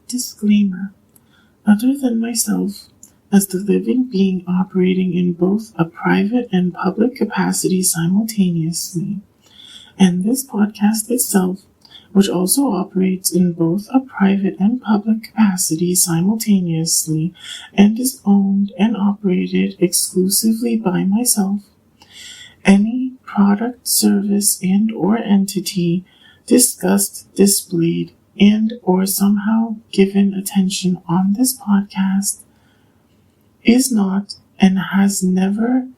Disclaimer. Other than myself, as the living being operating in both a private and public capacity simultaneously, and this podcast itself, which also operates in both a private and public capacity simultaneously and is owned and operated exclusively by myself, any product, service, and or entity discussed, displayed, and or somehow given attention on this podcast is not and has never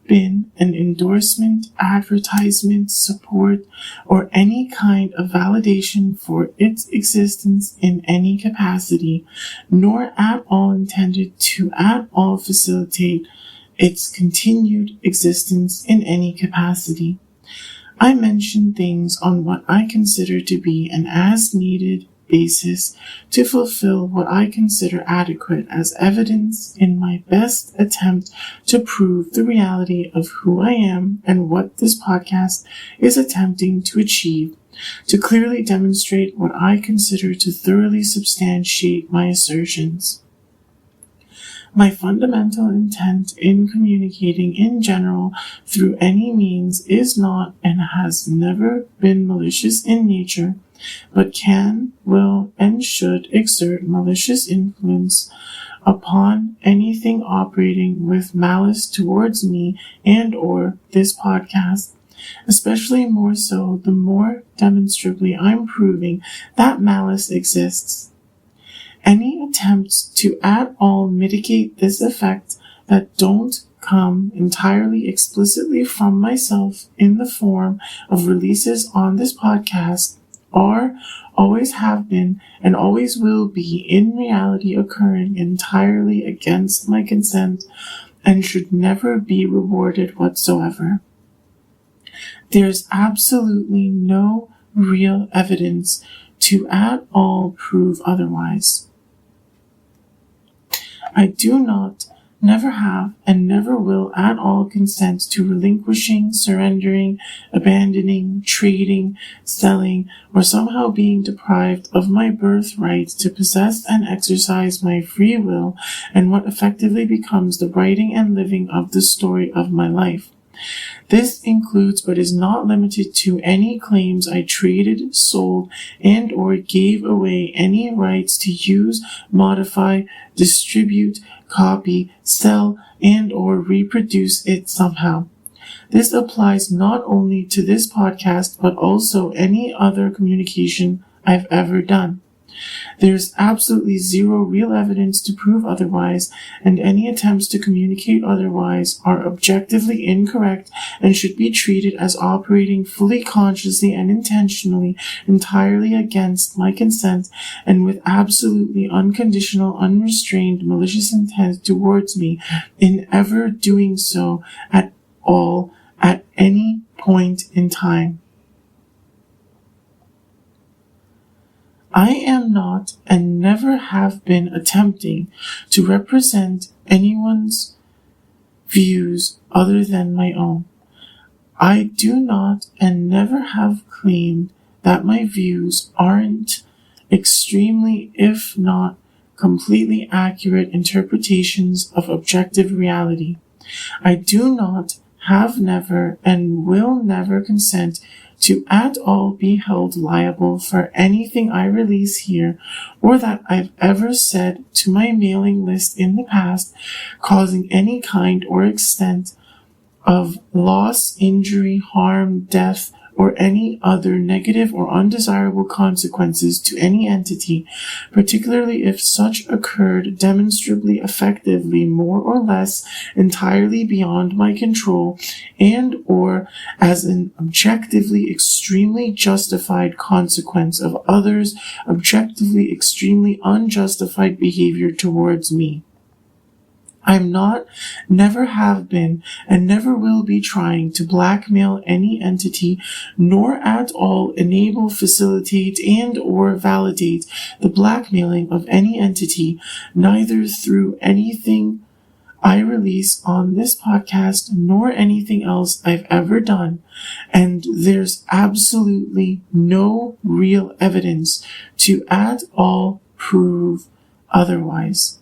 been an endorsement, advertisement, support, or any kind of validation for its existence in any capacity, nor at all intended to at all facilitate its continued existence in any capacity. I mention things on what I consider to be an as-needed basis to fulfill what I consider adequate as evidence in my best attempt to prove the reality of who I am and what this podcast is attempting to achieve, to clearly demonstrate what I consider to thoroughly substantiate my assertions. My fundamental intent in communicating in general through any means is not and has never been malicious in nature, but can, will, and should exert malicious influence upon anything operating with malice towards me and or this podcast, especially more so the more demonstrably I'm proving that malice exists. Any attempts to at all mitigate this effect that don't come entirely explicitly from myself in the form of releases on this podcast are, always have been, and always will be in reality occurring entirely against my consent and should never be rewarded whatsoever. There's absolutely no real evidence to at all prove otherwise. I do not, never have, and never will at all consent to relinquishing, surrendering, abandoning, trading, selling, or somehow being deprived of my birthright to possess and exercise my free will and what effectively becomes the writing and living of the story of my life. This includes but is not limited to any claims I traded, sold, and or gave away any rights to use, modify, distribute, copy, sell, and or reproduce it somehow. This applies not only to this podcast, but also any other communication I've ever done. There's absolutely zero real evidence to prove otherwise, and any attempts to communicate otherwise are objectively incorrect and should be treated as operating fully consciously and intentionally entirely against my consent and with absolutely unconditional, unrestrained, malicious intent towards me in ever doing so at all at any point in time. I am not and never have been attempting to represent anyone's views other than my own. I do not and never have claimed that my views aren't extremely, if not completely accurate interpretations of objective reality. I do not, have never, and will never consent to at all be held liable for anything I release here or that I've ever said to my mailing list in the past, causing any kind or extent of loss, injury, harm, death, or any other negative or undesirable consequences to any entity, particularly if such occurred demonstrably effectively more or less entirely beyond my control and or as an objectively extremely justified consequence of others' objectively extremely unjustified behavior towards me. I'm not, never have been, and never will be trying to blackmail any entity, nor at all enable, facilitate, and or validate the blackmailing of any entity, neither through anything I release on this podcast, nor anything else I've ever done. And there's absolutely no real evidence to at all prove otherwise.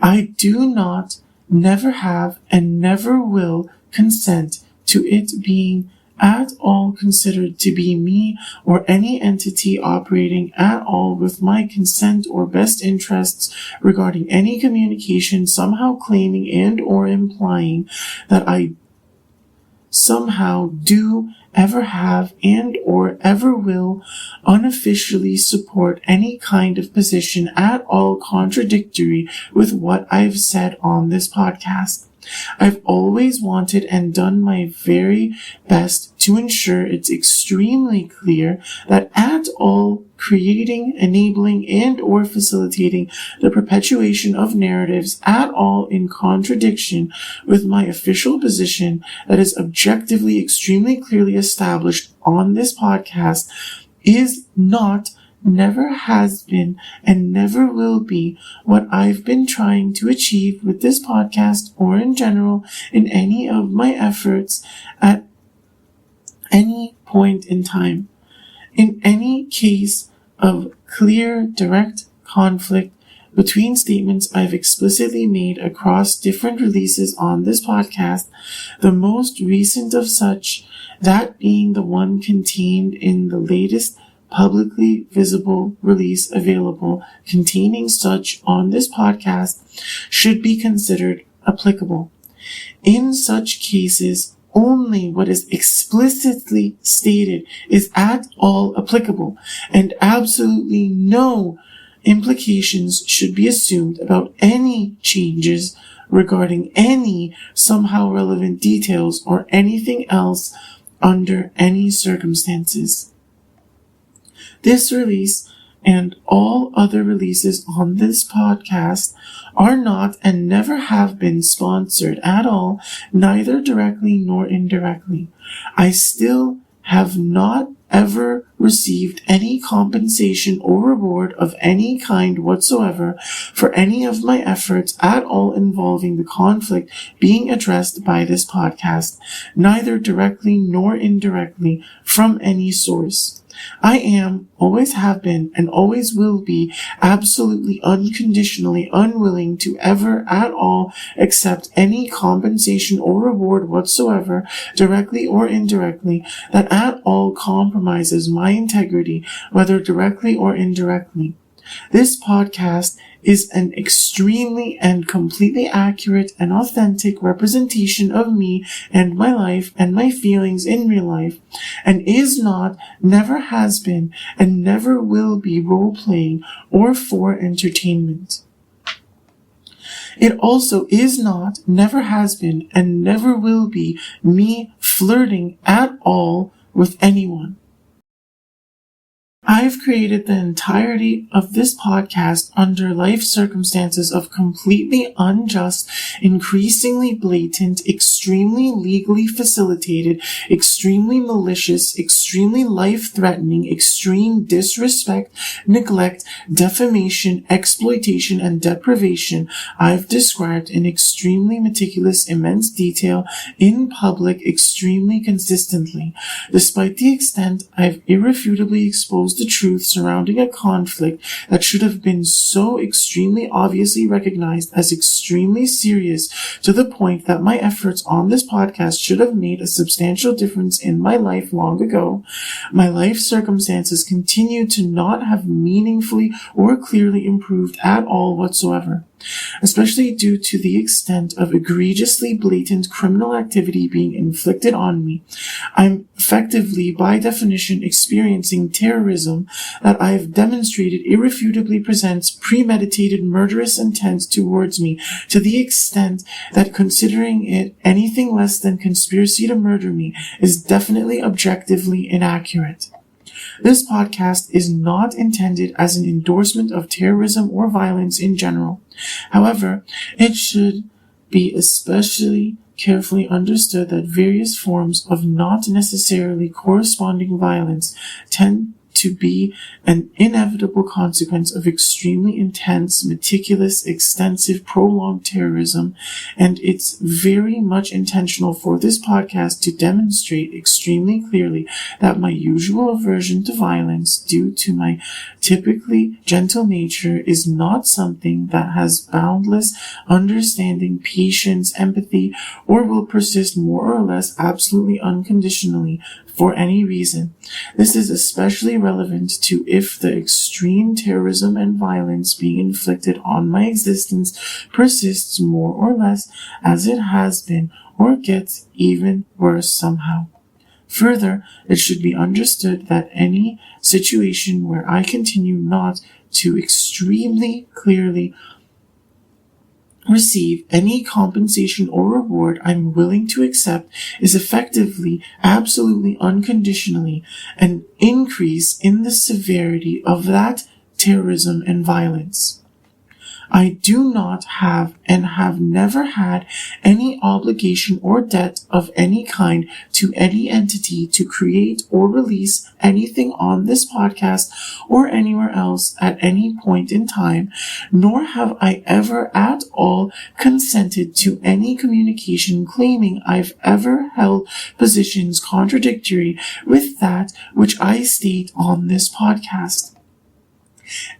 I do not, never have, and never will consent to it being at all considered to be me or any entity operating at all with my consent or best interests regarding any communication somehow claiming and or implying that I somehow do ever have and or ever will unofficially support any kind of position at all contradictory with what I've said on this podcast. I've always wanted and done my very best to ensure it's extremely clear that at all creating, enabling, and or facilitating the perpetuation of narratives at all in contradiction with my official position that is objectively extremely clearly established on this podcast is not, never has been, and never will be what I've been trying to achieve with this podcast or in general in any of my efforts at any point in time. In any case of clear, direct conflict between statements I've explicitly made across different releases on this podcast, the most recent of such, that being the one contained in the latest publicly visible release available containing such on this podcast, should be considered applicable. In such cases, only what is explicitly stated is at all applicable, and absolutely no implications should be assumed about any changes regarding any somehow relevant details or anything else under any circumstances. This release and all other releases on this podcast are not and never have been sponsored at all, neither directly nor indirectly. I still have not ever received any compensation or reward of any kind whatsoever for any of my efforts at all involving the conflict being addressed by this podcast, neither directly nor indirectly from any source. I am, always have been, and always will be absolutely unconditionally unwilling to ever at all accept any compensation or reward whatsoever, directly or indirectly, that at all compromises my integrity, whether directly or indirectly. This podcast is an extremely and completely accurate and authentic representation of me and my life and my feelings in real life, and is not, never has been, and never will be role-playing or for entertainment. It also is not, never has been, and never will be me flirting at all with anyone. I've created the entirety of this podcast under life circumstances of completely unjust, increasingly blatant, extremely legally facilitated, extremely malicious, extremely life-threatening, extreme disrespect, neglect, defamation, exploitation, and deprivation I've described in extremely meticulous, immense detail in public extremely consistently, despite the extent I've irrefutably exposed the truth surrounding a conflict that should have been so extremely obviously recognized as extremely serious to the point that my efforts on this podcast should have made a substantial difference in my life long ago. My life circumstances continue to not have meaningfully or clearly improved at all whatsoever, especially due to the extent of egregiously blatant criminal activity being inflicted on me. I'm effectively, by definition, experiencing terrorism that I've demonstrated irrefutably presents premeditated murderous intent towards me, to the extent that considering it anything less than conspiracy to murder me is definitely objectively inaccurate. This podcast is not intended as an endorsement of terrorism or violence in general. However, it should be especially carefully understood that various forms of not necessarily corresponding violence tend to be an inevitable consequence of extremely intense, meticulous, extensive, prolonged terrorism, and it's very much intentional for this podcast to demonstrate extremely clearly that my usual aversion to violence due to my typically gentle nature is not something that has boundless understanding, patience, empathy, or will persist more or less absolutely unconditionally for any reason. This is especially relevant to if the extreme terrorism and violence being inflicted on my existence persists more or less as it has been, or gets even worse somehow. Further, it should be understood that any situation where I continue not to extremely clearly receive any compensation or reward I'm willing to accept is effectively, absolutely, unconditionally an increase in the severity of that terrorism and violence. I do not have and have never had any obligation or debt of any kind to any entity to create or release anything on this podcast or anywhere else at any point in time, nor have I ever at all consented to any communication claiming I've ever held positions contradictory with that which I state on this podcast.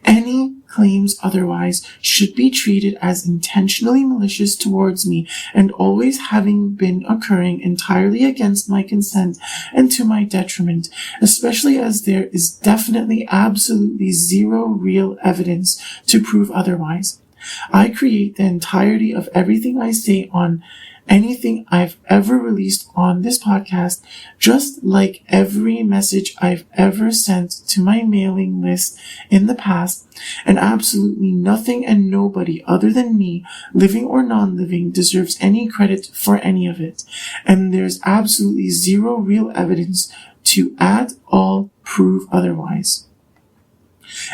Any claims otherwise should be treated as intentionally malicious towards me and always having been occurring entirely against my consent and to my detriment, especially as there is definitely absolutely zero real evidence to prove otherwise. I create the entirety of everything I say on anything I've ever released on this podcast, just like every message I've ever sent to my mailing list in the past, and absolutely nothing and nobody other than me, living or non-living, deserves any credit for any of it, and there's absolutely zero real evidence to at all prove otherwise.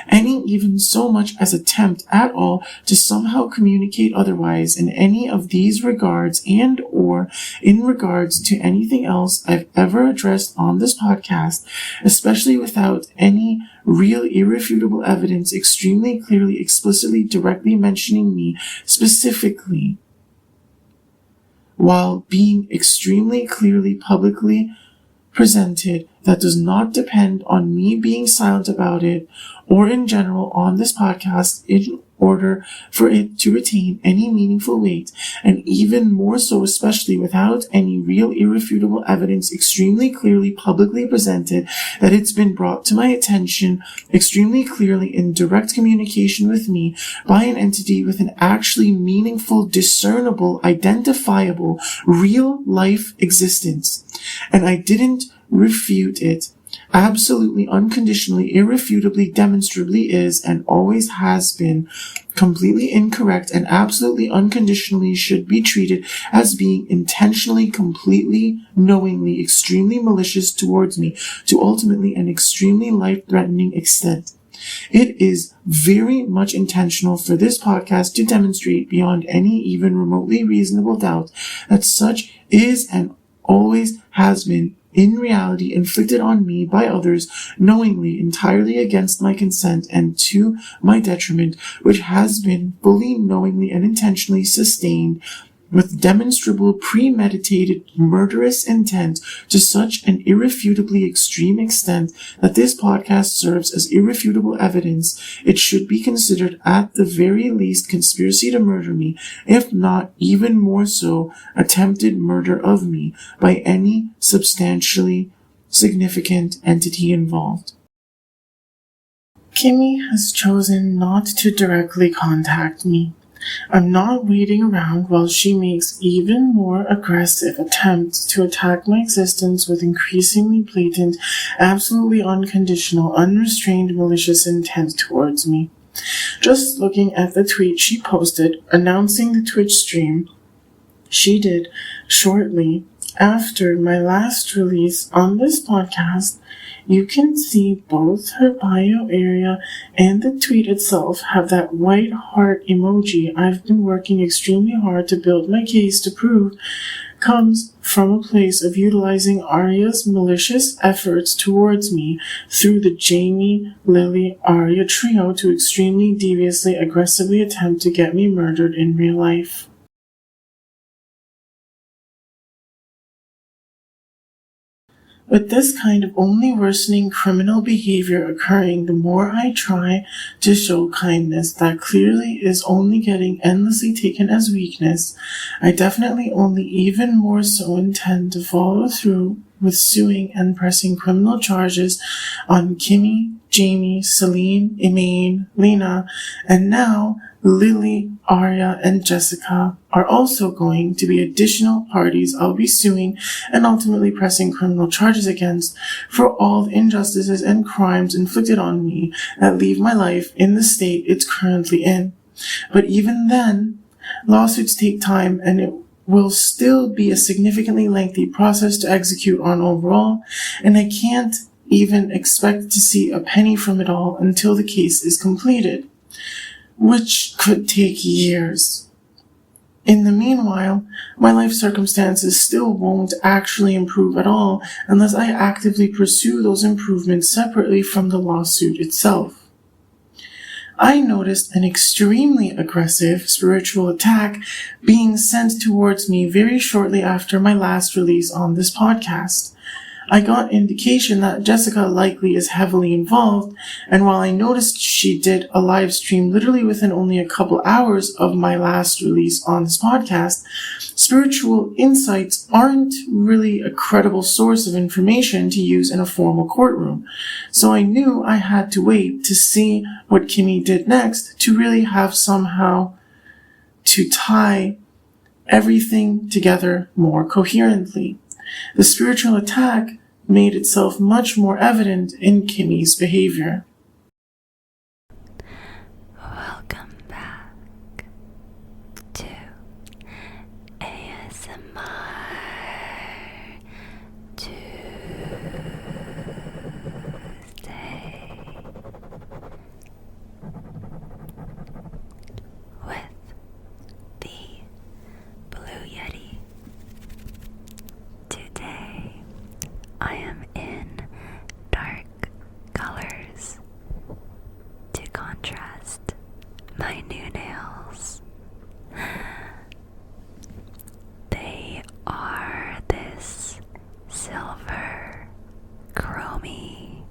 Any even so much as attempt at all to somehow communicate otherwise in any of these regards and or in regards to anything else I've ever addressed on this podcast, especially without any real irrefutable evidence extremely clearly, explicitly, directly mentioning me specifically, while being extremely clearly, publicly presented, that does not depend on me being silent about it or in general on this podcast in order for it to retain any meaningful weight, and even more so especially without any real irrefutable evidence extremely clearly publicly presented that it's been brought to my attention extremely clearly in direct communication with me by an entity with an actually meaningful, discernible, identifiable, real life existence. And I didn't refute it. Absolutely, unconditionally, irrefutably, demonstrably is and always has been completely incorrect and absolutely unconditionally should be treated as being intentionally, completely, knowingly, extremely malicious towards me to ultimately an extremely life-threatening extent. It is very much intentional for this podcast to demonstrate beyond any even remotely reasonable doubt that such is and always has been in reality inflicted on me by others knowingly, entirely against my consent and to my detriment, which has been fully, knowingly, and intentionally sustained with demonstrable, premeditated, murderous intent to such an irrefutably extreme extent that this podcast serves as irrefutable evidence. It should be considered at the very least conspiracy to murder me, if not even more so, attempted murder of me by any substantially significant entity involved. Kimmy has chosen not to directly contact me. I'm not waiting around while she makes even more aggressive attempts to attack my existence with increasingly blatant, absolutely unconditional, unrestrained, malicious intent towards me. Just looking at the tweet she posted announcing the Twitch stream she did shortly after my last release on this podcast, you can see both her bio area and the tweet itself have that white heart emoji I've been working extremely hard to build my case to prove comes from a place of utilizing Arya's malicious efforts towards me through the Jamie, Lily, Arya trio to extremely deviously, aggressively attempt to get me murdered in real life. With this kind of only worsening criminal behavior occurring, the more I try to show kindness that clearly is only getting endlessly taken as weakness, I definitely only even more so intend to follow through with suing and pressing criminal charges on Kimmy, Jamie, Celine, Emaine, Lena, and now Lily, Arya, and Jessica are also going to be additional parties I'll be suing and ultimately pressing criminal charges against for all the injustices and crimes inflicted on me that leave my life in the state it's currently in. But even then, lawsuits take time and it will still be a significantly lengthy process to execute on overall, and I can't even expect to see a penny from it all until the case is completed, which could take years. In the meanwhile, my life circumstances still won't actually improve at all unless I actively pursue those improvements separately from the lawsuit itself. I noticed an extremely aggressive spiritual attack being sent towards me very shortly after my last release on this podcast. I got indication that Jessica likely is heavily involved, and while I noticed she did a live stream literally within only a couple hours of my last release on this podcast, spiritual insights aren't really a credible source of information to use in a formal courtroom. So I knew I had to wait to see what Kimmy did next to really have somehow to tie everything together more coherently. The spiritual attack made itself much more evident in Kimmy's behavior. Welcome back to ASMR Tuesday with the Blue Yeti. Today I am in dark colors to contrast my new nails. They are this silver, chromy,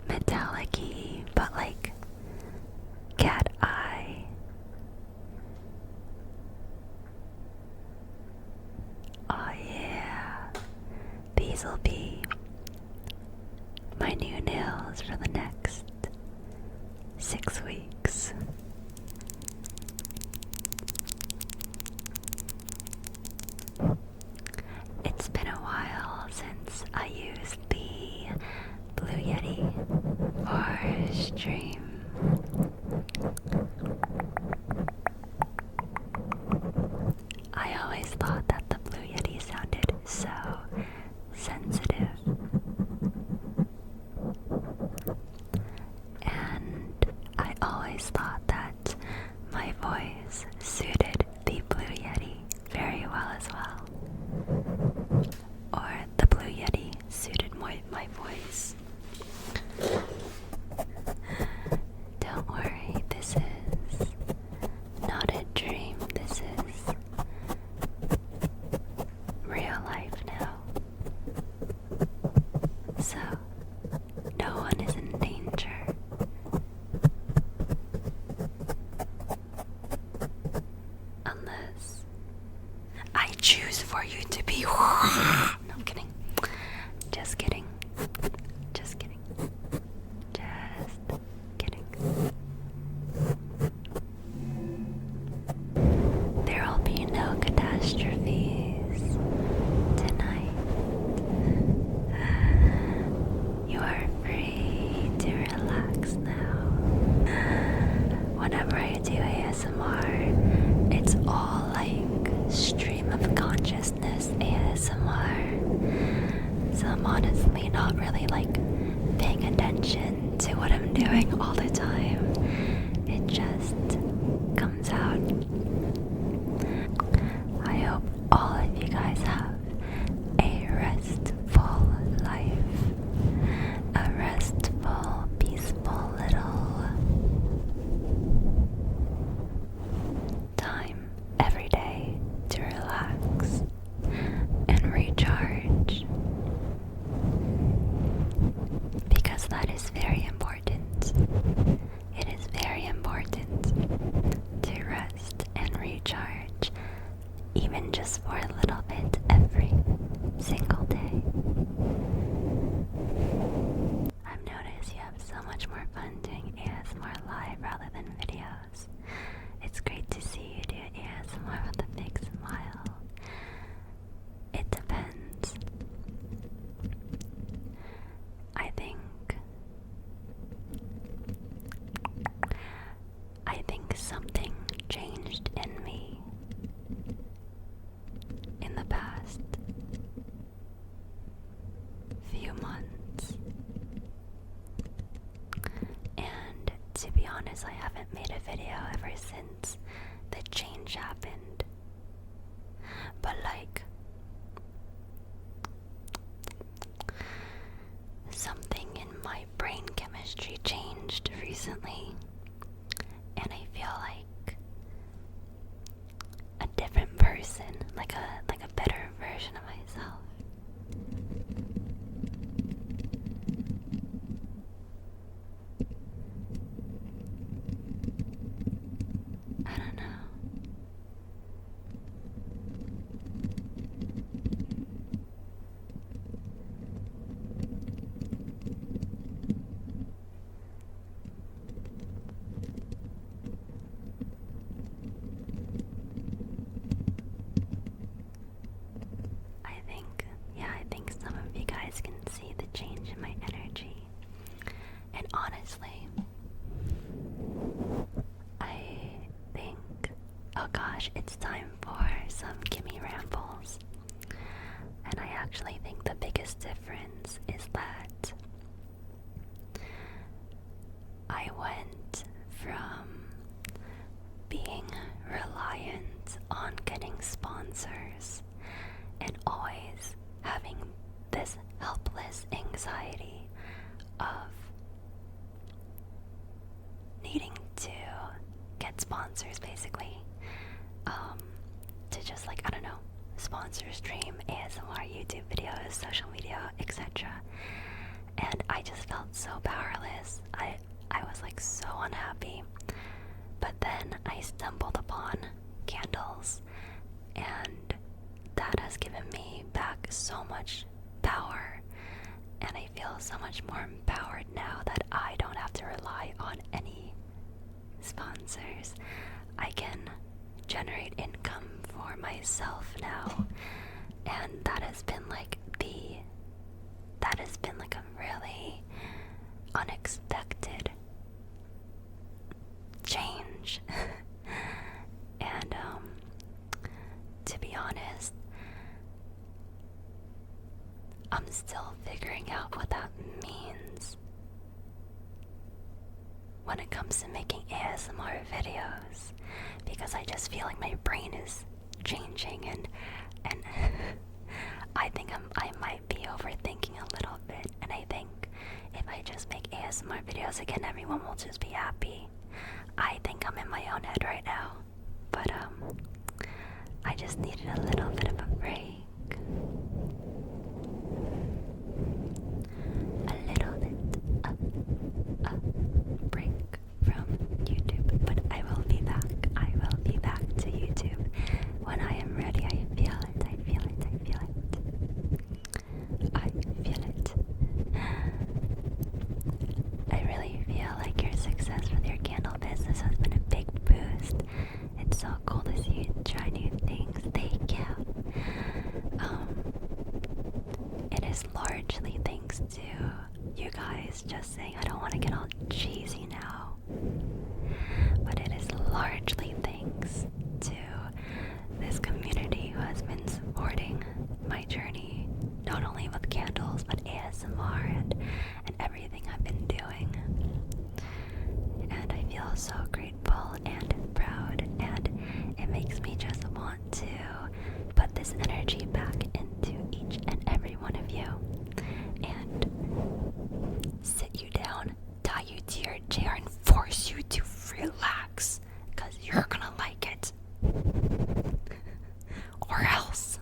metallic-y, but like cat eye. Oh yeah. These will be my new nails for the next 6 weeks. It's been a while since I used the Blue Yeti for stream. I always thought that the Blue Yeti sounded so sensitive, and I always thought that my voice suited the Blue Yeti very well as well, or the Blue Yeti suited my voice. Don't worry, this is not a dream, this is real life now. So, no one is in danger. Unless I choose for you to be. No, I'm kidding. Just kidding. Just kidding. Just kidding. There will be no catastrophes tonight. You are free to relax now. Whenever I do ASMR, it's all like stream of consciousness ASMR. So I'm honestly not really like paying attention to what I'm doing all the time. It just comes out. I hope all of you guys even just for a little bit every single day. I've noticed you have so much more fun doing ASMR live rather than videos. It's great to see you do ASMR with a big smile. It depends. I think something changed in me in the past few months. And to be honest, I haven't made a video ever since the change happened. But something in my brain chemistry changed recently, and I feel like a different person, like a better version of myself. I don't know. I think some of you guys can see the change in my energy. And honestly, I think, oh gosh, it's time for some gimme rambles. And I actually think the biggest difference is that I went from being reliant on getting sponsors and always having this helpless anxiety of needing to get sponsors, basically, to just I don't know, sponsor, stream, ASMR, YouTube videos, social media, etc. And I just felt so powerless. I was so unhappy. But then I stumbled upon candles, and that has given me back so much power, and I feel so much more empowered now that I don't have to rely on any sponsors. I can generate income for myself now, and that has been a really unexpected change. And to be honest, I'm still figuring out what that means when it comes to making ASMR videos, because I just feel like my brain is changing, and I think I might be overthinking a little bit, and I think if I just make ASMR videos again, everyone will just be happy. I think I'm in my own head right now, but I just needed a little bit of a break. A little bit of a break from YouTube, but I will be back. I will be back to YouTube when I am ready. I feel it. I feel it. I feel it. I feel it. I really feel like your success with your candle business has been a big boost. It's so cool to see you try new things. Thank you. It is largely thanks to you guys just saying, I don't want to get all cheesy now, but it is largely thanks to this community who has been supporting my journey, not only with candles, but ASMR and everything I've been doing. And I feel so grateful and proud, and it makes me just want to put this energy back into each and every one of you and sit you down, tie you to your chair, and force you to relax, because you're gonna like it. Or else.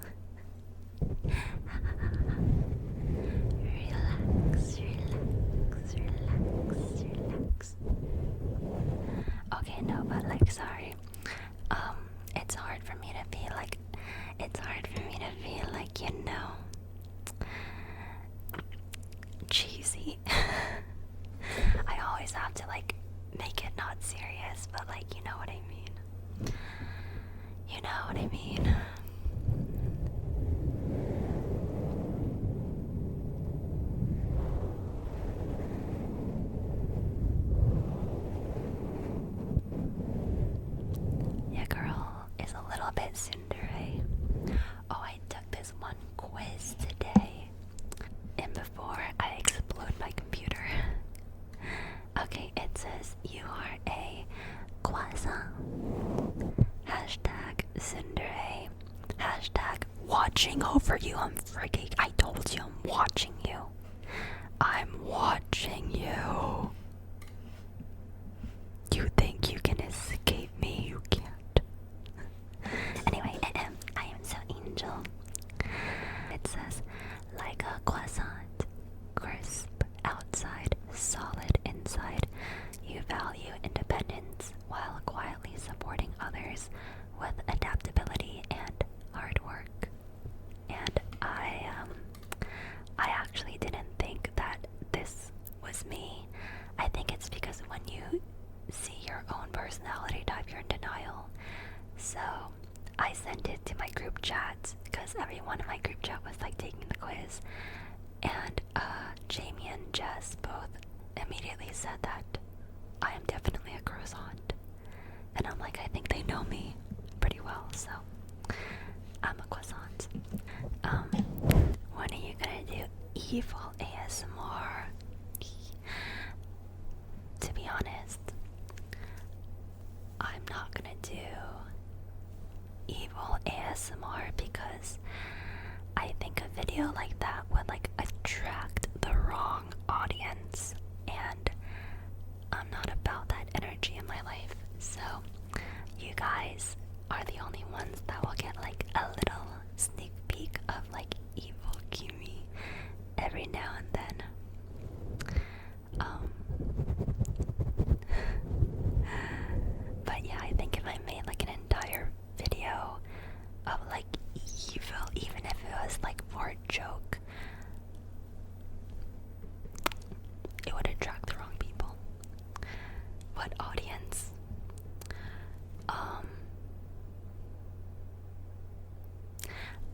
Relax, relax, relax, relax. Okay, no, but sorry. It's hard for me to be it's hard for me to feel like, cheesy. I always have to make it not serious, but you know what I mean. You know what I mean. Your girl is a little bit cindery. Oh, I took this one quiz today, and before I explode my computer. Okay, it says you are a croissant. Hashtag cinderay. Hashtag watching over you. I told you I'm watching you. I'm watching you. You think you can escape me? You can't. Anyway, I am so angel. It says, like a croissant, crisp outside, solid inside, you value independence while quietly supporting others with adaptability and hard work. And I actually didn't think that this was me. I think it's because when you see your own personality type, you're in denial. So I sent it to my group chat because everyone in my group chat was taking the quiz, and Jamie and Jess both immediately said that I am definitely a croissant, and I'm I think they know me pretty well, so I'm a croissant. When are you gonna do evil ASMR? To be honest, I'm not gonna do evil ASMR because I think a video like that would attract the wrong audience, and I'm not about that energy in my life. So you guys are the only ones that will get a little sneak peek of evil Kimi every now and then. But yeah, I think if I made an entire video of evil, even if it was for a joke, it would attract the wrong people. What audience?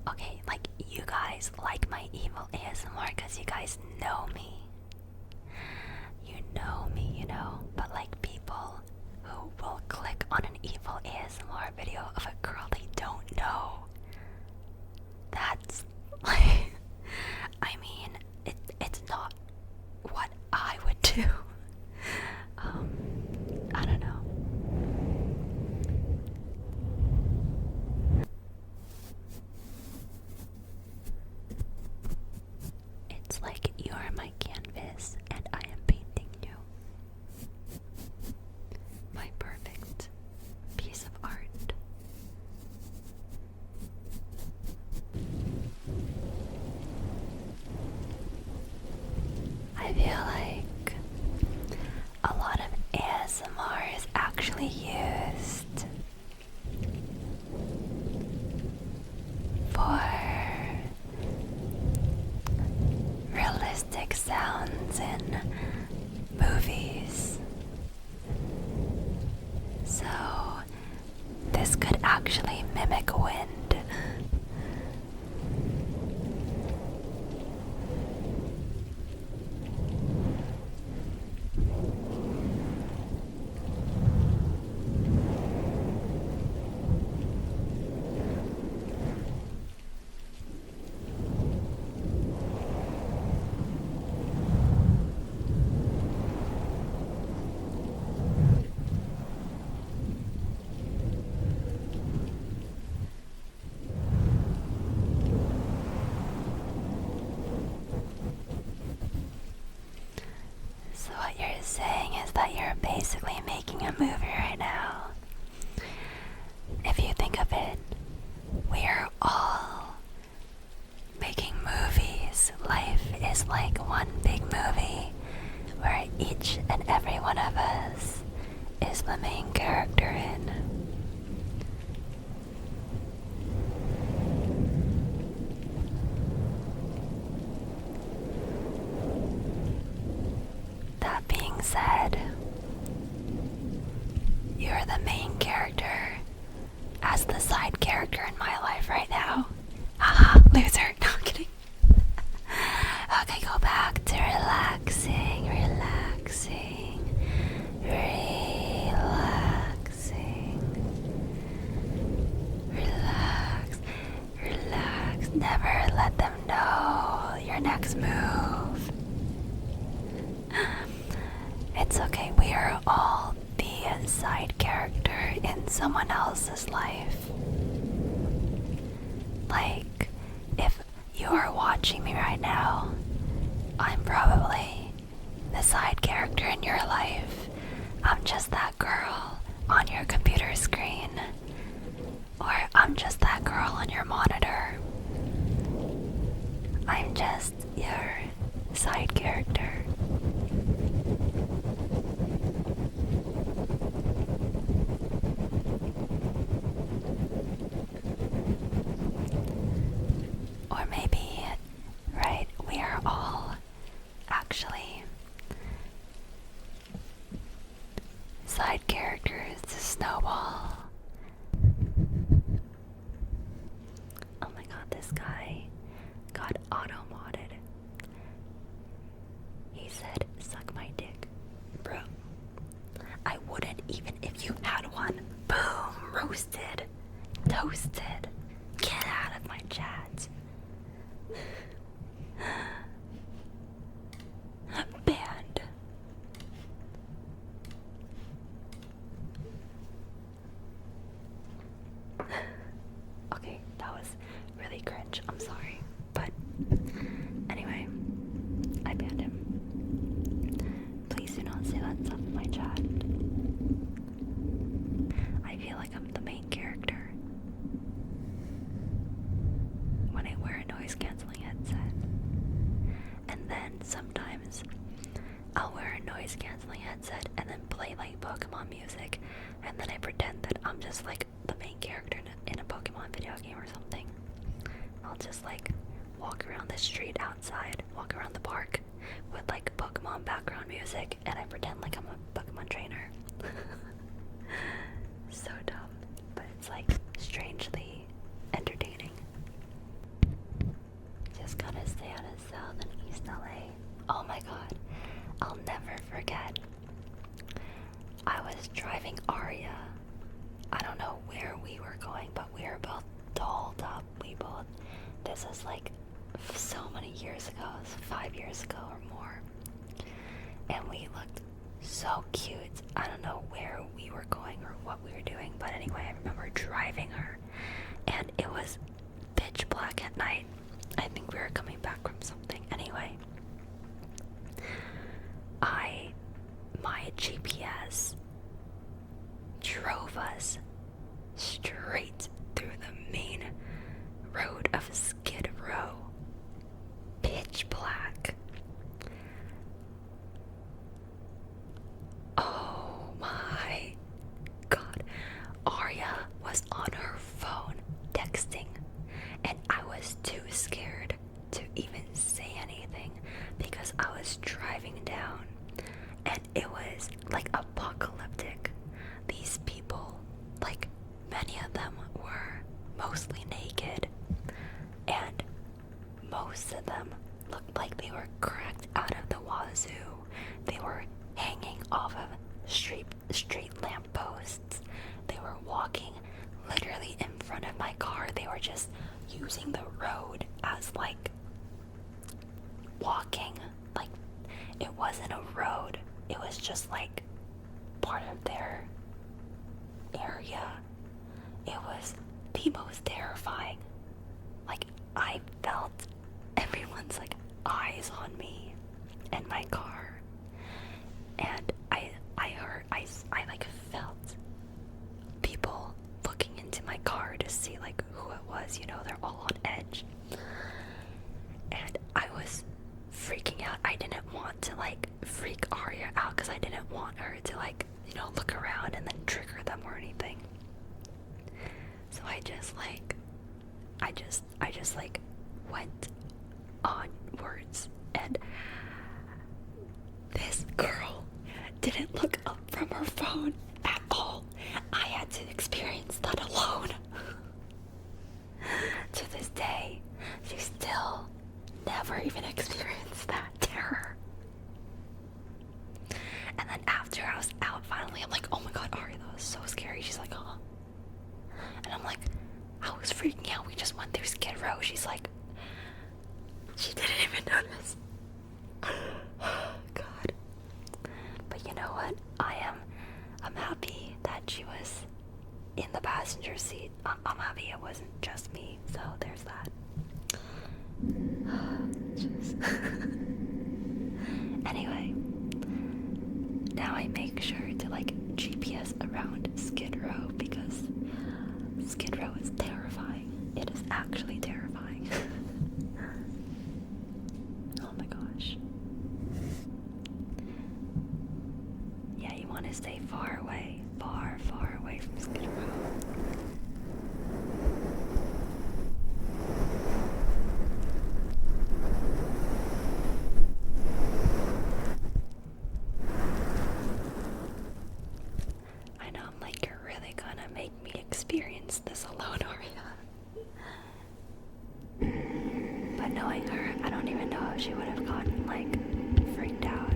Okay, you guys like my evil ASMR because you guys know me. You know me, but people who will click on an evil ASMR video of a girl they don't know, that's I mean, it's not what I would do. I don't know. It's you are my canvas and I am painting you. My perfect piece of art. I feel a lot of ASMR is actually used for realistic sounds in movies. So this could actually mimic wind. So what you're saying is that you're basically making a movie right now. If you think of it, we're all making movies. Life is like one big movie where each and every one of us is the main character in. said, you're the main character as the side character in my life right now. Haha, loser. No, I'm kidding. Okay, go back to relaxing, relaxing, relaxing. Relax, relax. Never let them know your next move. It's okay, we are all the side character in someone else's life. Like, if you are watching me right now, I'm probably the side character in your life. I'm just that girl on your computer screen. Or I'm just that girl on your monitor. I'm just your side character. Or maybe, right, we are all actually side characters to Snowball. Oh my god, this guy got auto-modded. He said, suck my dick. Bro, I wouldn't even if you had one. Boom, roasted, toasted. Get out of my chat. Banned. Okay, that was really cringe. I'm sorry. But anyway, I banned him. Please do not say that stuff in my chat. I feel like I'm the main character when I wear a noise canceling headset. And then sometimes I'll wear a noise canceling headset and then play like Pokemon music, and then I pretend that I'm just like the main character in a Pokemon video game or something. I'll just like walk around the street outside, walk around the park with like Pokemon background music, and I pretend like I'm a Pokemon trainer. So dumb, but it's like strangely entertaining. Just gotta stay out of South and East LA. Oh my god, I'll never forget. I was driving Aria. I don't know where we were going, but we were both dolled up. This is like so many years ago, 5 years ago or more. And we looked so cute. I don't know where we were going or what we were doing, but anyway, I remember driving her. And it was pitch black at night. I think we were coming back from something. Anyway, my GPS drove us straight through the main road of Skid Row. Pitch black. Oh my god. Arya was on her phone texting, and I was too scared to even say anything because I was driving down, and it was like apocalyptic. These people, like many of them were mostly naked, and most of them looked like they were cracked out of the wazoo. They were hanging off of street lampposts. They were walking literally in front of my car. They were just using the road as like walking. Like it wasn't a road. It was just like part of their area. It was the most terrifying. Like I felt everyone's like eyes on me and my car, and I like felt people looking into my car to see like who it was. You know, they're all on edge, and I was freaking out. I didn't want to like freak Arya out because I didn't want her to like, you know, look around and then trigger them or anything. So I just like went onwards, and this girl didn't look up from her phone at all. I had to experience that alone. To this day, she still never even experienced that terror. And then after I was out, finally, I'm like, oh my god, Ari, that was so scary. She's like, huh? And I'm like, I was freaking out. We just went through Skid Row. She's like, she didn't even notice. God. But you know what? I'm happy that she was in the passenger seat. I'm happy it wasn't just me. So there's that. Anyway, now I make sure to like GPS around Skid Row because Skid Row is terrifying. It is actually terrifying. Oh my gosh. Yeah, you want to stay far away from Skid Row. I know, I'm like, you're really gonna make me experience this alone, Aria. But knowing her, I don't even know if she would have gotten, like, freaked out.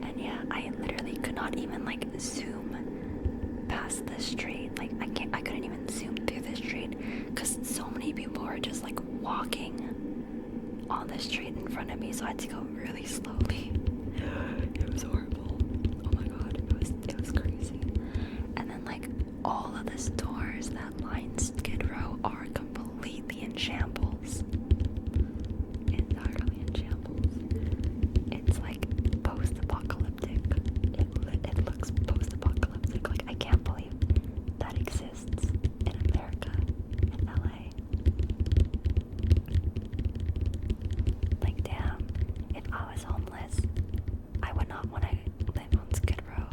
And yeah, I literally could not even, like, zoom past the street. Like, I couldn't even zoom through the street because so many people were just like walking on the street in front of me, so I had to go really slowly. It was horrible. Oh my god, it was crazy. And then like all of the stores that line Skid Row are completely in shambles. Entirely in shambles. It's like post-apocalyptic. It looks post-apocalyptic. Like, I can't believe that exists in America, in LA. Like, damn, if I was homeless, I would not want to live on Skid Row.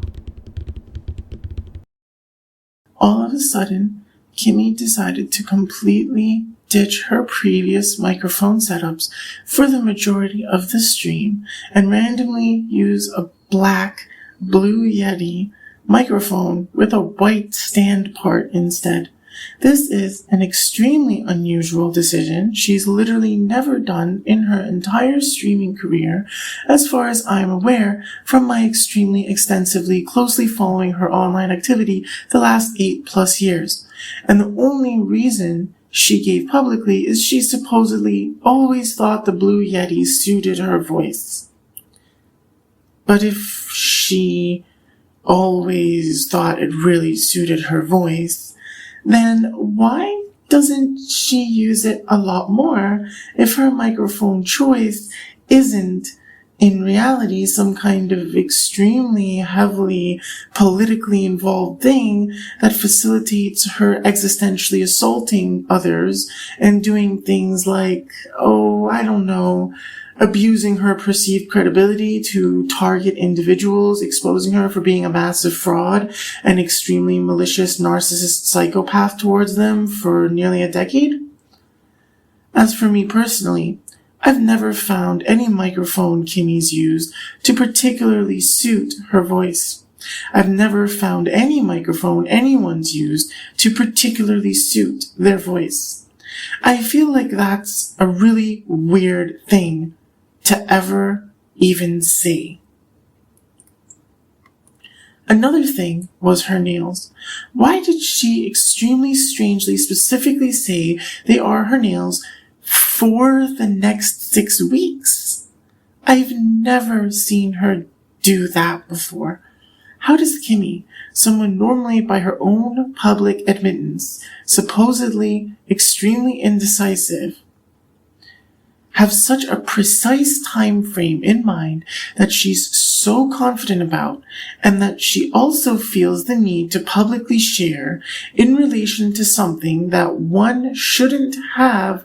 All of a sudden, Kimmy decided to completely ditch her previous microphone setups for the majority of the stream and randomly use a black Blue Yeti microphone with a white stand part instead. This is an extremely unusual decision she's literally never done in her entire streaming career, as far as I'm aware from my extremely extensively closely following her online activity the last 8+ years. And the only reason she gave publicly is she supposedly always thought the Blue Yeti suited her voice. But if she always thought it really suited her voice, then why doesn't she use it a lot more if her microphone choice isn't in reality some kind of extremely heavily politically involved thing that facilitates her existentially assaulting others and doing things like, I don't know, abusing her perceived credibility to target individuals, exposing her for being a massive fraud, an extremely malicious narcissist psychopath towards them for nearly a decade? As for me personally, I've never found any microphone Kimmy's used to particularly suit her voice. I've never found any microphone anyone's used to particularly suit their voice. I feel like that's a really weird thing to ever even say. Another thing was her nails. Why did she extremely strangely specifically say they are her nails for the next 6 weeks? I've never seen her do that before. How does Kimmy, someone normally by her own public admittance, supposedly extremely indecisive, have such a precise time frame in mind that she's so confident about and that she also feels the need to publicly share in relation to something that one shouldn't have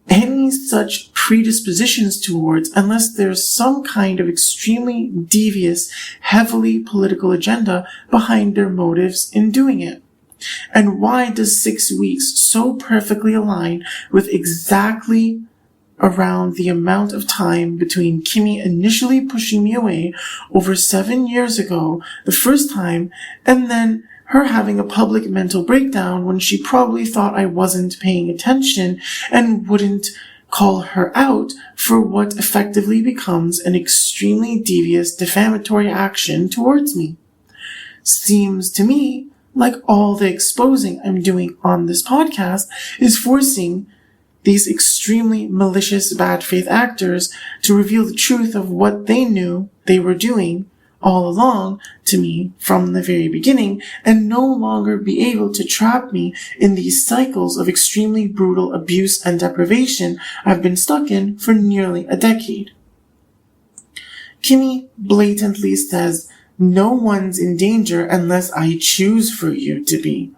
any such predispositions towards unless there's some kind of extremely devious, heavily political agenda behind their motives in doing it. And why does 6 weeks so perfectly align with exactly around the amount of time between Kimmy initially pushing me away over 7 years ago, the first time, and then her having a public mental breakdown when she probably thought I wasn't paying attention and wouldn't call her out for what effectively becomes an extremely devious defamatory action towards me. Seems to me like all the exposing I'm doing on this podcast is forcing these extremely malicious bad faith actors to reveal the truth of what they knew they were doing all along to me from the very beginning and no longer be able to trap me in these cycles of extremely brutal abuse and deprivation I've been stuck in for nearly a decade. Kimmy blatantly says, "No one's in danger unless I choose for you to be."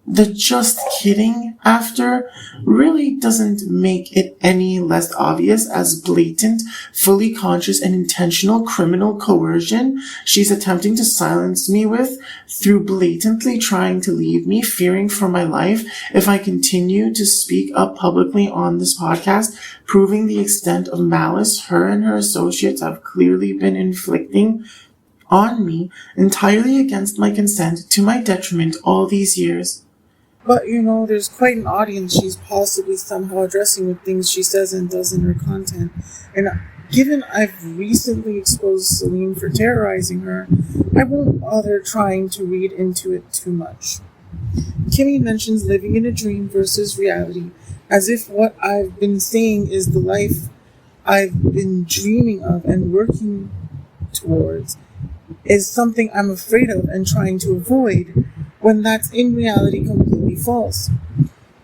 The just kidding after really doesn't make it any less obvious as blatant, fully conscious and intentional criminal coercion she's attempting to silence me with through blatantly trying to leave me fearing for my life if I continue to speak up publicly on this podcast, proving the extent of malice her and her associates have clearly been inflicting on me entirely against my consent to my detriment all these years. But, there's quite an audience she's possibly somehow addressing with things she says and does in her content. And given I've recently exposed Celine for terrorizing her, I won't bother trying to read into it too much. Kimmy mentions living in a dream versus reality, as if what I've been saying is the life I've been dreaming of and working towards is something I'm afraid of and trying to avoid, when that's in reality completely false.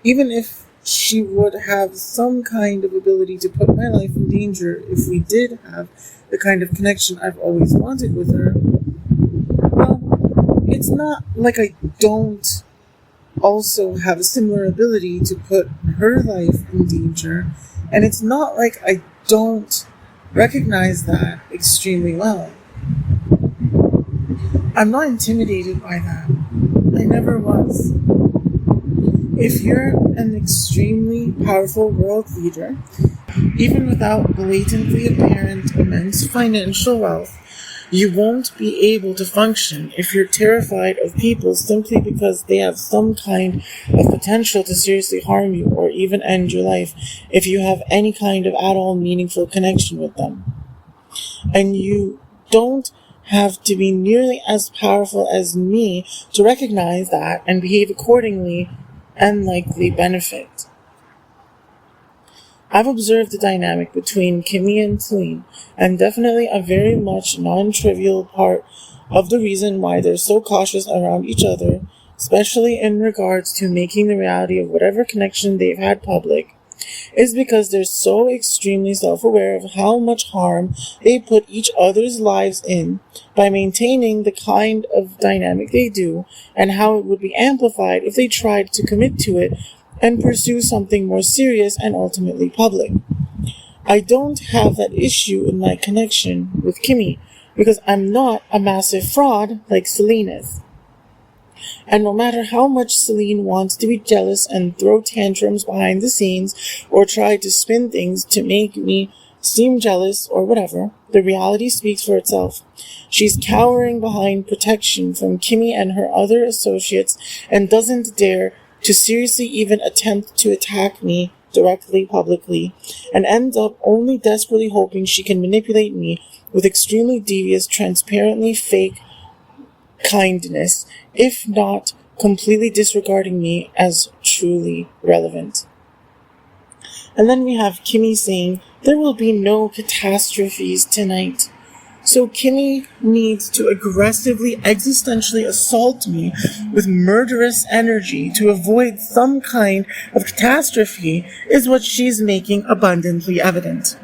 Even if she would have some kind of ability to put my life in danger if we did have the kind of connection I've always wanted with her, well, it's not like I don't also have a similar ability to put her life in danger, and it's not like I don't recognize that extremely well. I'm not intimidated by that. I never was. If you're an extremely powerful world leader, even without blatantly apparent immense financial wealth, you won't be able to function if you're terrified of people simply because they have some kind of potential to seriously harm you or even end your life if you have any kind of at all meaningful connection with them. And you don't have to be nearly as powerful as me to recognize that and behave accordingly and likely benefit. I've observed the dynamic between Kimmy and Celine, and definitely a very much non-trivial part of the reason why they're so cautious around each other, especially in regards to making the reality of whatever connection they've had public, is because they're so extremely self-aware of how much harm they put each other's lives in by maintaining the kind of dynamic they do, and how it would be amplified if they tried to commit to it and pursue something more serious and ultimately public. I don't have that issue in my connection with Kimmy because I'm not a massive fraud like Celine is. And no matter how much Celine wants to be jealous and throw tantrums behind the scenes or try to spin things to make me seem jealous or whatever, the reality speaks for itself. She's cowering behind protection from Kimmy and her other associates and doesn't dare to seriously even attempt to attack me directly, publicly, and ends up only desperately hoping she can manipulate me with extremely devious, transparently fake kindness, if not completely disregarding me as truly relevant. And then we have Kimmy saying, there will be no catastrophes tonight. So Kimmy needs to aggressively, existentially assault me with murderous energy to avoid some kind of catastrophe is what she's making abundantly evident.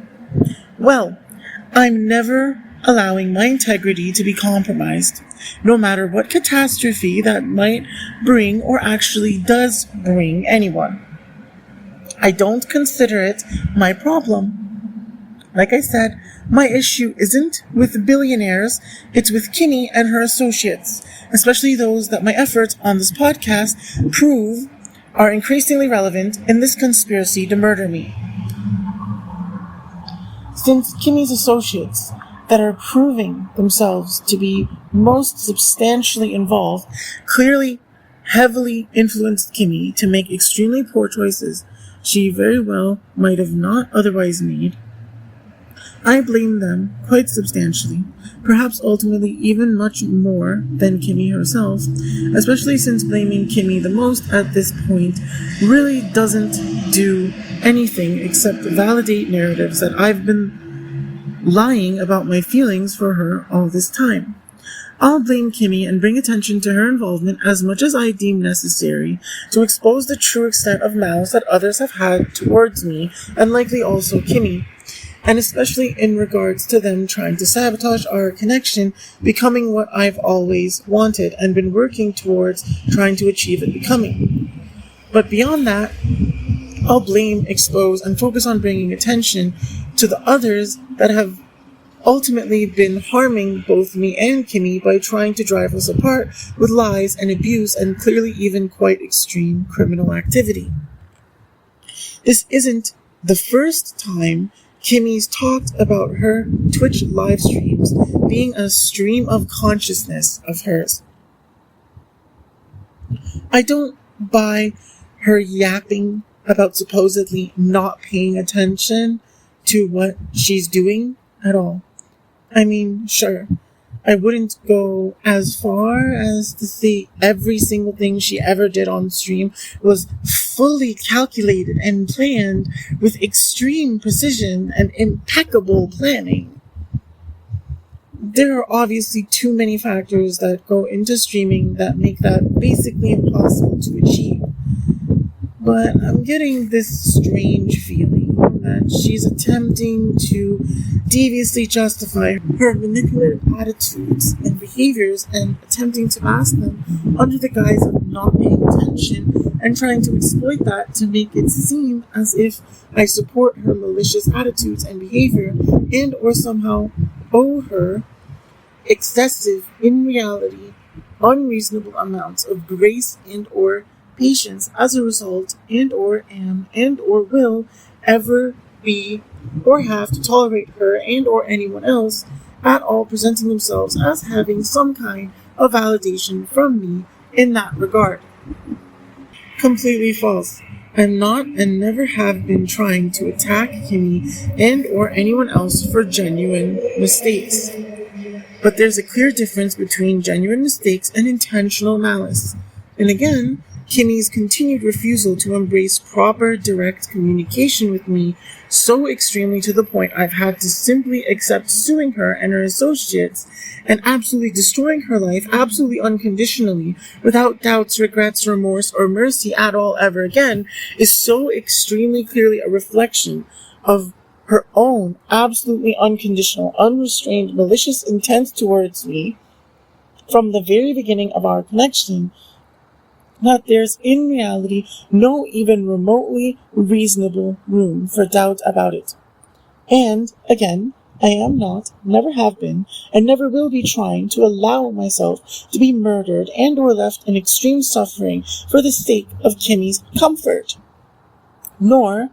Well, I'm never allowing my integrity to be compromised, no matter what catastrophe that might bring or actually does bring anyone. I don't consider it my problem. Like I said, my issue isn't with billionaires, it's with Kimmy and her associates, especially those that my efforts on this podcast prove are increasingly relevant in this conspiracy to murder me. Since Kimmy's associates that are proving themselves to be most substantially involved clearly heavily influenced Kimmy to make extremely poor choices she very well might have not otherwise made, I blame them quite substantially, perhaps ultimately even much more than Kimmy herself, especially since blaming Kimmy the most at this point really doesn't do anything except validate narratives that I've been lying about my feelings for her all this time. I'll blame Kimmy and bring attention to her involvement as much as I deem necessary to expose the true extent of malice that others have had towards me, and likely also Kimmy, and especially in regards to them trying to sabotage our connection becoming what I've always wanted and been working towards trying to achieve it becoming. But beyond that, I'll blame, expose, and focus on bringing attention to the others that have ultimately been harming both me and Kimmy by trying to drive us apart with lies and abuse and clearly even quite extreme criminal activity. This isn't the first time Kimmy's talked about her Twitch live streams being a stream of consciousness of hers. I don't buy her yapping about supposedly not paying attention to what she's doing at all. I mean, sure, I wouldn't go as far as to say every single thing she ever did on stream was fully calculated and planned with extreme precision and impeccable planning. There are obviously too many factors that go into streaming that make that basically impossible to achieve. But I'm getting this strange feeling that she's attempting to deviously justify her manipulative attitudes and behaviors and attempting to mask them under the guise of not paying attention and trying to exploit that to make it seem as if I support her malicious attitudes and behavior and or somehow owe her excessive, in reality, unreasonable amounts of grace and or patience as a result and or am and or will ever be or have to tolerate her and or anyone else at all presenting themselves as having some kind of validation from me in that regard. Completely false. I'm not and never have been trying to attack Kimmy and or anyone else for genuine mistakes. But there's a clear difference between genuine mistakes and intentional malice. And again, Kimmy's continued refusal to embrace proper, direct communication with me so extremely to the point I've had to simply accept suing her and her associates and absolutely destroying her life absolutely unconditionally without doubts, regrets, remorse, or mercy at all ever again is so extremely clearly a reflection of her own absolutely unconditional, unrestrained, malicious intent towards me from the very beginning of our connection, that there's in reality no even remotely reasonable room for doubt about it. And, again, I am not, never have been, and never will be trying to allow myself to be murdered and or left in extreme suffering for the sake of Kimmy's comfort. Nor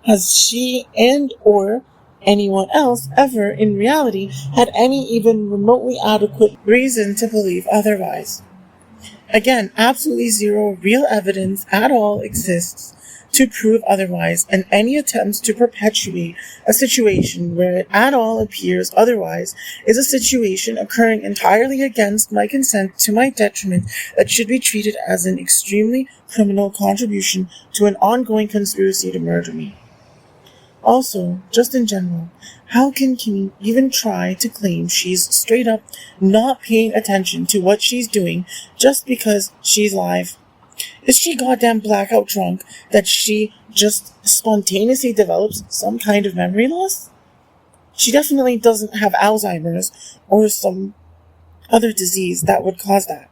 has she and or anyone else ever in reality had any even remotely adequate reason to believe otherwise. Again, absolutely zero real evidence at all exists to prove otherwise, and any attempts to perpetuate a situation where it at all appears otherwise is a situation occurring entirely against my consent to my detriment that should be treated as an extremely criminal contribution to an ongoing conspiracy to murder me. Also, just in general, how can Kimmy even try to claim she's straight up not paying attention to what she's doing just because she's live? Is she goddamn blackout drunk that she just spontaneously develops some kind of memory loss? She definitely doesn't have Alzheimer's or some other disease that would cause that.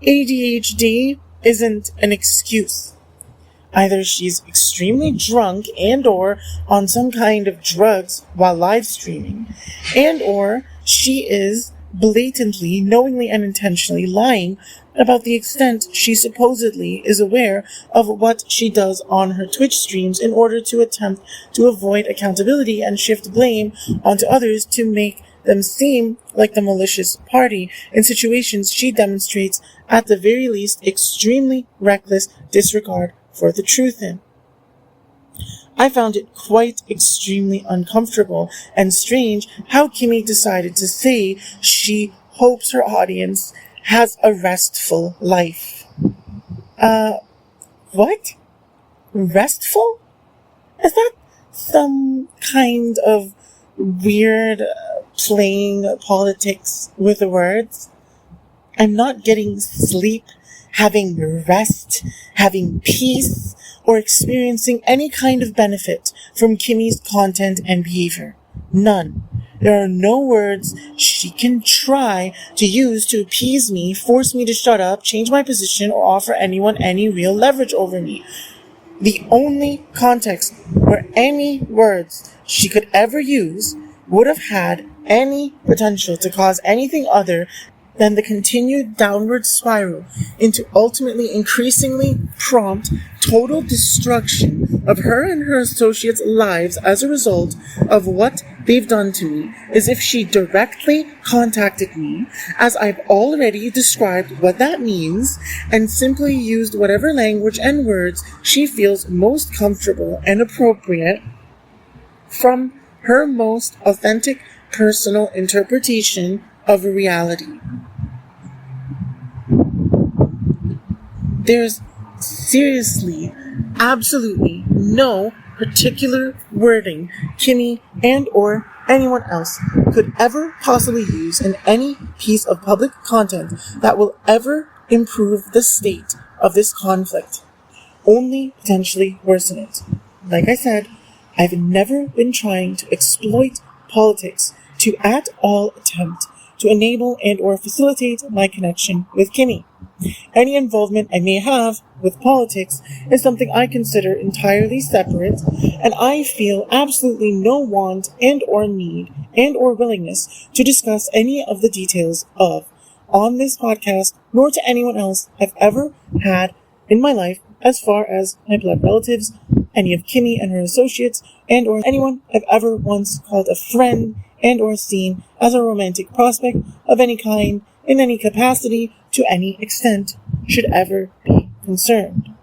ADHD isn't an excuse. Either she's extremely drunk and or on some kind of drugs while live streaming, and or she is blatantly, knowingly and intentionally lying about the extent she supposedly is aware of what she does on her Twitch streams in order to attempt to avoid accountability and shift blame onto others to make them seem like the malicious party in situations she demonstrates at the very least extremely reckless disregard for the truth in. I found it quite extremely uncomfortable and strange how Kimmy decided to say she hopes her audience has a restful life. What? Restful? Is that some kind of weird playing politics with the words? I'm not getting sleep, having rest, having peace, or experiencing any kind of benefit from Kimmy's content and behavior. None. There are no words she can try to use to appease me, force me to shut up, change my position, or offer anyone any real leverage over me. The only context where any words she could ever use would have had any potential to cause anything other than the continued downward spiral into ultimately increasingly prompt total destruction of her and her associates' lives as a result of what they've done to me is if she directly contacted me, as I've already described what that means, and simply used whatever language and words she feels most comfortable and appropriate from her most authentic personal interpretation of reality. There's seriously, absolutely no particular wording Kimmy and or anyone else could ever possibly use in any piece of public content that will ever improve the state of this conflict, only potentially worsen it. Like I said, I've never been trying to exploit politics to at all attempt to enable and or facilitate my connection with Kimmy. Any involvement I may have with politics is something I consider entirely separate, and I feel absolutely no want and or need and or willingness to discuss any of the details of on this podcast, nor to anyone else I've ever had in my life as far as my blood relatives, any of Kimmy and her associates, and or anyone I've ever once called a friend and or seen as a romantic prospect of any kind, in any capacity, to any extent, should ever be concerned.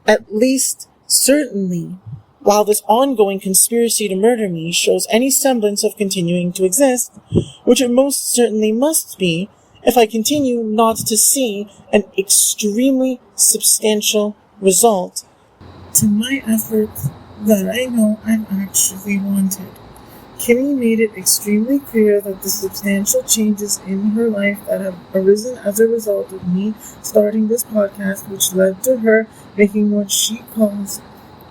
At least, certainly, while this ongoing conspiracy to murder me shows any semblance of continuing to exist, which it most certainly must be if I continue not to see an extremely substantial result to my efforts that I know I'm actually wanted. Kimmy made it extremely clear that the substantial changes in her life that have arisen as a result of me starting this podcast, which led to her making what she calls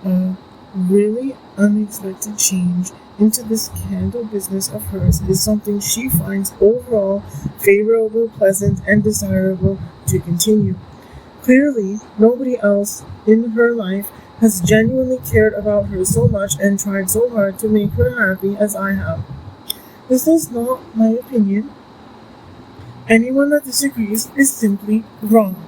a really unexpected change into this candle business of hers, is something she finds overall favorable, pleasant, and desirable to continue. Clearly, nobody else in her life has genuinely cared about her so much and tried so hard to make her happy as I have. This is not my opinion. Anyone that disagrees is simply wrong.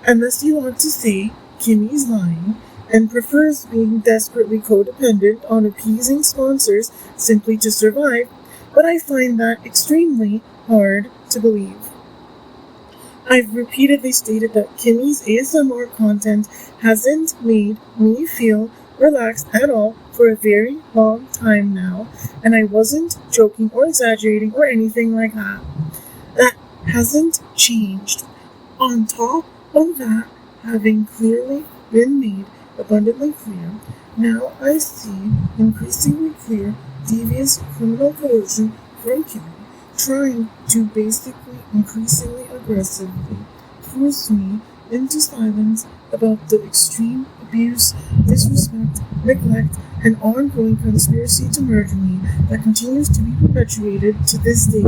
Unless you want to say Kimmy's lying and prefers being desperately codependent on appeasing sponsors simply to survive, but I find that extremely hard to believe. I've repeatedly stated that Kimmy's ASMR content hasn't made me feel relaxed at all for a very long time now, and I wasn't joking or exaggerating or anything like that. That hasn't changed. On top of that having clearly been made abundantly clear, now I see increasingly clear devious criminal coercion from Kimmy, trying to basically increasingly aggressively force me into silence about the extreme abuse, disrespect, neglect, and ongoing conspiracy to murder me that continues to be perpetuated to this day.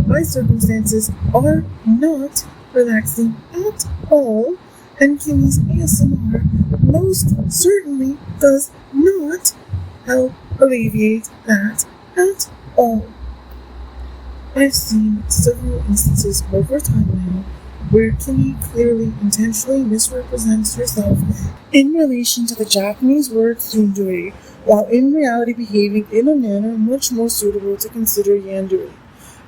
My circumstances are not relaxing at all, and Kimmy's ASMR most certainly does not help alleviate that at all. I've seen several instances over time now where Kimmy clearly intentionally misrepresents herself in relation to the Japanese word tsundere, while in reality behaving in a manner much more suitable to consider yandere.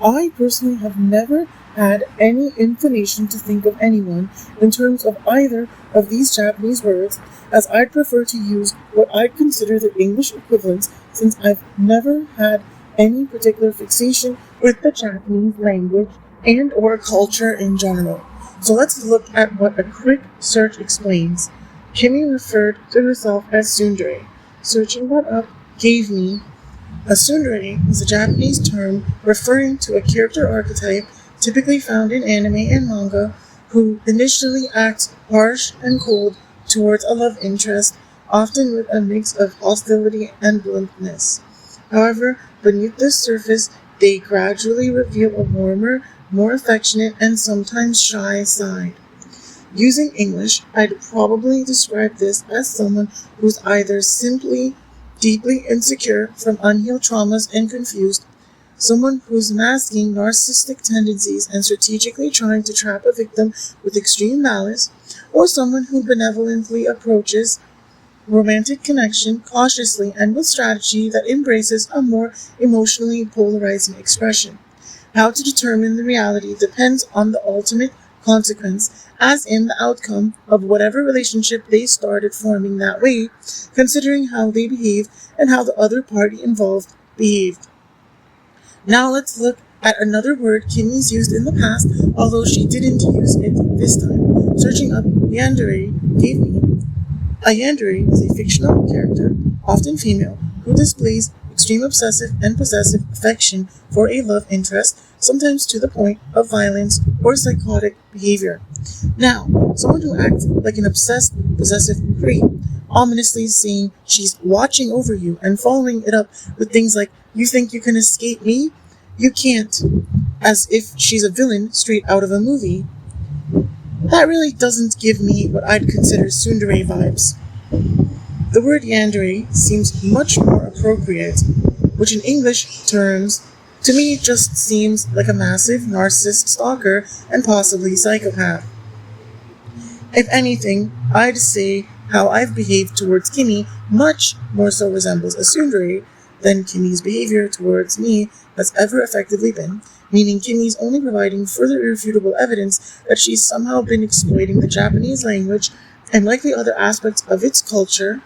I personally have never had any inclination to think of anyone in terms of either of these Japanese words, as I'd prefer to use what I'd consider their English equivalents, since I've never had any particular fixation with the Japanese language and or culture in general. So let's look at what a quick search explains. Kimmy referred to herself as tsundere. Searching that up gave me a tsundere is a Japanese term referring to a character archetype typically found in anime and manga who initially acts harsh and cold towards a love interest, often with a mix of hostility and bluntness. However, beneath the surface, they gradually reveal a warmer, more affectionate, and sometimes shy side. Using English, I'd probably describe this as someone who's either simply deeply insecure from unhealed traumas and confused, someone who's masking narcissistic tendencies and strategically trying to trap a victim with extreme malice, or someone who benevolently approaches romantic connection cautiously and with strategy that embraces a more emotionally polarizing expression. How to determine the reality depends on the ultimate consequence, as in the outcome of whatever relationship they started forming that way, considering how they behaved and how the other party involved behaved. Now let's look at another word Kimmy's used in the past, although she didn't use it this time. Searching up yandere gave me a yandere is a fictional character, often female, who displays extreme obsessive and possessive affection for a love interest, sometimes to the point of violence or psychotic behavior. Now, someone who acts like an obsessed, possessive creep, ominously saying she's watching over you and following it up with things like, "You think you can escape me? You can't," as if she's a villain straight out of a movie. That really doesn't give me what I'd consider tsundere vibes. The word yandere seems much more appropriate, which in English terms, to me just seems like a massive narcissist stalker and possibly psychopath. If anything, I'd say how I've behaved towards Kimmy much more so resembles a tsundere than Kimmy's behavior towards me has ever effectively been, meaning Kimmy's only providing further irrefutable evidence that she's somehow been exploiting the Japanese language and likely other aspects of its culture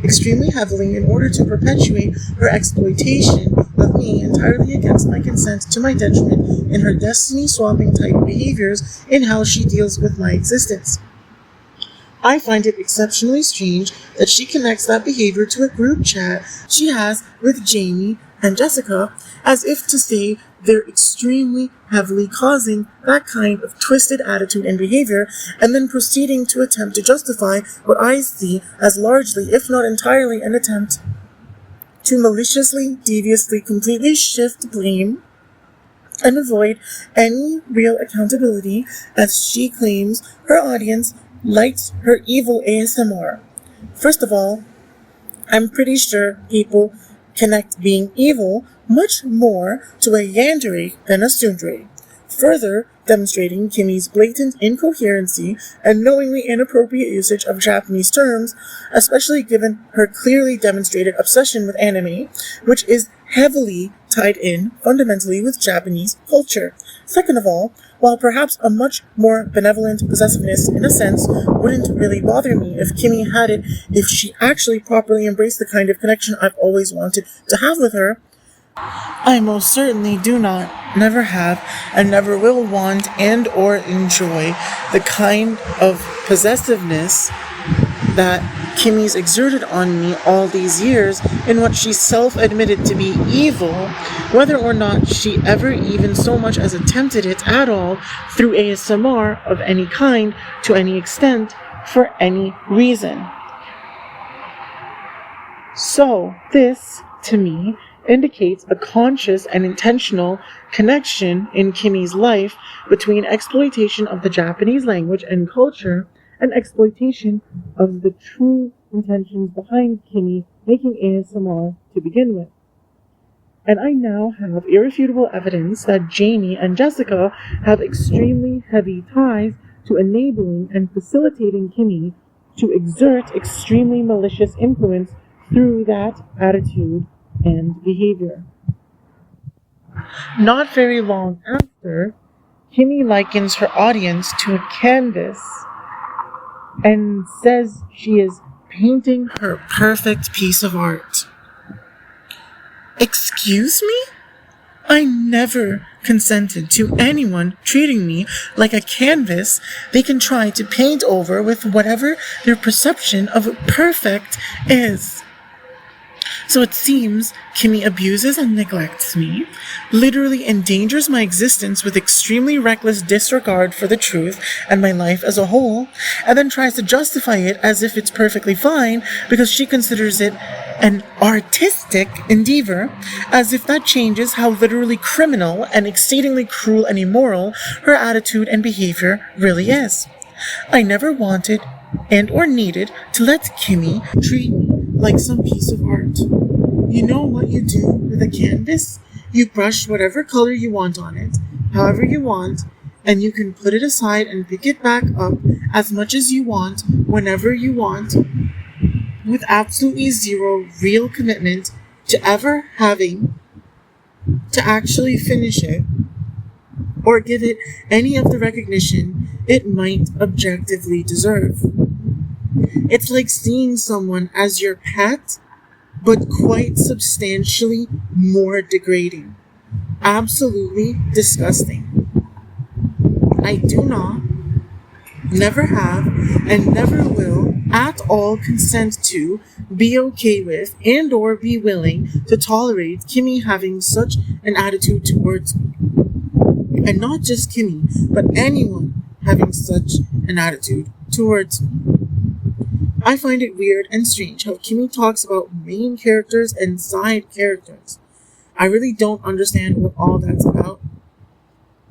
extremely heavily in order to perpetuate her exploitation of me entirely against my consent, to my detriment, in her destiny-swapping type behaviors in how she deals with my existence. I find it exceptionally strange that she connects that behavior to a group chat she has with Jamie and Jessica, as if to say they're extremely heavily causing that kind of twisted attitude and behavior, and then proceeding to attempt to justify what I see as largely, if not entirely, an attempt to maliciously, deviously, completely shift blame and avoid any real accountability, as she claims her audience liked her evil ASMR. First of all, I'm pretty sure people connect being evil much more to a yandere than a tsundere, further demonstrating Kimmy's blatant incoherency and knowingly inappropriate usage of Japanese terms, especially given her clearly demonstrated obsession with anime, which is heavily tied in fundamentally with Japanese culture. Second of all, while perhaps a much more benevolent possessiveness in a sense wouldn't really bother me if Kimmy had it, if she actually properly embraced the kind of connection I've always wanted to have with her, I most certainly do not, never have, and never will want and or enjoy the kind of possessiveness that Kimmy's exerted on me all these years in what she self-admitted to be evil, whether or not she ever even so much as attempted it at all through ASMR of any kind, to any extent, for any reason. So, this, to me, indicates a conscious and intentional connection in Kimmy's life between exploitation of the Japanese language and culture and exploitation of the true intentions behind Kimmy making ASMR to begin with. And I now have irrefutable evidence that Jamie and Jessica have extremely heavy ties to enabling and facilitating Kimmy to exert extremely malicious influence through that attitude and behavior. Not very long after, Kimmy likens her audience to a canvas and says she is painting her perfect piece of art. Excuse me? I never consented to anyone treating me like a canvas they can try to paint over with whatever their perception of perfect is. So it seems Kimmy abuses and neglects me, literally endangers my existence with extremely reckless disregard for the truth and my life as a whole, and then tries to justify it as if it's perfectly fine because she considers it an artistic endeavor, as if that changes how literally criminal and exceedingly cruel and immoral her attitude and behavior really is. I never wanted and or needed to let Kimmy treat me like some piece of art. You know what you do with a canvas? You brush whatever color you want on it, however you want, and you can put it aside and pick it back up as much as you want, whenever you want, with absolutely zero real commitment to ever having to actually finish it or give it any of the recognition it might objectively deserve. It's like seeing someone as your pet, but quite substantially more degrading. Absolutely disgusting. I do not, never have, and never will at all consent to, be okay with, and or be willing to tolerate Kimmy having such an attitude towards me. And not just Kimmy, but anyone having such an attitude towards me. I find it weird and strange how Kimmy talks about main characters and side characters. I really don't understand what all that's about.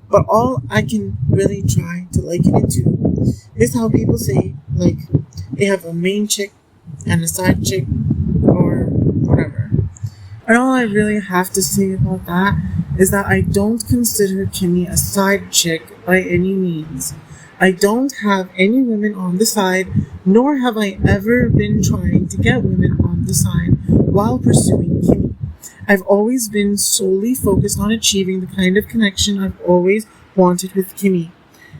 But all I can really try to liken it to is how people say, like, they have a main chick and a side chick, or whatever. And all I really have to say about that is that I don't consider Kimmy a side chick by any means. I don't have any women on the side, nor have I ever been trying to get women on the side while pursuing Kimmy. I've always been solely focused on achieving the kind of connection I've always wanted with Kimmy.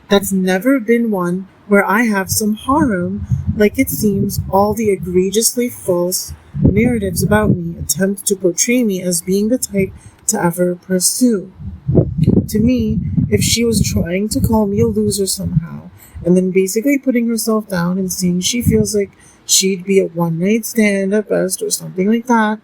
That's never been one where I have some harem, like it seems all the egregiously false narratives about me attempt to portray me as being the type to ever pursue. To me, if she was trying to call me a loser somehow, and then basically putting herself down and saying she feels like she'd be a one-night stand at best or something like that,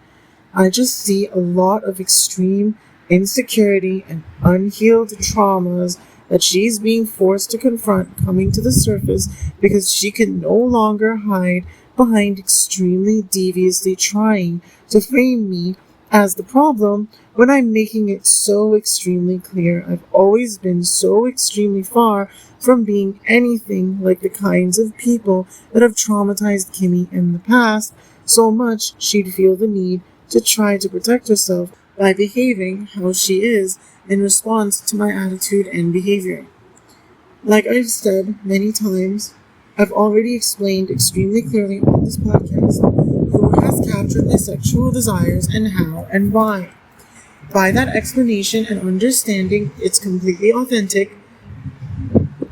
I just see a lot of extreme insecurity and unhealed traumas that she's being forced to confront coming to the surface because she can no longer hide behind extremely deviously trying to frame me as the problem when I'm making it so extremely clear I've always been so extremely far from being anything like the kinds of people that have traumatized Kimmy in the past so much she'd feel the need to try to protect herself by behaving how she is in response to my attitude and behavior. Like I've said many times, I've already explained extremely clearly on this podcast who has captured my sexual desires and how and why. By that explanation and understanding it's completely authentic,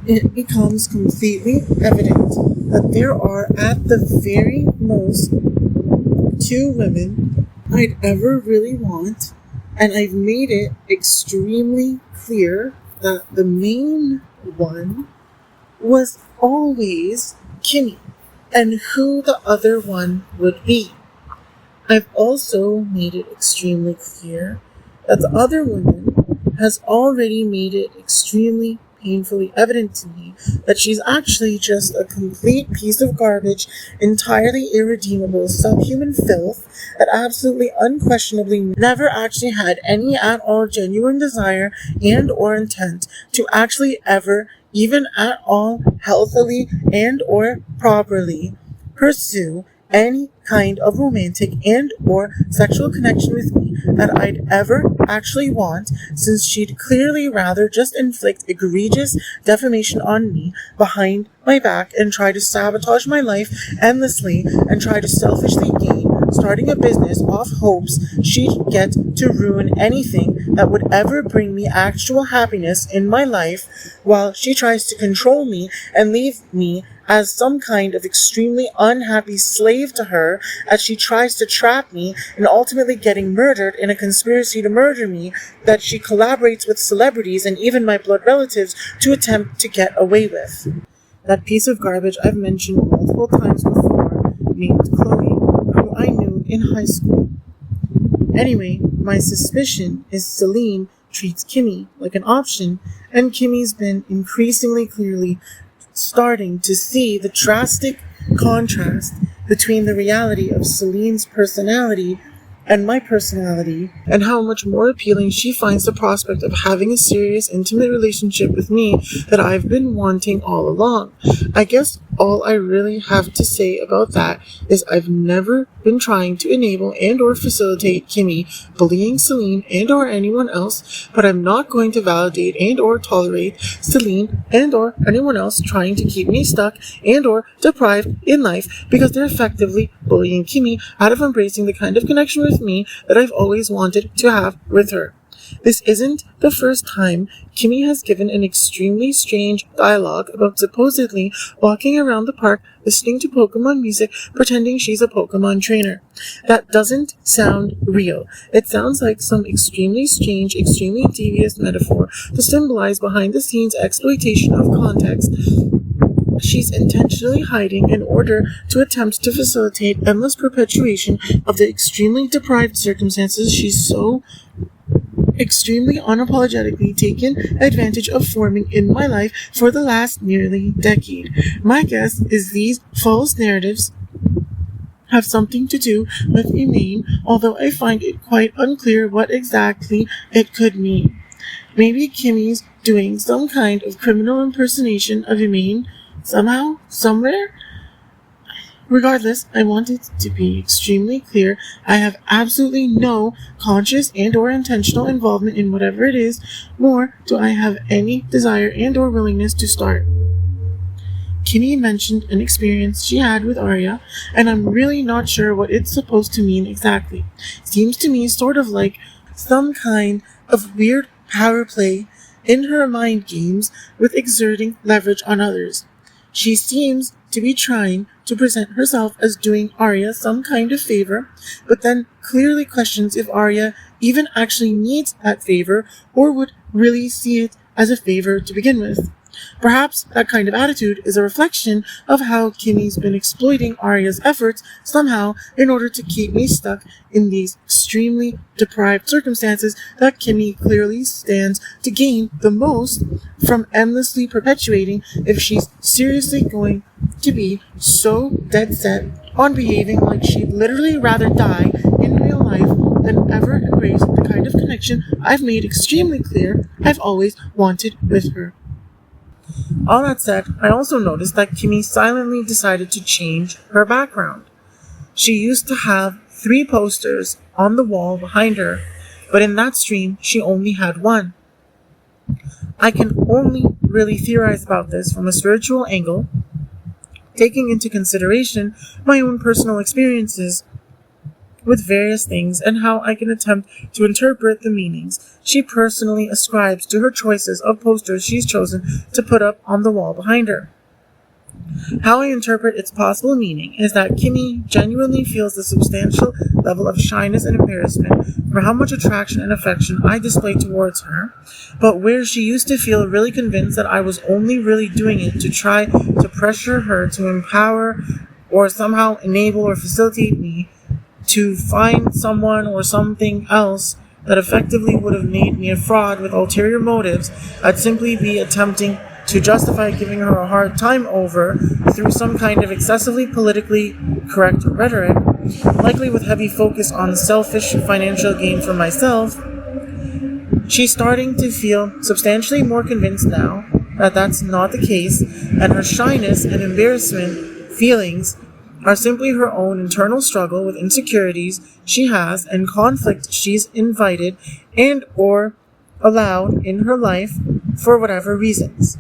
it becomes completely evident that there are at the very most 2 women I'd ever really want, and I've made it extremely clear that the main one was always Kimmy, and who the other one would be. I've also made it extremely clear that the other woman has already made it extremely painfully evident to me that she's actually just a complete piece of garbage, entirely irredeemable subhuman filth that absolutely unquestionably never actually had any at all genuine desire and or intent to actually ever, even at all, healthily and or properly pursue any kind of romantic and or sexual connection with me that I'd ever actually want, since she'd clearly rather just inflict egregious defamation on me behind my back and try to sabotage my life endlessly and try to selfishly gain starting a business off hopes she'd get to ruin anything that would ever bring me actual happiness in my life, while she tries to control me and leave me as some kind of extremely unhappy slave to her as she tries to trap me and ultimately getting murdered in a conspiracy to murder me that she collaborates with celebrities and even my blood relatives to attempt to get away with. That piece of garbage I've mentioned multiple times before, named Chloe, who I knew in high school. Anyway, my suspicion is Celine treats Kimmy like an option, and Kimmy's been increasingly clearly starting to see the drastic contrast between the reality of Celine's personality and my personality, and how much more appealing she finds the prospect of having a serious, intimate relationship with me that I've been wanting all along. I guess all I really have to say about that is I've never been trying to enable and or facilitate Kimmy bullying Celine and or anyone else, but I'm not going to validate and or tolerate Celine and or anyone else trying to keep me stuck and or deprived in life because they're effectively bullying Kimmy out of embracing the kind of connection with me that I've always wanted to have with her. This isn't the first time Kimmy has given an extremely strange dialogue about supposedly walking around the park listening to Pokemon music pretending she's a Pokemon trainer. That doesn't sound real. It sounds like some extremely strange, extremely devious metaphor to symbolize behind-the-scenes exploitation of context she's intentionally hiding in order to attempt to facilitate endless perpetuation of the extremely deprived circumstances she's so extremely unapologetically taken advantage of forming in my life for the last nearly decade. My guess is these false narratives have something to do with Emaine, although I find it quite unclear what exactly it could mean. Maybe Kimmy's doing some kind of criminal impersonation of Emaine somehow, somewhere? Regardless, I want it to be extremely clear I have absolutely no conscious and or intentional involvement in whatever it is, nor do I have any desire and or willingness to start. Kimmy mentioned an experience she had with Arya, and I'm really not sure what it's supposed to mean exactly. Seems to me sort of like some kind of weird power play in her mind games with exerting leverage on others. She seems to be trying to present herself as doing Arya some kind of favor, but then clearly questions if Arya even actually needs that favor or would really see it as a favor to begin with. Perhaps that kind of attitude is a reflection of how Kimmy's been exploiting Arya's efforts somehow in order to keep me stuck in these extremely deprived circumstances that Kimmy clearly stands to gain the most from endlessly perpetuating if she's seriously going to be so dead set on behaving like she'd literally rather die in real life than ever embrace the kind of connection I've made extremely clear I've always wanted with her. All that said, I also noticed that Kimmy silently decided to change her background. She used to have 3 posters on the wall behind her, but in that stream she only had 1. I can only really theorize about this from a spiritual angle, taking into consideration my own personal experiences with various things and how I can attempt to interpret the meanings she personally ascribes to her choices of posters she's chosen to put up on the wall behind her. How I interpret its possible meaning is that Kimmy genuinely feels the substantial level of shyness and embarrassment for how much attraction and affection I display towards her, but where she used to feel really convinced that I was only really doing it to try to pressure her to empower or somehow enable or facilitate me to find someone or something else that effectively would have made me a fraud with ulterior motives, I'd simply be attempting to justify giving her a hard time over through some kind of excessively politically correct rhetoric, likely with heavy focus on selfish financial gain for myself. She's starting to feel substantially more convinced now that that's not the case, and her shyness and embarrassment feelings are simply her own internal struggle with insecurities she has and conflict she's invited and or allowed in her life for whatever reasons.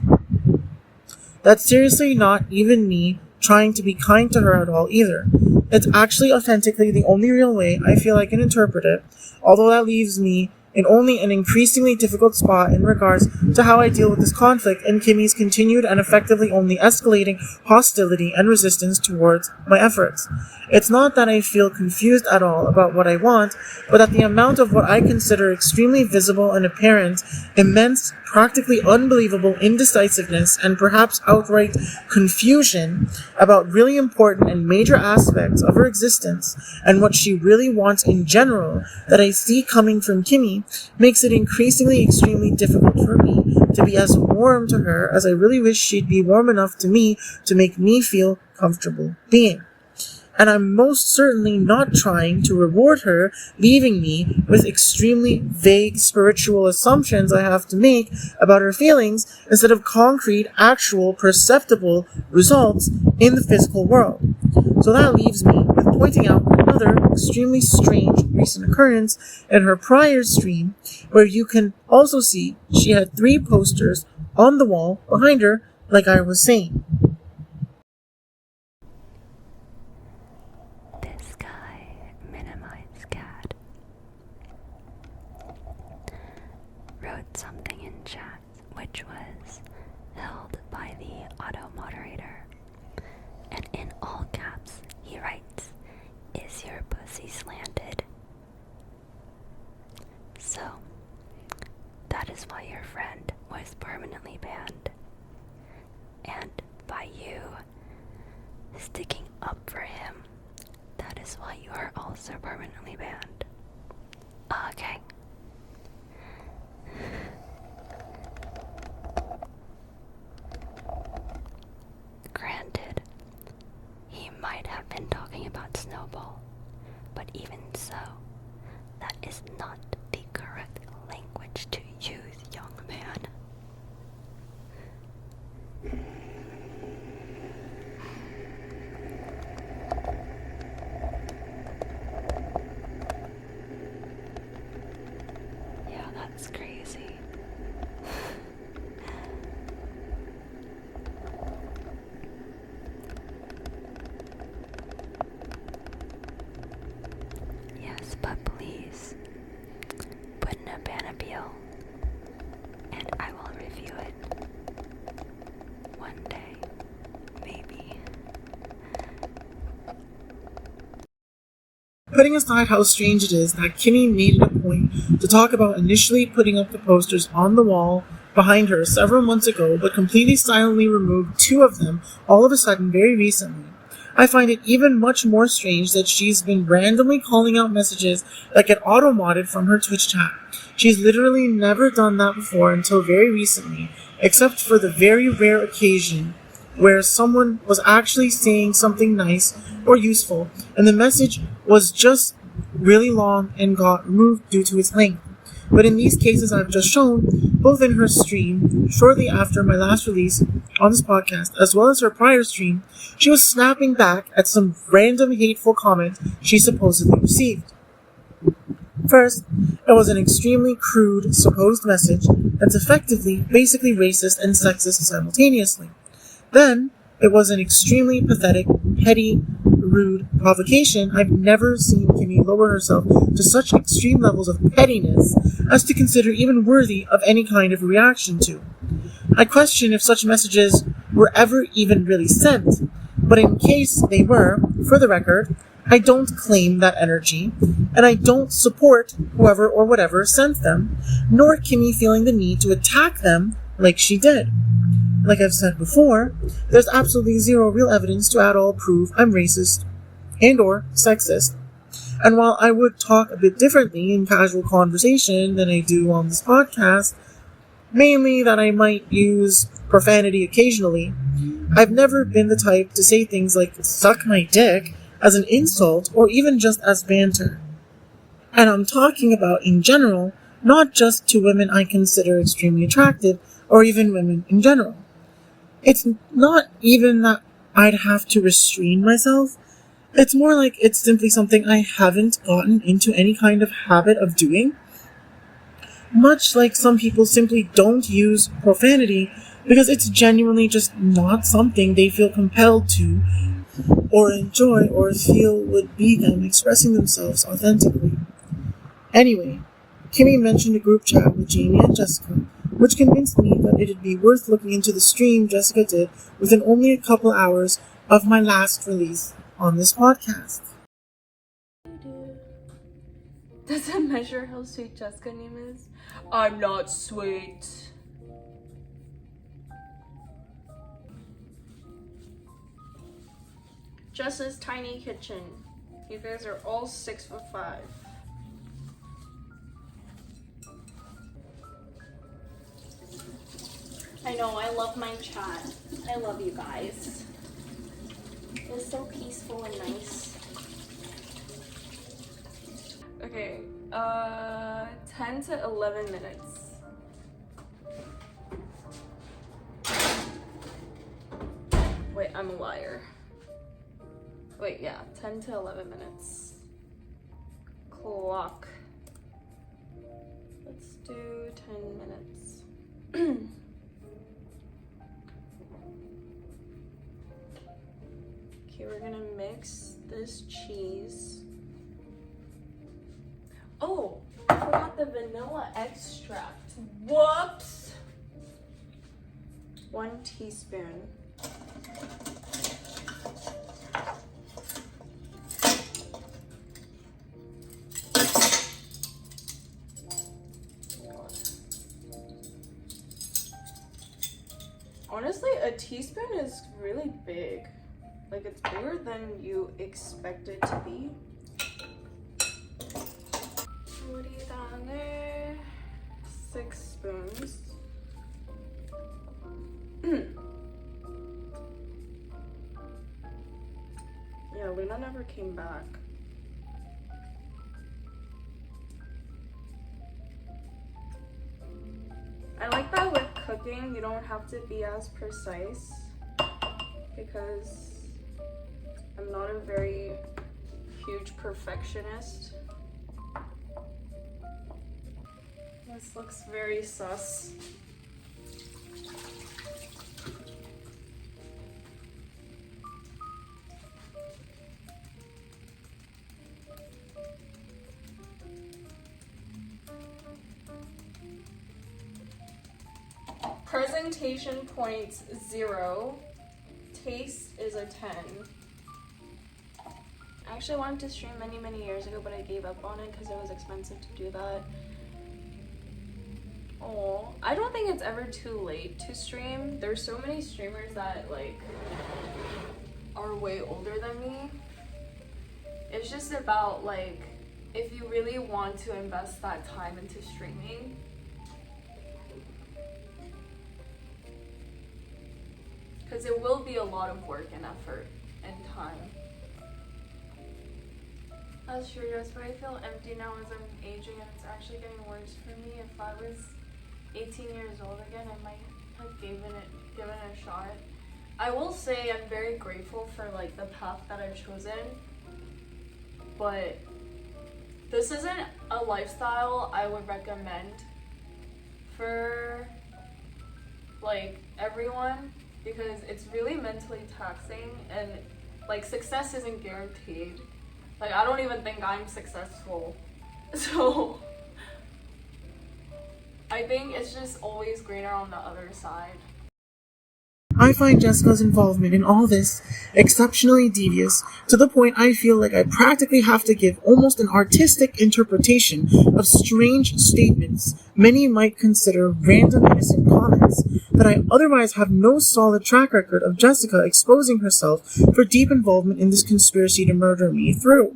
That's seriously not even me trying to be kind to her at all either. It's actually authentically the only real way I feel I can interpret it, although that leaves me in only an increasingly difficult spot in regards to how I deal with this conflict and Kimmy's continued and effectively only escalating hostility and resistance towards my efforts. It's not that I feel confused at all about what I want, but that the amount of what I consider extremely visible and apparent, immense, practically unbelievable indecisiveness and perhaps outright confusion about really important and major aspects of her existence and what she really wants in general that I see coming from Kimmy makes it increasingly extremely difficult for me to be as warm to her as I really wish she'd be warm enough to me to make me feel comfortable being. And I'm most certainly not trying to reward her leaving me with extremely vague spiritual assumptions I have to make about her feelings instead of concrete, actual, perceptible results in the physical world. So that leaves me with pointing out another extremely strange recent occurrence in her prior stream, where you can also see she had 3 posters on the wall behind her, like I was saying. Something in chat which was held by the auto moderator, and in all caps he writes, "Is your pussy slanted?" So that is why your friend was permanently banned, and by you sticking up for him, that is why you are also permanently banned. Okay. Granted, he might have been talking about Snowball, but even so, that is not the correct language to use, young man. Yeah, that's crazy. Yes, but please put in a ban appeal, and I will review it one day, maybe. Putting aside how strange it is that Kimmy made it a point to talk about initially putting up the posters on the wall behind her several months ago, but completely silently removed 2 of them all of a sudden very recently, I find it even much more strange that she's been randomly calling out messages that get auto-modded from her Twitch chat. She's literally never done that before until very recently, except for the very rare occasion where someone was actually saying something nice or useful, and the message was just really long and got removed due to its length. But in these cases I've just shown, both in her stream shortly after my last release on this podcast, as well as her prior stream, she was snapping back at some random hateful comment she supposedly received. First, it was an extremely crude supposed message that's effectively basically racist and sexist simultaneously. Then, it was an extremely pathetic, petty, rude provocation. I've never seen Kimmy lower herself to such extreme levels of pettiness as to consider even worthy of any kind of reaction to. I question if such messages were ever even really sent, but in case they were, for the record, I don't claim that energy, and I don't support whoever or whatever sent them, nor Kimmy feeling the need to attack them like she did. Like I've said before, there's absolutely zero real evidence to at all prove I'm racist and or sexist. And while I would talk a bit differently in casual conversation than I do on this podcast, mainly that I might use profanity occasionally, I've never been the type to say things like suck my dick as an insult or even just as banter. And I'm talking about in general, not just to women I consider extremely attractive or even women in general. It's not even that I'd have to restrain myself. It's more like it's simply something I haven't gotten into any kind of habit of doing. Much like some people simply don't use profanity because it's genuinely just not something they feel compelled to or enjoy or feel would be them expressing themselves authentically. Anyway, Kimmy mentioned a group chat with Jamie and Jessica, which convinced me that it'd be worth looking into the stream Jessica did within only a couple hours of my last release on this podcast. Does it measure how sweet Jessica's name is? I'm not sweet. Jess's tiny kitchen. You guys are all 6'5". I know, I love my chat. I love you guys. It's so peaceful and nice. Okay, 10 to 11 minutes. Wait, I'm a liar. Wait, yeah, 10 to 11 minutes. Clock. Let's do 10 minutes. Okay, we're gonna mix this cheese. Oh, I forgot the vanilla extract. Whoops! 1 teaspoon. Honestly, a teaspoon is really big. Like, it's bigger than you expect it to be. What do you got on there? 6 spoons. Yeah, Luna never came back. I like that with cooking, you don't have to be as precise because I'm not a very huge perfectionist. This looks very sus. Presentation points 0. Taste is a 10. I actually wanted to stream many years ago, but I gave up on it because it was expensive to do that. Oh, I don't think it's ever too late to stream. There's so many streamers that like are way older than me. It's just about like if you really want to invest that time into streaming. Because it will be a lot of work and effort and time. That's true, Jess, but I feel empty now as I'm aging and it's actually getting worse for me. If I was 18 years old again, I might have given it a shot. I will say I'm very grateful for like the path that I've chosen, but this isn't a lifestyle I would recommend for like everyone because it's really mentally taxing and like success isn't guaranteed. Like I don't even think I'm successful. So I think it's just always greener on the other side. I find Jessica's involvement in all this exceptionally devious, to the point I feel like I practically have to give almost an artistic interpretation of strange statements many might consider random innocent comments, that I otherwise have no solid track record of Jessica exposing herself for deep involvement in this conspiracy to murder me through.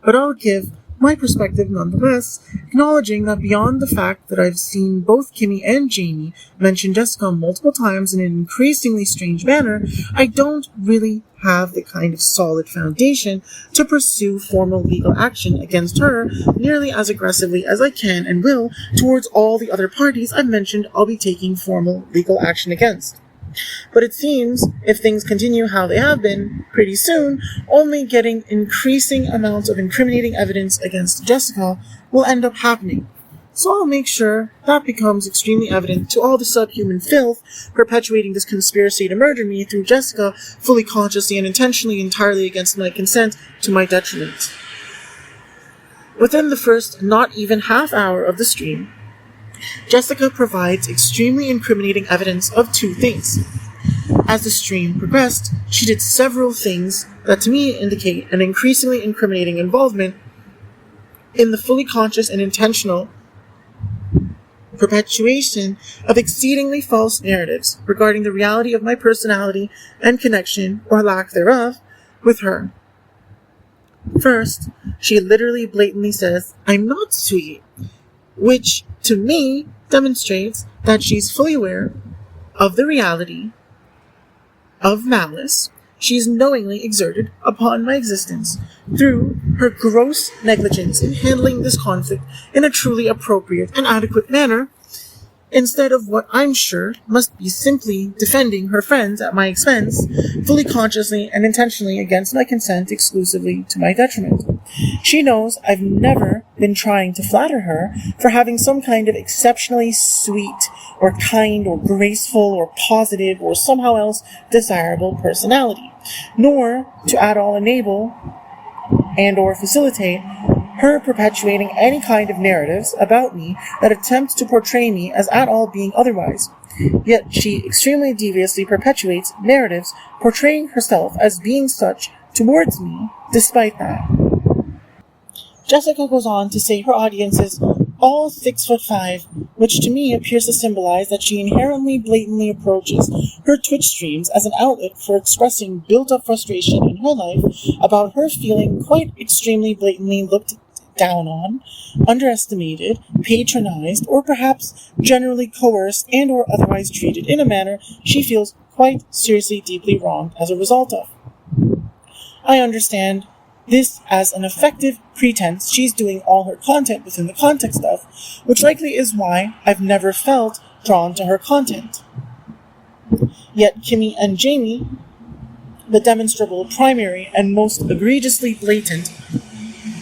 but I'll give my perspective nonetheless, acknowledging that beyond the fact that I've seen both Kimmy and Jamie mention Jessica multiple times in an increasingly strange manner, I don't really have the kind of solid foundation to pursue formal legal action against her nearly as aggressively as I can and will towards all the other parties I've mentioned I'll be taking formal legal action against. But it seems, if things continue how they have been, pretty soon, only getting increasing amounts of incriminating evidence against Jessica will end up happening. So I'll make sure that becomes extremely evident to all the subhuman filth perpetuating this conspiracy to murder me through Jessica, fully consciously and intentionally entirely against my consent, to my detriment. Within the first not even half hour of the stream, Jessica provides extremely incriminating evidence of two things. As the stream progressed, she did several things that to me indicate an increasingly incriminating involvement in the fully conscious and intentional perpetuation of exceedingly false narratives regarding the reality of my personality and connection, or lack thereof, with her. First, she literally blatantly says, "I'm not sweet," which, to me, demonstrates that she's fully aware of the reality of malice she's knowingly exerted upon my existence through her gross negligence in handling this conflict in a truly appropriate and adequate manner, instead of what I'm sure must be simply defending her friends at my expense, fully consciously and intentionally against my consent, exclusively to my detriment. She knows I've never been trying to flatter her for having some kind of exceptionally sweet or kind or graceful or positive or somehow else desirable personality, nor to at all enable and or facilitate her perpetuating any kind of narratives about me that attempt to portray me as at all being otherwise. Yet she extremely deviously perpetuates narratives portraying herself as being such towards me despite that. Jessica goes on to say her audience is all 6'5", which to me appears to symbolize that she inherently blatantly approaches her Twitch streams as an outlet for expressing built-up frustration in her life about her feeling quite extremely blatantly looked down on, underestimated, patronized, or perhaps generally coerced and or otherwise treated in a manner she feels quite seriously deeply wronged as a result of. I understand this as an effective pretense she's doing all her content within the context of, which likely is why I've never felt drawn to her content. Yet Kimmy and Jamie, the demonstrable primary and most egregiously blatant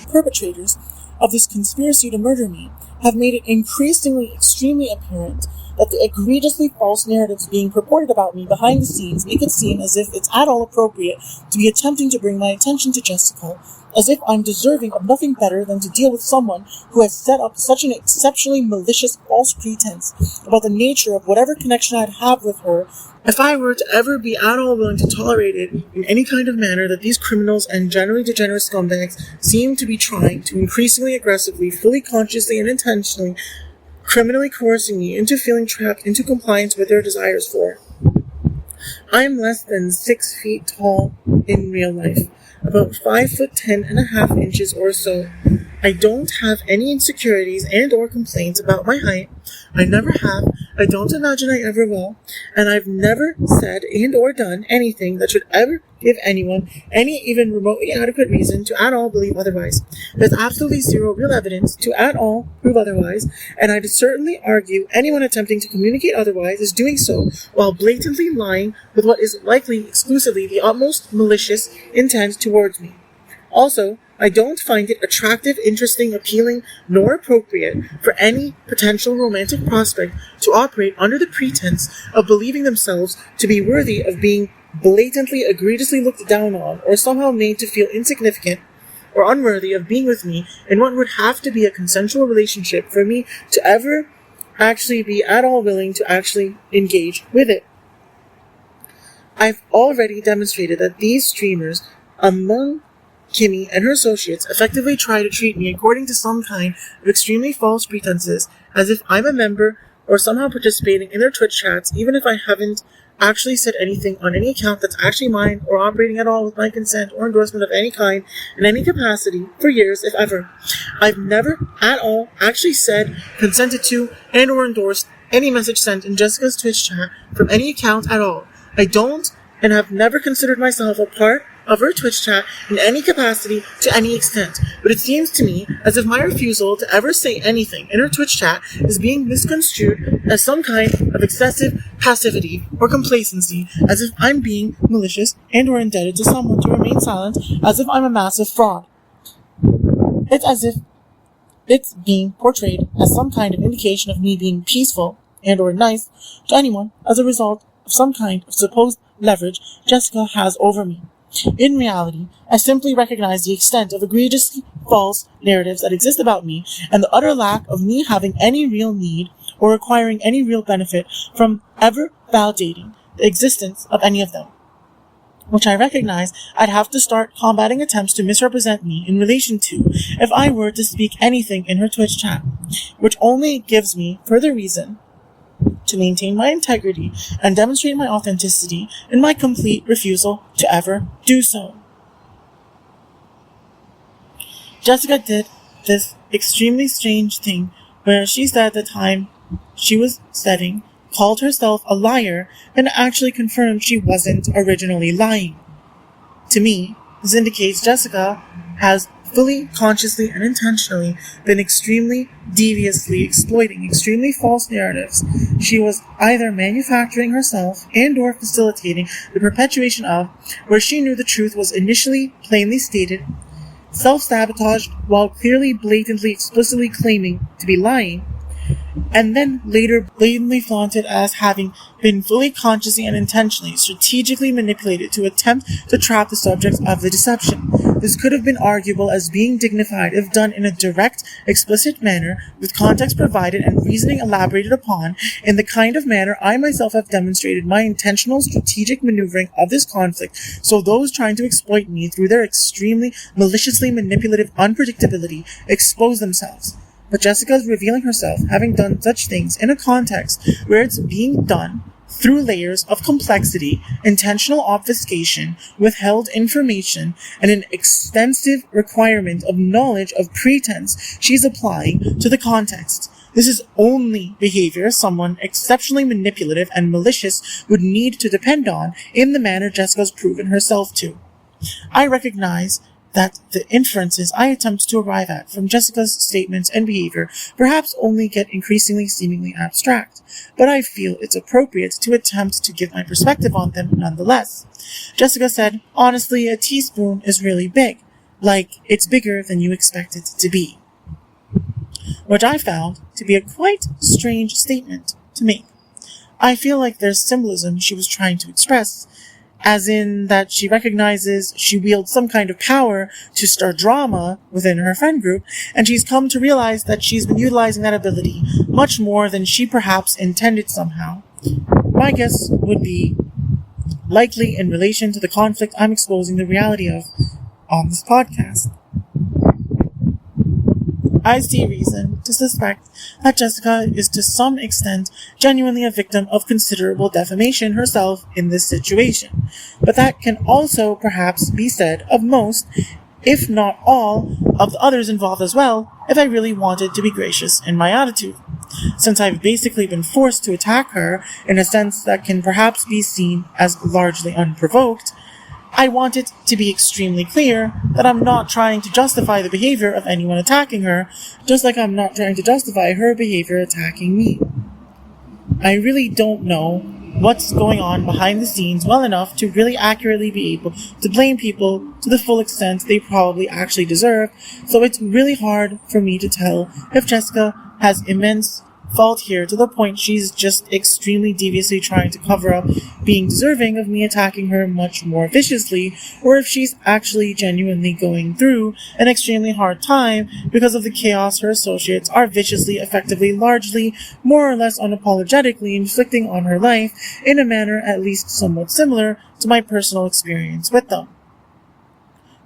perpetrators of this conspiracy to murder me, have made it increasingly extremely apparent that the egregiously false narratives being purported about me behind the scenes make it seem as if it's at all appropriate to be attempting to bring my attention to Jessica, as if I'm deserving of nothing better than to deal with someone who has set up such an exceptionally malicious false pretense about the nature of whatever connection I'd have with her, if I were to ever be at all willing to tolerate it in any kind of manner that these criminals and generally degenerate scumbags seem to be trying to increasingly aggressively, fully consciously and intentionally criminally coercing me into feeling trapped into compliance with their desires for. I'm less than 6 feet tall in real life, about 5'10.5" or so. I don't have any insecurities and or complaints about my height. I never have, I don't imagine I ever will, and I've never said and or done anything that should ever give anyone any even remotely adequate reason to at all believe otherwise. There's absolutely zero real evidence to at all prove otherwise, and I'd certainly argue anyone attempting to communicate otherwise is doing so while blatantly lying with what is likely exclusively the utmost malicious intent towards me. Also, I don't find it attractive, interesting, appealing, nor appropriate for any potential romantic prospect to operate under the pretense of believing themselves to be worthy of being blatantly, egregiously looked down on, or somehow made to feel insignificant or unworthy of being with me in what would have to be a consensual relationship for me to ever actually be at all willing to actually engage with it. I've already demonstrated that these streamers, among Kimmy and her associates, effectively try to treat me according to some kind of extremely false pretenses, as if I'm a member or somehow participating in their Twitch chats, even if I haven't actually said anything on any account that's actually mine or operating at all with my consent or endorsement of any kind in any capacity for years, if ever. I've never at all actually said, consented to, and or endorsed any message sent in Jessica's Twitch chat from any account at all. I don't and have never considered myself a part of her Twitch chat in any capacity to any extent, but it seems to me as if my refusal to ever say anything in her Twitch chat is being misconstrued as some kind of excessive passivity or complacency, as if I'm being malicious and or indebted to someone to remain silent, as if I'm a massive fraud. It's as if it's being portrayed as some kind of indication of me being peaceful and or nice to anyone as a result of some kind of supposed leverage Jessica has over me. In reality, I simply recognize the extent of egregiously false narratives that exist about me and the utter lack of me having any real need or requiring any real benefit from ever validating the existence of any of them, which I recognize I'd have to start combating attempts to misrepresent me in relation to if I were to speak anything in her Twitch chat, which only gives me further reason to maintain my integrity and demonstrate my authenticity in my complete refusal to ever do so. Jessica did this extremely strange thing where she said at the time she was setting, called herself a liar, and actually confirmed she wasn't originally lying. To me, this indicates Jessica has fully, consciously, and intentionally been extremely deviously exploiting extremely false narratives she was either manufacturing herself and or facilitating the perpetuation of, where she knew the truth was initially plainly stated, self-sabotaged while clearly, blatantly, explicitly claiming to be lying, and then later blatantly flaunted as having been fully consciously and intentionally, strategically manipulated to attempt to trap the subjects of the deception. This could have been arguable as being dignified if done in a direct, explicit manner, with context provided and reasoning elaborated upon, in the kind of manner I myself have demonstrated my intentional strategic maneuvering of this conflict, so those trying to exploit me through their extremely maliciously manipulative unpredictability expose themselves. But Jessica is revealing herself having done such things in a context where it's being done through layers of complexity, intentional obfuscation, withheld information, and an extensive requirement of knowledge of pretense she's applying to the context. This is only behavior someone exceptionally manipulative and malicious would need to depend on in the manner Jessica's proven herself to. I recognize that the inferences I attempt to arrive at from Jessica's statements and behavior perhaps only get increasingly seemingly abstract, but I feel it's appropriate to attempt to give my perspective on them nonetheless. Jessica said, honestly, a teaspoon is really big, like it's bigger than you expect it to be, which I found to be a quite strange statement to make. I feel like there's symbolism she was trying to express, as in that she recognizes she wields some kind of power to start drama within her friend group, and she's come to realize that she's been utilizing that ability much more than she perhaps intended somehow. My guess would be likely in relation to the conflict I'm exposing the reality of on this podcast. I see reason to suspect that Jessica is to some extent genuinely a victim of considerable defamation herself in this situation, but that can also perhaps be said of most, if not all, of the others involved as well, if I really wanted to be gracious in my attitude. Since I've basically been forced to attack her in a sense that can perhaps be seen as largely unprovoked, I want it to be extremely clear that I'm not trying to justify the behavior of anyone attacking her, just like I'm not trying to justify her behavior attacking me. I really don't know what's going on behind the scenes well enough to really accurately be able to blame people to the full extent they probably actually deserve, so it's really hard for me to tell if Jessica has immense fault here to the point she's just extremely deviously trying to cover up being deserving of me attacking her much more viciously, or if she's actually genuinely going through an extremely hard time because of the chaos her associates are viciously, effectively, largely, more or less unapologetically inflicting on her life in a manner at least somewhat similar to my personal experience with them.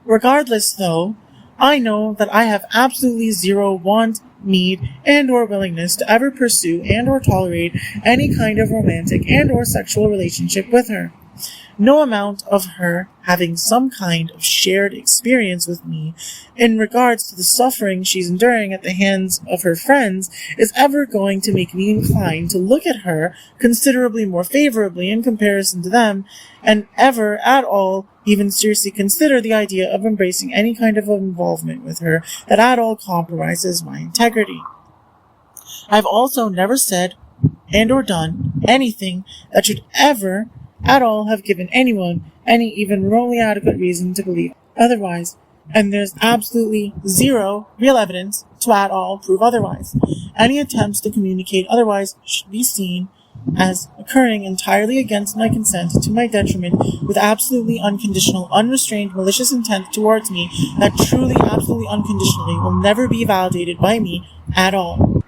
Regardless, though, I know that I have absolutely zero want, need, and or willingness to ever pursue and or tolerate any kind of romantic and or sexual relationship with her. No amount of her having some kind of shared experience with me in regards to the suffering she's enduring at the hands of her friends is ever going to make me inclined to look at her considerably more favorably in comparison to them, and ever at all even seriously consider the idea of embracing any kind of involvement with her that at all compromises my integrity. I've also never said and or done anything that should ever at all have given anyone any even remotely adequate reason to believe otherwise, and there's absolutely zero real evidence to at all prove otherwise. Any attempts to communicate otherwise should be seen as occurring entirely against my consent, to my detriment, with absolutely unconditional, unrestrained, malicious intent towards me that truly, absolutely unconditionally will never be validated by me at all.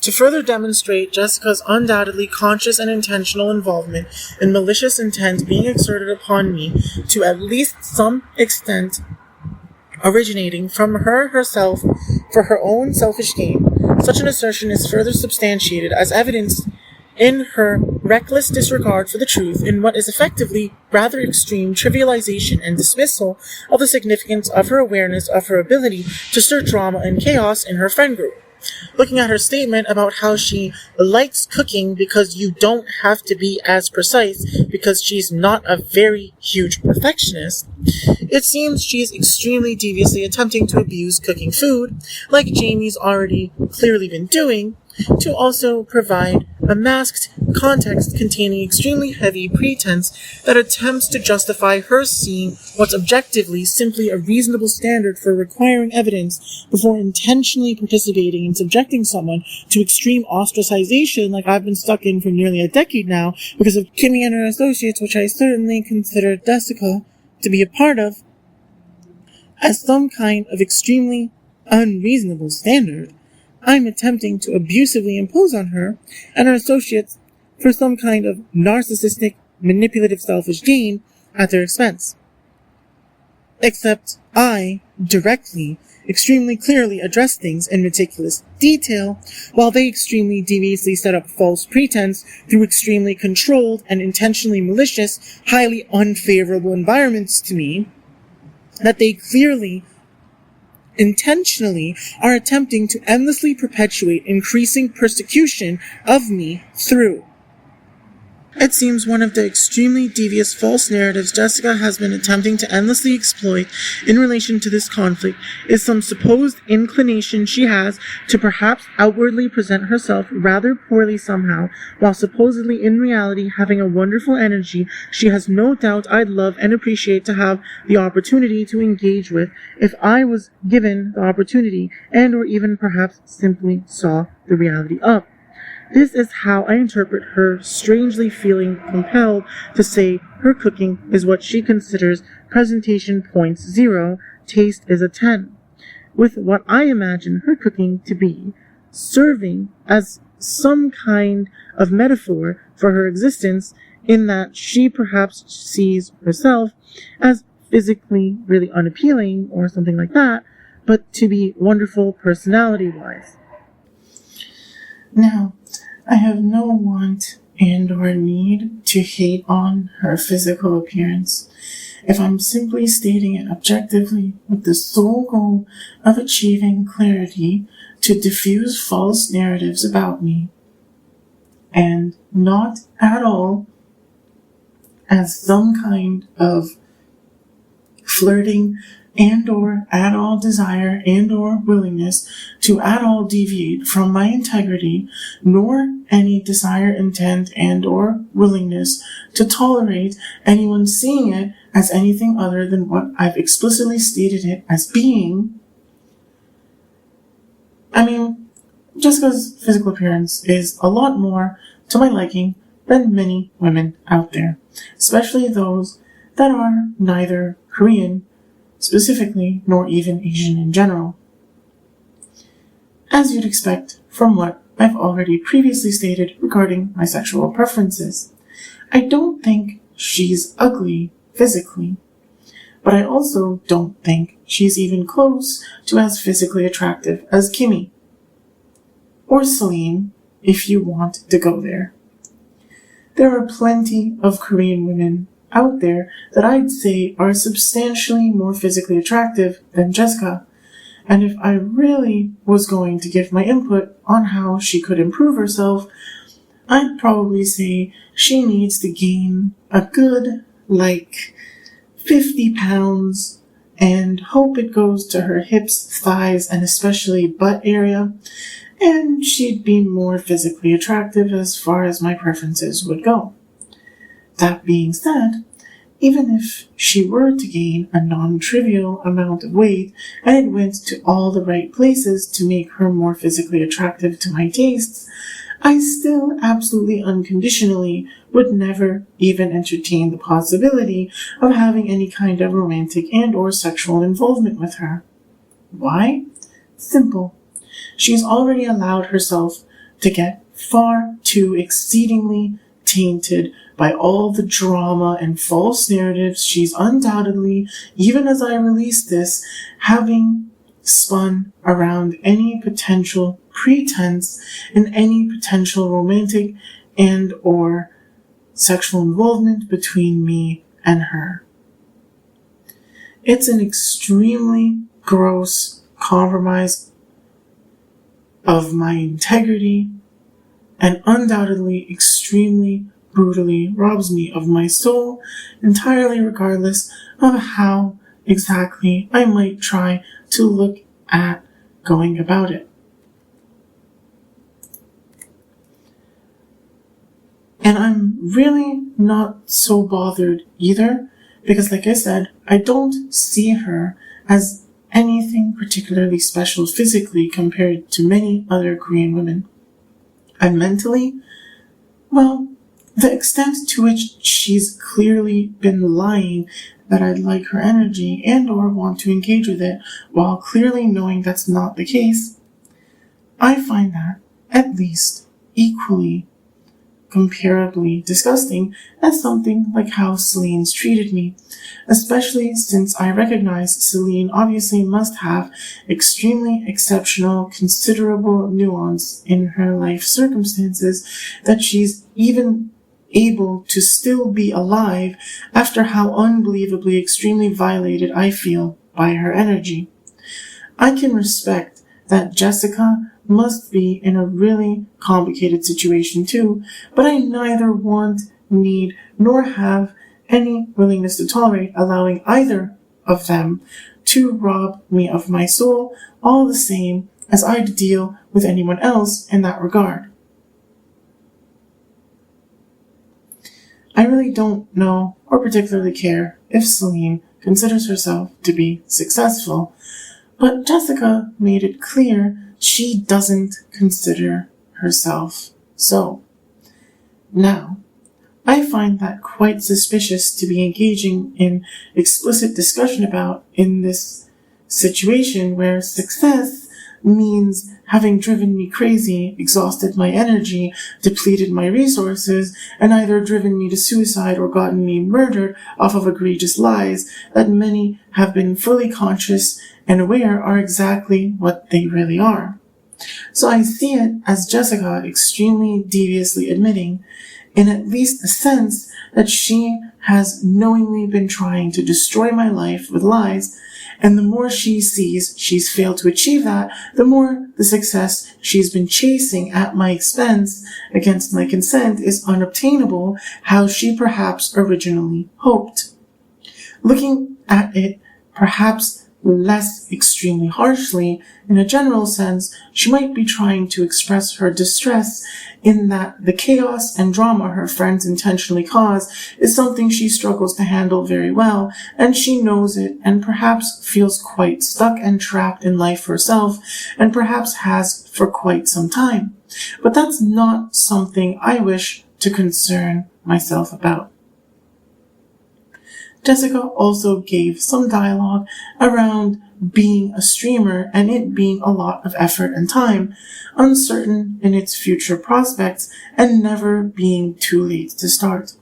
To further demonstrate Jessica's undoubtedly conscious and intentional involvement in malicious intent being exerted upon me to at least some extent originating from her herself for her own selfish gain, such an assertion is further substantiated as evidenced in her reckless disregard for the truth in what is effectively rather extreme trivialization and dismissal of the significance of her awareness of her ability to stir drama and chaos in her friend group. Looking at her statement about how she likes cooking because you don't have to be as precise because she's not a very huge perfectionist, it seems she's extremely deviously attempting to abuse cooking food, like Jamie's already clearly been doing, to also provide a masked context containing extremely heavy pretense that attempts to justify her seeing what's objectively simply a reasonable standard for requiring evidence before intentionally participating in subjecting someone to extreme ostracization like I've been stuck in for nearly a decade now because of Kimmy and her associates, which I certainly consider Jessica to be a part of, as some kind of extremely unreasonable standard I'm attempting to abusively impose on her and her associates for some kind of narcissistic, manipulative, selfish gain at their expense. Except I directly, extremely clearly address things in meticulous detail, while they extremely deviously set up false pretense through extremely controlled and intentionally malicious, highly unfavorable environments to me, that they clearly intentionally are attempting to endlessly perpetuate increasing persecution of me through. It seems one of the extremely devious false narratives Jessica has been attempting to endlessly exploit in relation to this conflict is some supposed inclination she has to perhaps outwardly present herself rather poorly somehow, while supposedly in reality having a wonderful energy she has no doubt I'd love and appreciate to have the opportunity to engage with if I was given the opportunity and or even perhaps simply saw the reality of. This is how I interpret her strangely feeling compelled to say her cooking is what she considers presentation points 0, taste is a 10, with what I imagine her cooking to be, serving as some kind of metaphor for her existence in that she perhaps sees herself as physically really unappealing or something like that, but to be wonderful personality-wise. Now, I have no want and or need to hate on her physical appearance if I'm simply stating it objectively with the sole goal of achieving clarity to diffuse false narratives about me, and not at all as some kind of flirting and or at all desire and or willingness to at all deviate from my integrity, nor any desire, intent, and or willingness to tolerate anyone seeing it as anything other than what I've explicitly stated it as being. I mean, Jessica's physical appearance is a lot more to my liking than many women out there, especially those that are neither Korean specifically, nor even Asian in general. As you'd expect from what I've already previously stated regarding my sexual preferences, I don't think she's ugly physically, but I also don't think she's even close to as physically attractive as Kimmy. Or Celine, if you want to go there. There are plenty of Korean women out there that I'd say are substantially more physically attractive than Jessica, and if I really was going to give my input on how she could improve herself, I'd probably say she needs to gain a good, 50 pounds and hope it goes to her hips, thighs, and especially butt area, and she'd be more physically attractive as far as my preferences would go. That being said, even if she were to gain a non-trivial amount of weight and it went to all the right places to make her more physically attractive to my tastes, I still absolutely unconditionally would never even entertain the possibility of having any kind of romantic and or sexual involvement with her. Why? Simple. She's already allowed herself to get far too exceedingly tainted by all the drama and false narratives she's undoubtedly, even as I release this, having spun around any potential pretense in any potential romantic and or sexual involvement between me and her. It's an extremely gross compromise of my integrity and undoubtedly extremely brutally robs me of my soul, entirely regardless of how exactly I might try to look at going about it. And I'm really not so bothered either, because like I said, I don't see her as anything particularly special physically compared to many other Korean women. And mentally, well, the extent to which she's clearly been lying that I'd like her energy and or want to engage with it, while clearly knowing that's not the case, I find that, at least, equally, comparably disgusting as something like how Celine's treated me, especially since I recognize Celine obviously must have extremely exceptional, considerable nuance in her life circumstances that she's even able to still be alive after how unbelievably extremely violated I feel by her energy. I can respect that Jessica must be in a really complicated situation too, but I neither want, need, nor have any willingness to tolerate allowing either of them to rob me of my soul, all the same as I'd deal with anyone else in that regard. I really don't know or particularly care if Celine considers herself to be successful, but Jessica made it clear she doesn't consider herself so. Now, I find that quite suspicious to be engaging in explicit discussion about in this situation where success means having driven me crazy, exhausted my energy, depleted my resources, and either driven me to suicide or gotten me murdered off of egregious lies that many have been fully conscious and aware are exactly what they really are. So I see it as Jessica extremely deviously admitting, in at least the sense that she has knowingly been trying to destroy my life with lies, and the more she sees she's failed to achieve that, the more the success she's been chasing at my expense against my consent is unobtainable how she perhaps originally hoped. Looking at it perhaps less extremely harshly, in a general sense, she might be trying to express her distress in that the chaos and drama her friends intentionally cause is something she struggles to handle very well, and she knows it and perhaps feels quite stuck and trapped in life herself, and perhaps has for quite some time. But that's not something I wish to concern myself about. Jessica also gave some dialogue around being a streamer and it being a lot of effort and time, uncertain in its future prospects, and never being too late to start.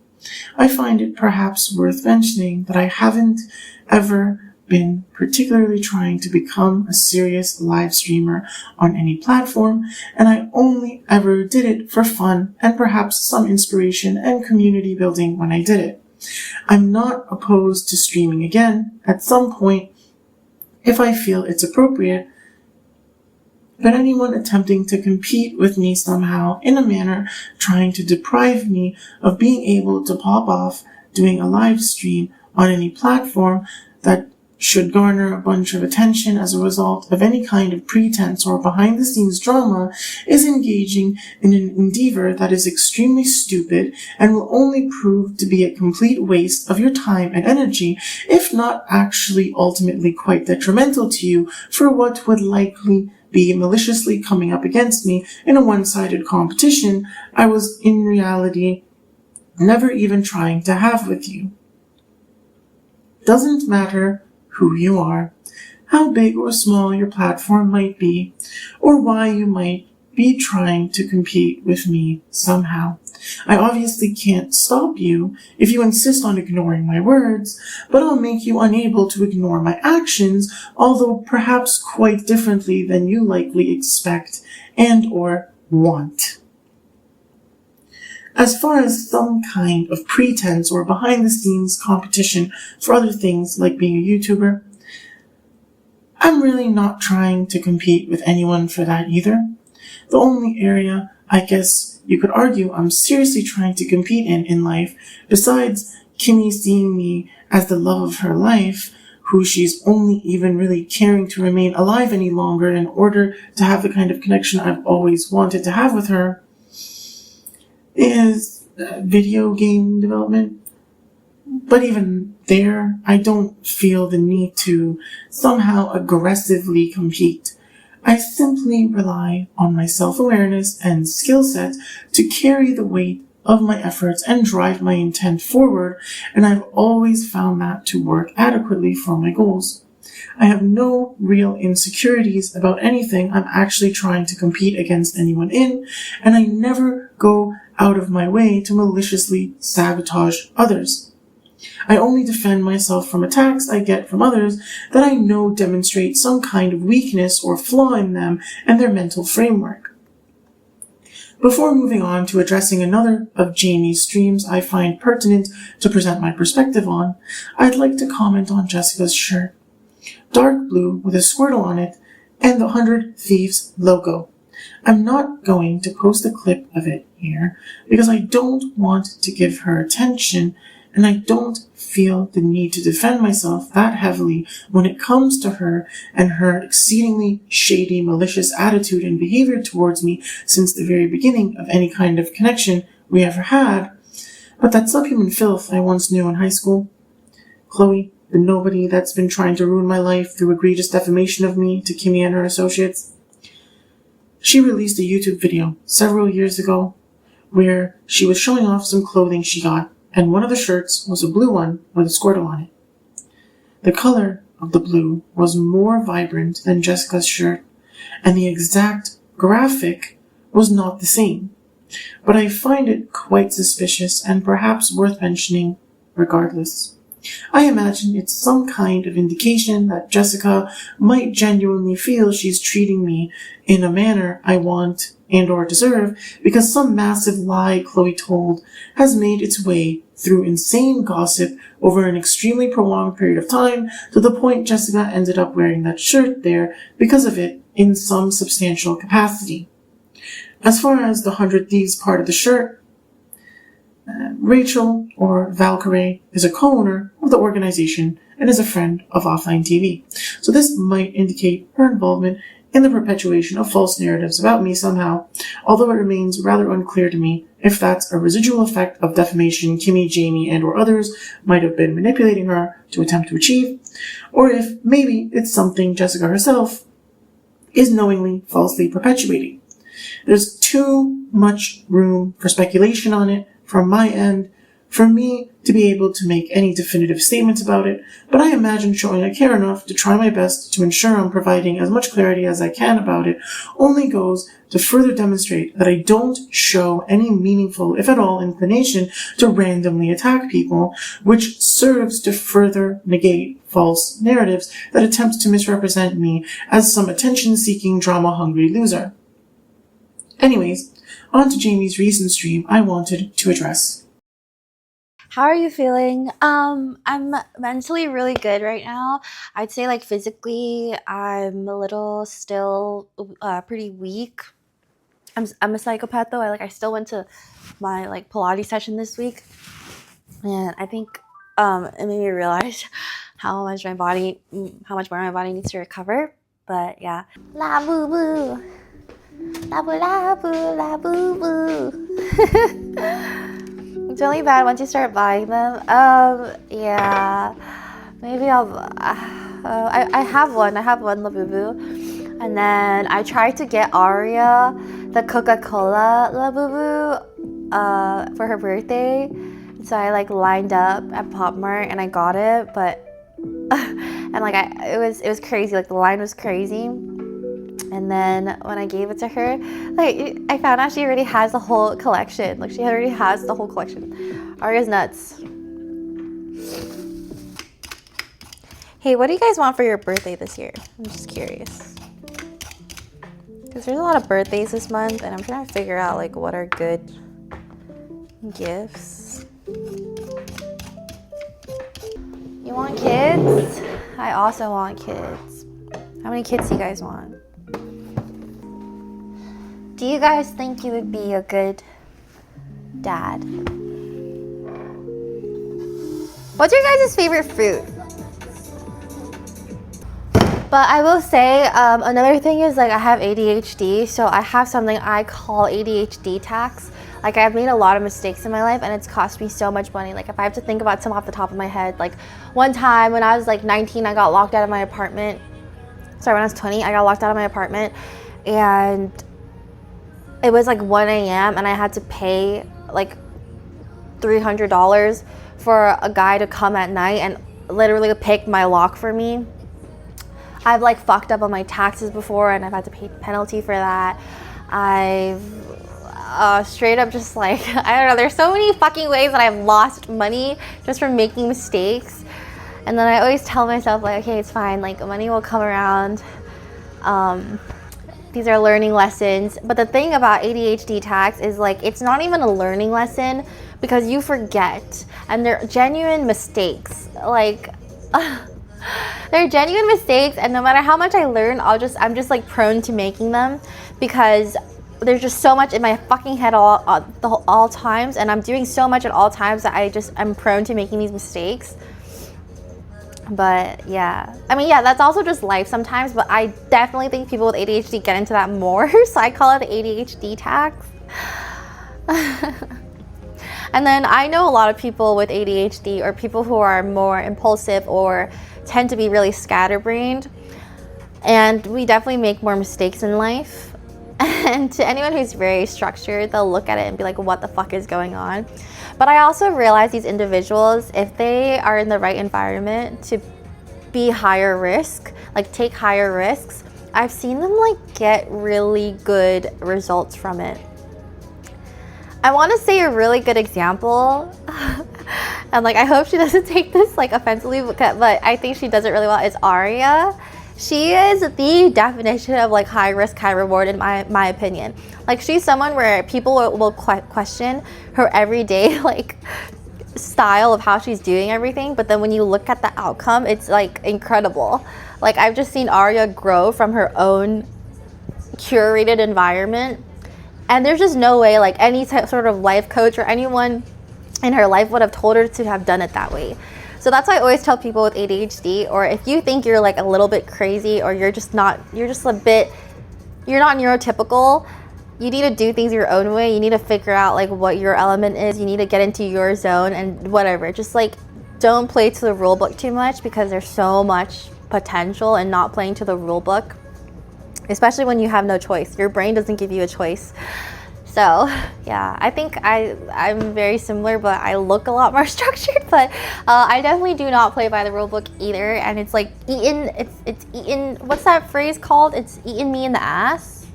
I find it perhaps worth mentioning that I haven't ever been particularly trying to become a serious live streamer on any platform, and I only ever did it for fun and perhaps some inspiration and community building when I did it. I'm not opposed to streaming again at some point if I feel it's appropriate, but anyone attempting to compete with me somehow in a manner trying to deprive me of being able to pop off doing a live stream on any platform that should garner a bunch of attention as a result of any kind of pretense or behind-the-scenes drama is engaging in an endeavor that is extremely stupid and will only prove to be a complete waste of your time and energy, if not actually ultimately quite detrimental to you for what would likely be maliciously coming up against me in a one-sided competition I was in reality never even trying to have with you. Doesn't matter who you are, how big or small your platform might be, or why you might be trying to compete with me somehow. I obviously can't stop you if you insist on ignoring my words, but I'll make you unable to ignore my actions, although perhaps quite differently than you likely expect and or want. As far as some kind of pretense or behind-the-scenes competition for other things like being a YouTuber, I'm really not trying to compete with anyone for that either. The only area I guess you could argue I'm seriously trying to compete in life, besides Kimmy seeing me as the love of her life, who she's only even really caring to remain alive any longer in order to have the kind of connection I've always wanted to have with her, is video game development. But even there, I don't feel the need to somehow aggressively compete. I simply rely on my self-awareness and skill set to carry the weight of my efforts and drive my intent forward, and I've always found that to work adequately for my goals. I have no real insecurities about anything I'm actually trying to compete against anyone in, and I never go out of my way to maliciously sabotage others. I only defend myself from attacks I get from others that I know demonstrate some kind of weakness or flaw in them and their mental framework. Before moving on to addressing another of Jamie's streams I find pertinent to present my perspective on, I'd like to comment on Jessica's shirt. Dark blue with a Squirtle on it and the 100 Thieves logo. I'm not going to post a clip of it here because I don't want to give her attention, and I don't feel the need to defend myself that heavily when it comes to her and her exceedingly shady, malicious attitude and behavior towards me since the very beginning of any kind of connection we ever had. But that subhuman filth I once knew in high school, Chloe, the nobody that's been trying to ruin my life through egregious defamation of me to Kimmy and her associates, she released a YouTube video several years ago where she was showing off some clothing she got, and one of the shirts was a blue one with a Squirtle on it. The color of the blue was more vibrant than Jessica's shirt, and the exact graphic was not the same. But I find it quite suspicious and perhaps worth mentioning regardless. I imagine it's some kind of indication that Jessica might genuinely feel she's treating me in a manner I want and or deserve, because some massive lie Chloe told has made its way through insane gossip over an extremely prolonged period of time to the point Jessica ended up wearing that shirt there because of it in some substantial capacity. As far as the 100 Thieves part of the shirt, Rachel, or Valkyrie, is a co-owner of the organization and is a friend of Offline TV. So this might indicate her involvement in the perpetuation of false narratives about me somehow, although it remains rather unclear to me if that's a residual effect of defamation Kimmy, Jamie, and or others might have been manipulating her to attempt to achieve, or if maybe it's something Jessica herself is knowingly falsely perpetuating. There's too much room for speculation on it from my end for me to be able to make any definitive statements about it, but I imagine showing I care enough to try my best to ensure I'm providing as much clarity as I can about it only goes to further demonstrate that I don't show any meaningful, if at all, inclination to randomly attack people, which serves to further negate false narratives that attempt to misrepresent me as some attention-seeking, drama-hungry loser. Anyways, on to Jamie's recent stream I wanted to address. How are you feeling? I'm mentally really good right now. I'd say like physically, I'm a little still pretty weak. I'm a psychopath though. I still went to my like Pilates session this week, and I think it made me realize how much more my body needs to recover. But yeah, la boo boo, la boo la boo la boo boo. It's really bad once you start buying them. Yeah, maybe I have one Labubu, and then I tried to get Aria the Coca-Cola Labubu for her birthday. So I like lined up at Pop Mart and I got it, but and like it was crazy. Like the line was crazy. And then when I gave it to her, like I found out she already has the whole collection. Like she already has the whole collection. Aria's nuts. Hey, what do you guys want for your birthday this year? I'm just curious. Because there's a lot of birthdays this month and I'm trying to figure out like what are good gifts. You want kids? I also want kids. How many kids do you guys want? Do you guys think you would be a good dad? What's your guys' favorite fruit? But I will say, another thing is like I have ADHD, so I have something I call ADHD tax. Like I've made a lot of mistakes in my life and it's cost me so much money. Like if I have to think about some off the top of my head, like one time when I was like 19, I got locked out of my apartment. Sorry, when I was 20, I got locked out of my apartment and it was like 1 a.m. and I had to pay like $300 for a guy to come at night and literally pick my lock for me. I've like fucked up on my taxes before and I've had to pay penalty for that. I've straight up just like, I don't know, there's so many fucking ways that I've lost money just from making mistakes. And then I always tell myself like, okay, it's fine, like money will come around. These are learning lessons. But the thing about ADHD tax is like, it's not even a learning lesson because you forget and they're genuine mistakes. Like, they're genuine mistakes and no matter how much I learn, I'm just like prone to making them because there's just so much in my fucking head all times and I'm doing so much at all times that I'm prone to making these mistakes. But yeah, I mean, yeah, that's also just life sometimes, but I definitely think people with ADHD get into that more. So I call it the ADHD tax. And then I know a lot of people with ADHD or people who are more impulsive or tend to be really scatterbrained. And we definitely make more mistakes in life. And to anyone who's very structured, they'll look at it and be like, what the fuck is going on? But I also realize these individuals, if they are in the right environment to be higher risk, like take higher risks, I've seen them like get really good results from it. I want to say a really good example, and like I hope she doesn't take this like offensively, but I think she does it really well, is Aria. She is the definition of like high risk, high reward in my opinion. Like she's someone where people will question her everyday like style of how she's doing everything, but then when you look at the outcome, it's like incredible. Like I've just seen Aria grow from her own curated environment, and there's just no way like any sort of life coach or anyone in her life would have told her to have done it that way. So that's why I always tell people with ADHD, or if you think you're like a little bit crazy or you're not neurotypical, you need to do things your own way. You need to figure out like what your element is. You need to get into your zone and whatever. Just like don't play to the rule book too much because there's so much potential in not playing to the rule book, especially when you have no choice. Your brain doesn't give you a choice. So yeah, I think I'm very similar, but I look a lot more structured. But I definitely do not play by the rule book either. And it's like it's eaten. What's that phrase called? It's eaten me in the ass.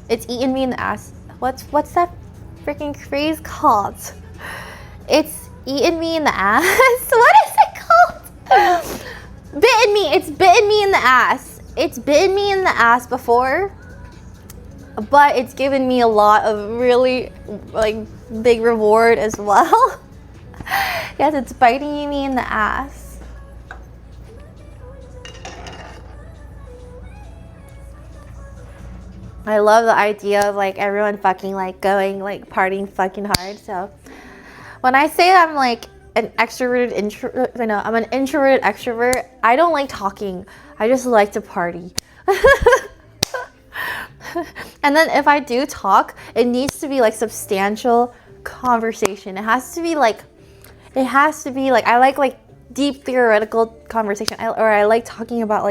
It's eaten me in the ass. What's that freaking phrase called? It's eaten me in the ass. What is it called? Bitten me. It's bitten me in the ass. It's bitten me in the ass before. But it's given me a lot of really like big reward as well. Yes, it's biting me in the ass. I love the idea of like everyone fucking like going like partying fucking hard. So when I say I'm like an extroverted introvert, I'm an introverted extrovert. I don't like talking. I just like to party. And then if I do talk, it needs to be like substantial conversation. It has to be like I like deep theoretical conversation. I like talking about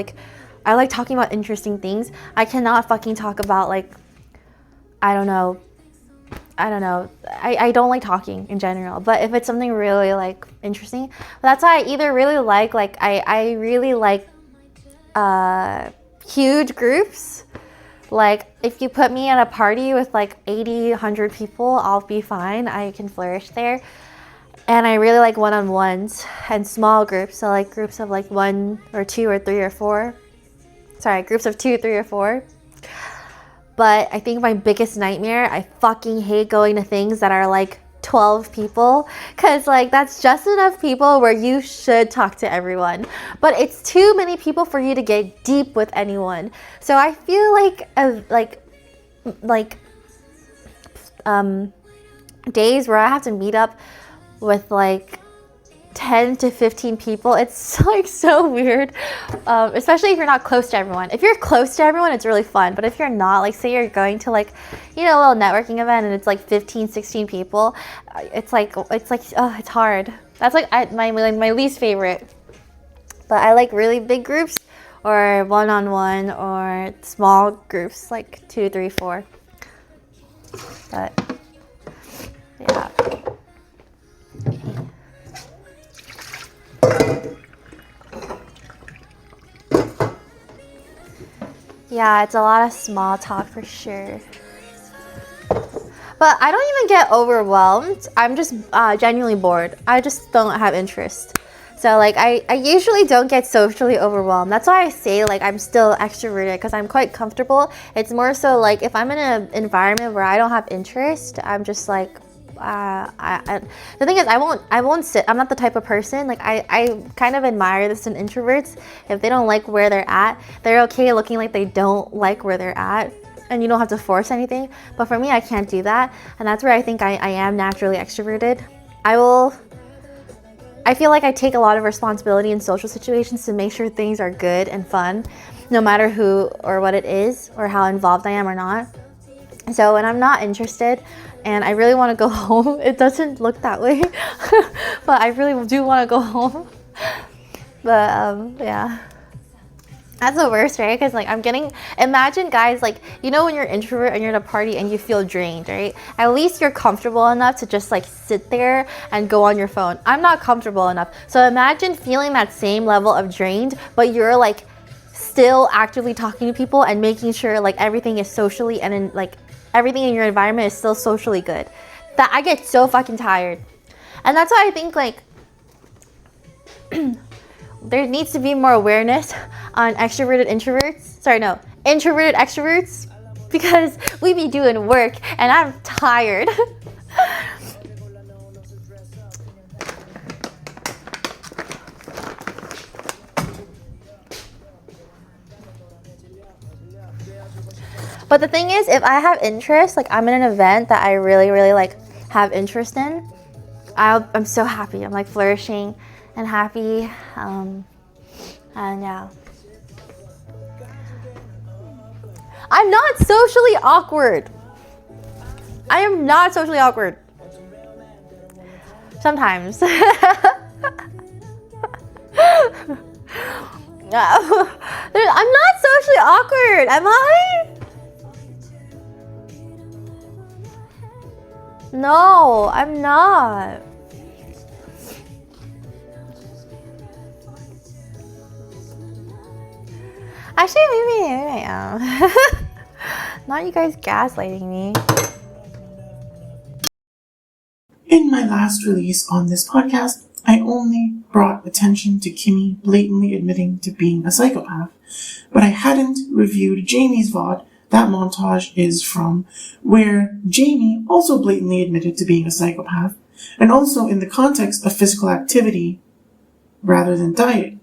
interesting things. I cannot fucking talk about like I don't know. I don't like talking in general. But if it's something really like interesting, that's why I either really like I really like huge groups. Like if you put me at a party with like 80, 100 people, I'll be fine. I can flourish there. And I really like one-on-ones and small groups. So like groups of like 1 or 2 or 3 or 4. Sorry, groups of 2, 3 or 4. But I think my biggest nightmare, I fucking hate going to things that are like 12 people, because like that's just enough people where you should talk to everyone, but it's too many people for you to get deep with anyone. So I feel like days where I have to meet up with like 10 to 15 people, it's like so weird, especially if you're not close to everyone. If you're close to everyone, it's really fun, but if you're not, like say you're going to like, a little networking event and it's like 15, 16 people, it's like oh, it's hard. That's like my least favorite. But I like really big groups or one-on-one or small groups like 2, 3, 4. But yeah. Yeah, it's a lot of small talk for sure. But I don't even get overwhelmed. I'm just genuinely bored. I just don't have interest. So like I usually don't get socially overwhelmed. That's why I say like I'm still extroverted, because I'm quite comfortable. It's more so like if I'm in an environment where I don't have interest, I'm just like the thing is I won't sit. I'm not the type of person, like I kind of admire this in introverts. If they don't like where they're at, they're okay looking like they don't like where they're at, and you don't have to force anything. But for me, I can't do that, and that's where I think I am naturally extroverted. I feel like I take a lot of responsibility in social situations to make sure things are good and fun, no matter who or what it is or how involved I am or not. So when I'm not interested and I really want to go home, it doesn't look that way, but I really do want to go home. But yeah, that's the worst, right? Because like imagine guys, like, when you're an introvert and you're at a party and you feel drained, right? At least you're comfortable enough to just like sit there and go on your phone. I'm not comfortable enough. So imagine feeling that same level of drained, but you're like still actively talking to people and making sure like everything is socially and everything in your environment is still socially good. That I get so fucking tired. And that's why I think like there needs to be more awareness on introverted extroverts, because we be doing work and I'm tired. But the thing is, if I have interest, like I'm in an event that I really, really like have interest in, I'm so happy. I'm like flourishing and happy. And yeah. I'm not socially awkward. I am not socially awkward. Sometimes. I'm not socially awkward, am I? No, I'm not. Actually, maybe I am. Not you guys gaslighting me. In my last release on this podcast, I only brought attention to Kimmy blatantly admitting to being a psychopath, but I hadn't reviewed Jamie's VOD that montage is from, where Jamie also blatantly admitted to being a psychopath, and also in the context of physical activity rather than diet.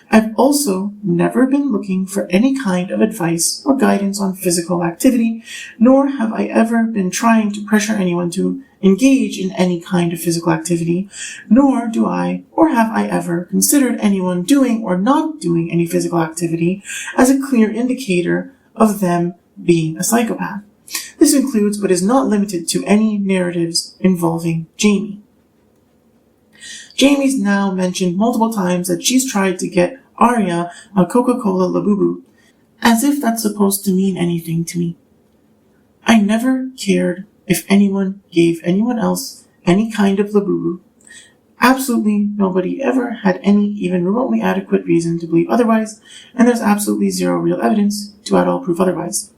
I've also never been looking for any kind of advice or guidance on physical activity, nor have I ever been trying to pressure anyone to engage in any kind of physical activity, nor do I or have I ever considered anyone doing or not doing any physical activity as a clear indicator of them being a psychopath. This includes but is not limited to any narratives involving Jamie. Jamie's now mentioned multiple times that she's tried to get Arya a Coca-Cola Labubu, as if that's supposed to mean anything to me. I never cared if anyone gave anyone else any kind of Labubu. Absolutely nobody ever had any even remotely adequate reason to believe otherwise, and there's absolutely zero real evidence to at all prove otherwise.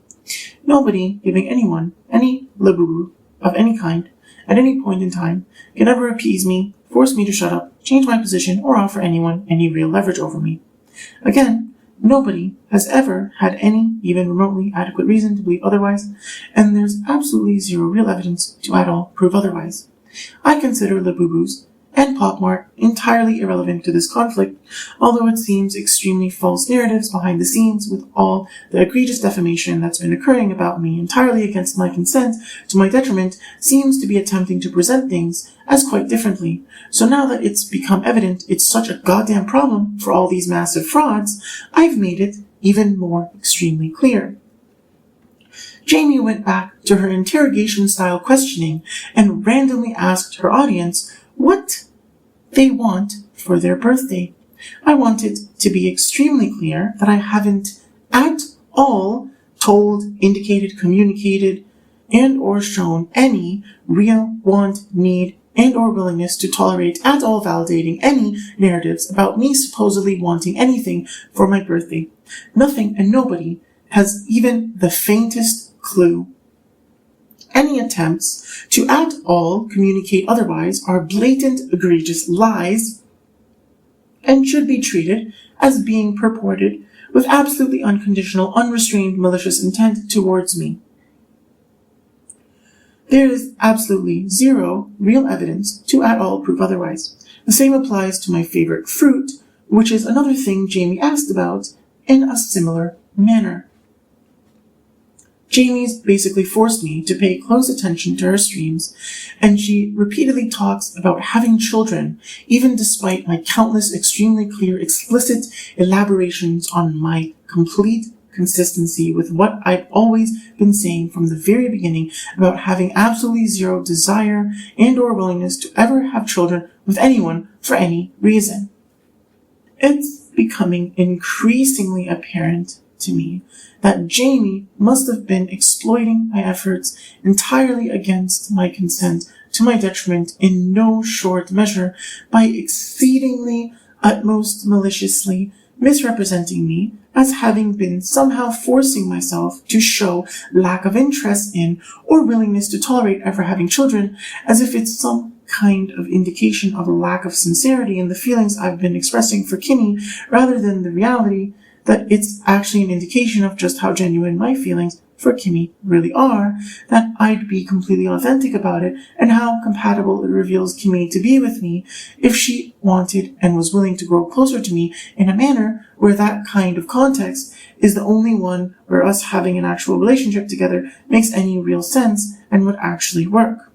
Nobody giving anyone any Labubu of any kind at any point in time can ever appease me, force me to shut up, change my position, or offer anyone any real leverage over me. Again, nobody has ever had any even remotely adequate reason to believe otherwise, and there's absolutely zero real evidence to at all prove otherwise. I consider Labubus and Pop Mart entirely irrelevant to this conflict, although it seems extremely false narratives behind the scenes with all the egregious defamation that's been occurring about me entirely against my consent to my detriment seems to be attempting to present things as quite differently. So now that it's become evident it's such a goddamn problem for all these massive frauds, I've made it even more extremely clear. Jamie went back to her interrogation-style questioning and randomly asked her audience what they want for their birthday. I want it to be extremely clear that I haven't at all told, indicated, communicated, and or shown any real want, need, and or willingness to tolerate at all validating any narratives about me supposedly wanting anything for my birthday. Nothing and nobody has even the faintest clue. Any attempts to at all communicate otherwise are blatant, egregious lies and should be treated as being purported with absolutely unconditional, unrestrained, malicious intent towards me. There is absolutely zero real evidence to at all prove otherwise. The same applies to my favorite fruit, which is another thing Jamie asked about in a similar manner. Jamie's basically forced me to pay close attention to her streams, and she repeatedly talks about having children, even despite my countless extremely clear, explicit elaborations on my complete consistency with what I've always been saying from the very beginning about having absolutely zero desire and or willingness to ever have children with anyone for any reason. It's becoming increasingly apparent to me that Jamie must have been exploiting my efforts entirely against my consent to my detriment in no short measure by exceedingly, utmost maliciously misrepresenting me as having been somehow forcing myself to show lack of interest in or willingness to tolerate ever having children, as if it's some kind of indication of a lack of sincerity in the feelings I've been expressing for Kimmy, rather than the reality that it's actually an indication of just how genuine my feelings for Kimmy really are, that I'd be completely authentic about it, and how compatible it reveals Kimmy to be with me if she wanted and was willing to grow closer to me in a manner where that kind of context is the only one where us having an actual relationship together makes any real sense and would actually work.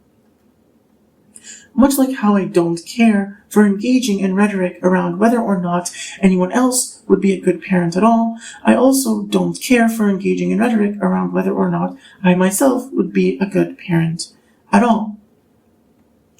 Much like how I don't care for engaging in rhetoric around whether or not anyone else would be a good parent at all, I also don't care for engaging in rhetoric around whether or not I myself would be a good parent at all.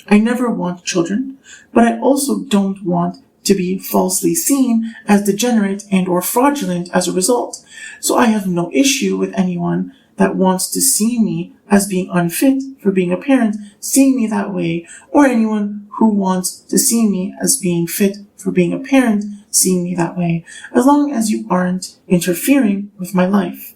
I never want children, but I also don't want to be falsely seen as degenerate and or fraudulent as a result, so I have no issue with anyone that wants to see me as being unfit for being a parent seeing me that way, or anyone who wants to see me as being fit for being a parent seeing me that way, as long as you aren't interfering with my life.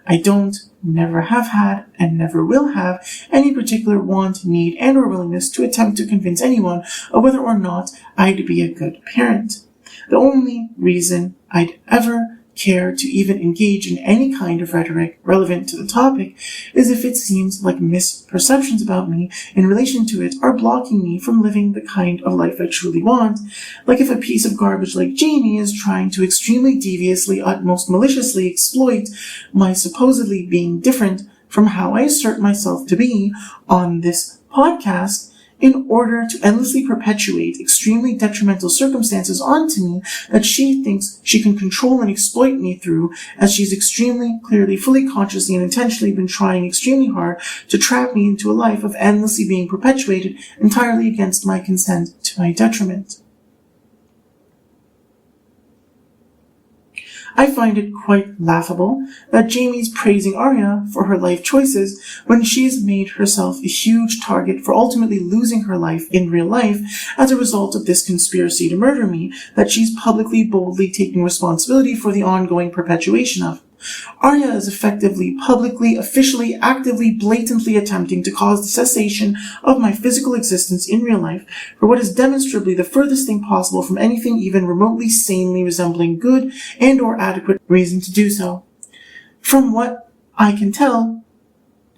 I don't, never have had, and never will have any particular want, need, and or willingness to attempt to convince anyone of whether or not I'd be a good parent. The only reason I'd ever care to even engage in any kind of rhetoric relevant to the topic is if it seems like misperceptions about me in relation to it are blocking me from living the kind of life I truly want, like if a piece of garbage like Jamie is trying to extremely deviously, utmost maliciously exploit my supposedly being different from how I assert myself to be on this podcast in order to endlessly perpetuate extremely detrimental circumstances onto me that she thinks she can control and exploit me through, as she's extremely, clearly, fully consciously and intentionally been trying extremely hard to trap me into a life of endlessly being perpetuated entirely against my consent to my detriment. I find it quite laughable that Jamie's praising Arya for her life choices when she's made herself a huge target for ultimately losing her life in real life as a result of this conspiracy to murder me that she's publicly, boldly taking responsibility for the ongoing perpetuation of. Arya is effectively, publicly, officially, actively, blatantly attempting to cause the cessation of my physical existence in real life for what is demonstrably the furthest thing possible from anything even remotely sanely resembling good and or adequate reason to do so. From what I can tell,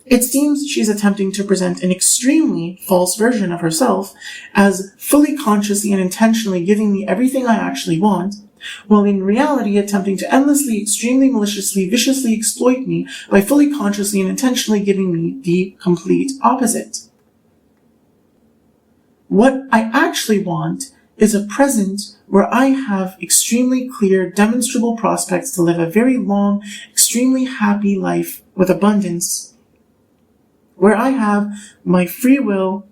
it seems she's attempting to present an extremely false version of herself as fully consciously and intentionally giving me everything I actually want, while in reality attempting to endlessly, extremely maliciously, viciously exploit me by fully consciously and intentionally giving me the complete opposite. What I actually want is a present where I have extremely clear, demonstrable prospects to live a very long, extremely happy life with abundance, where I have my free will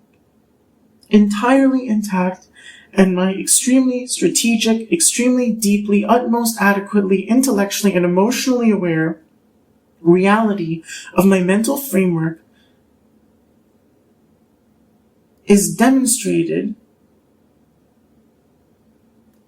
entirely intact and my extremely strategic, extremely deeply, utmost adequately, intellectually, and emotionally aware reality of my mental framework is demonstrated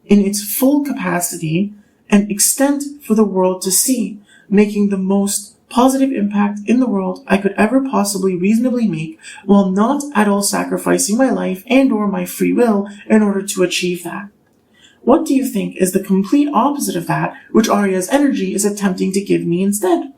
in its full capacity and extent for the world to see, making the most positive impact in the world I could ever possibly reasonably make, while not at all sacrificing my life and or my free will in order to achieve that. What do you think is the complete opposite of that which Arya's energy is attempting to give me instead?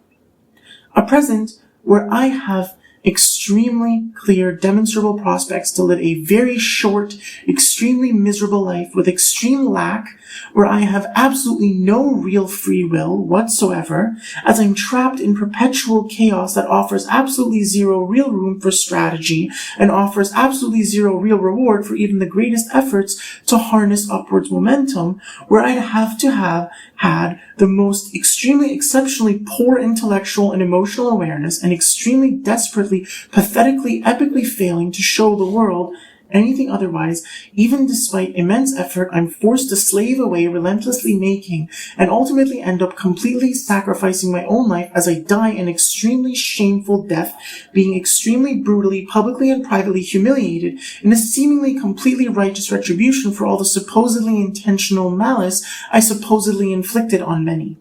A present where I have extremely clear, demonstrable prospects to live a very short, extremely miserable life with extreme lack, where I have absolutely no real free will whatsoever, as I'm trapped in perpetual chaos that offers absolutely zero real room for strategy and offers absolutely zero real reward for even the greatest efforts to harness upwards momentum, where I'd have to have had the most extremely exceptionally poor intellectual and emotional awareness and extremely desperately, pathetically, epically failing to show the world anything otherwise, even despite immense effort I'm forced to slave away relentlessly making, and ultimately end up completely sacrificing my own life as I die an extremely shameful death, being extremely brutally, publicly and privately humiliated in a seemingly completely righteous retribution for all the supposedly intentional malice I supposedly inflicted on many.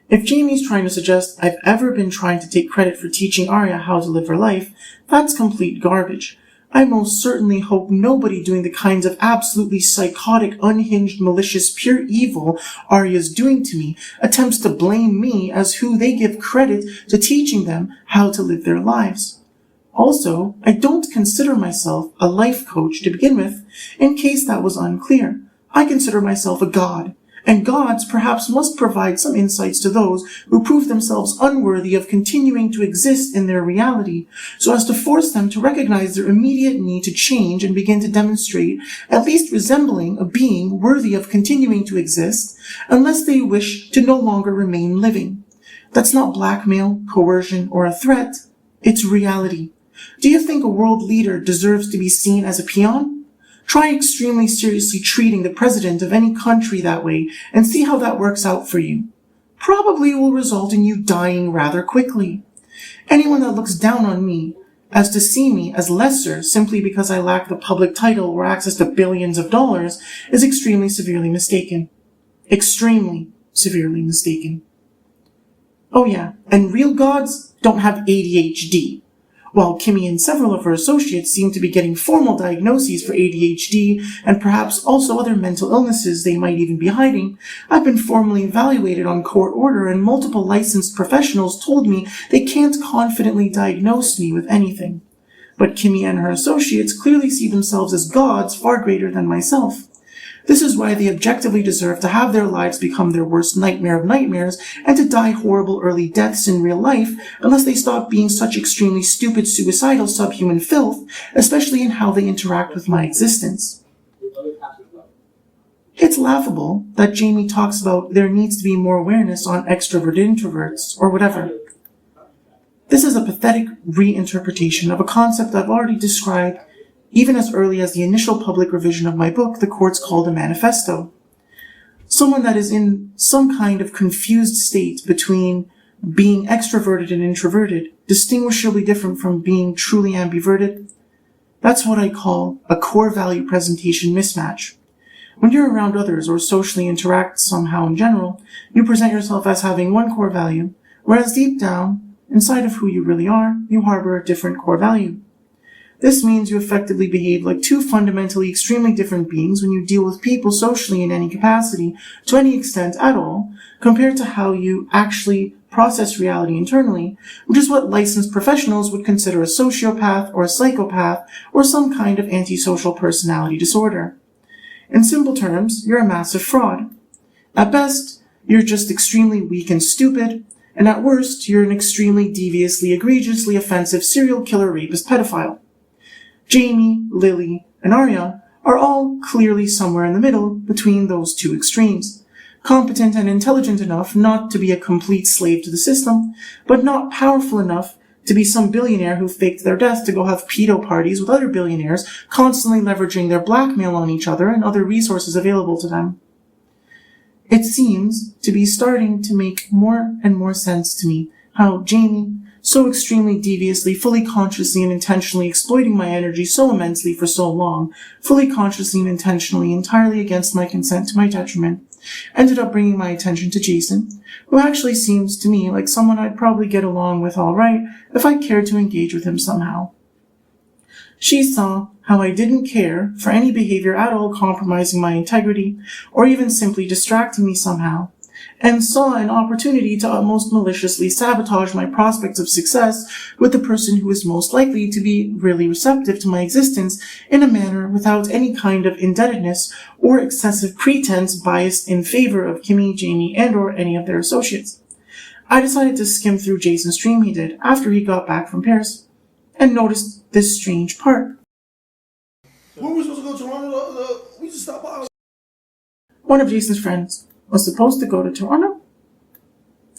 If Jamie's trying to suggest I've ever been trying to take credit for teaching Arya how to live her life, that's complete garbage. I most certainly hope nobody doing the kinds of absolutely psychotic, unhinged, malicious, pure evil Arya's doing to me attempts to blame me as who they give credit to teaching them how to live their lives. Also, I don't consider myself a life coach to begin with, in case that was unclear. I consider myself a god, and gods perhaps must provide some insights to those who prove themselves unworthy of continuing to exist in their reality, so as to force them to recognize their immediate need to change and begin to demonstrate at least resembling a being worthy of continuing to exist, unless they wish to no longer remain living. That's not blackmail, coercion, or a threat. It's reality. Do you think a world leader deserves to be seen as a peon? Try extremely seriously treating the president of any country that way and see how that works out for you. Probably will result in you dying rather quickly. Anyone that looks down on me as to see me as lesser simply because I lack the public title or access to billions of dollars is extremely severely mistaken. Extremely severely mistaken. Oh yeah, and real gods don't have ADHD. While Kimmy and several of her associates seem to be getting formal diagnoses for ADHD and perhaps also other mental illnesses they might even be hiding, I've been formally evaluated on court order and multiple licensed professionals told me they can't confidently diagnose me with anything. But Kimmy and her associates clearly see themselves as gods far greater than myself. This is why they objectively deserve to have their lives become their worst nightmare of nightmares and to die horrible early deaths in real life unless they stop being such extremely stupid, suicidal, subhuman filth, especially in how they interact with my existence. It's laughable that Jamie talks about there needs to be more awareness on extroverted introverts, or whatever. This is a pathetic reinterpretation of a concept I've already described even as early as the initial public revision of my book, the courts called a manifesto. Someone that is in some kind of confused state between being extroverted and introverted, distinguishably different from being truly ambiverted. That's what I call a core value presentation mismatch. When you're around others or socially interact somehow in general, you present yourself as having one core value, whereas deep down, inside of who you really are, you harbor a different core value. This means you effectively behave like two fundamentally extremely different beings when you deal with people socially in any capacity, to any extent at all, compared to how you actually process reality internally, which is what licensed professionals would consider a sociopath or a psychopath or some kind of antisocial personality disorder. In simple terms, you're a massive fraud. At best, you're just extremely weak and stupid, and at worst, you're an extremely deviously, egregiously offensive serial killer, rapist, pedophile. Jamie, Lily, and Arya are all clearly somewhere in the middle between those two extremes. Competent and intelligent enough not to be a complete slave to the system, but not powerful enough to be some billionaire who faked their death to go have pedo parties with other billionaires, constantly leveraging their blackmail on each other and other resources available to them. It seems to be starting to make more and more sense to me how Jamie, so extremely deviously, fully consciously and intentionally exploiting my energy so immensely for so long, fully consciously and intentionally, entirely against my consent to my detriment, ended up bringing my attention to Jason, who actually seems to me like someone I'd probably get along with all right if I cared to engage with him somehow. She saw how I didn't care for any behavior at all compromising my integrity or even simply distracting me somehow, and saw an opportunity to almost maliciously sabotage my prospects of success with the person who is most likely to be really receptive to my existence in a manner without any kind of indebtedness or excessive pretense biased in favor of Kimmy, Jamie, and or any of their associates. I decided to skim through Jason's stream he did after he got back from Paris, and noticed this strange part. Where were we supposed to go? Toronto? We just stopped by. One of Jason's friends was supposed to go to Toronto.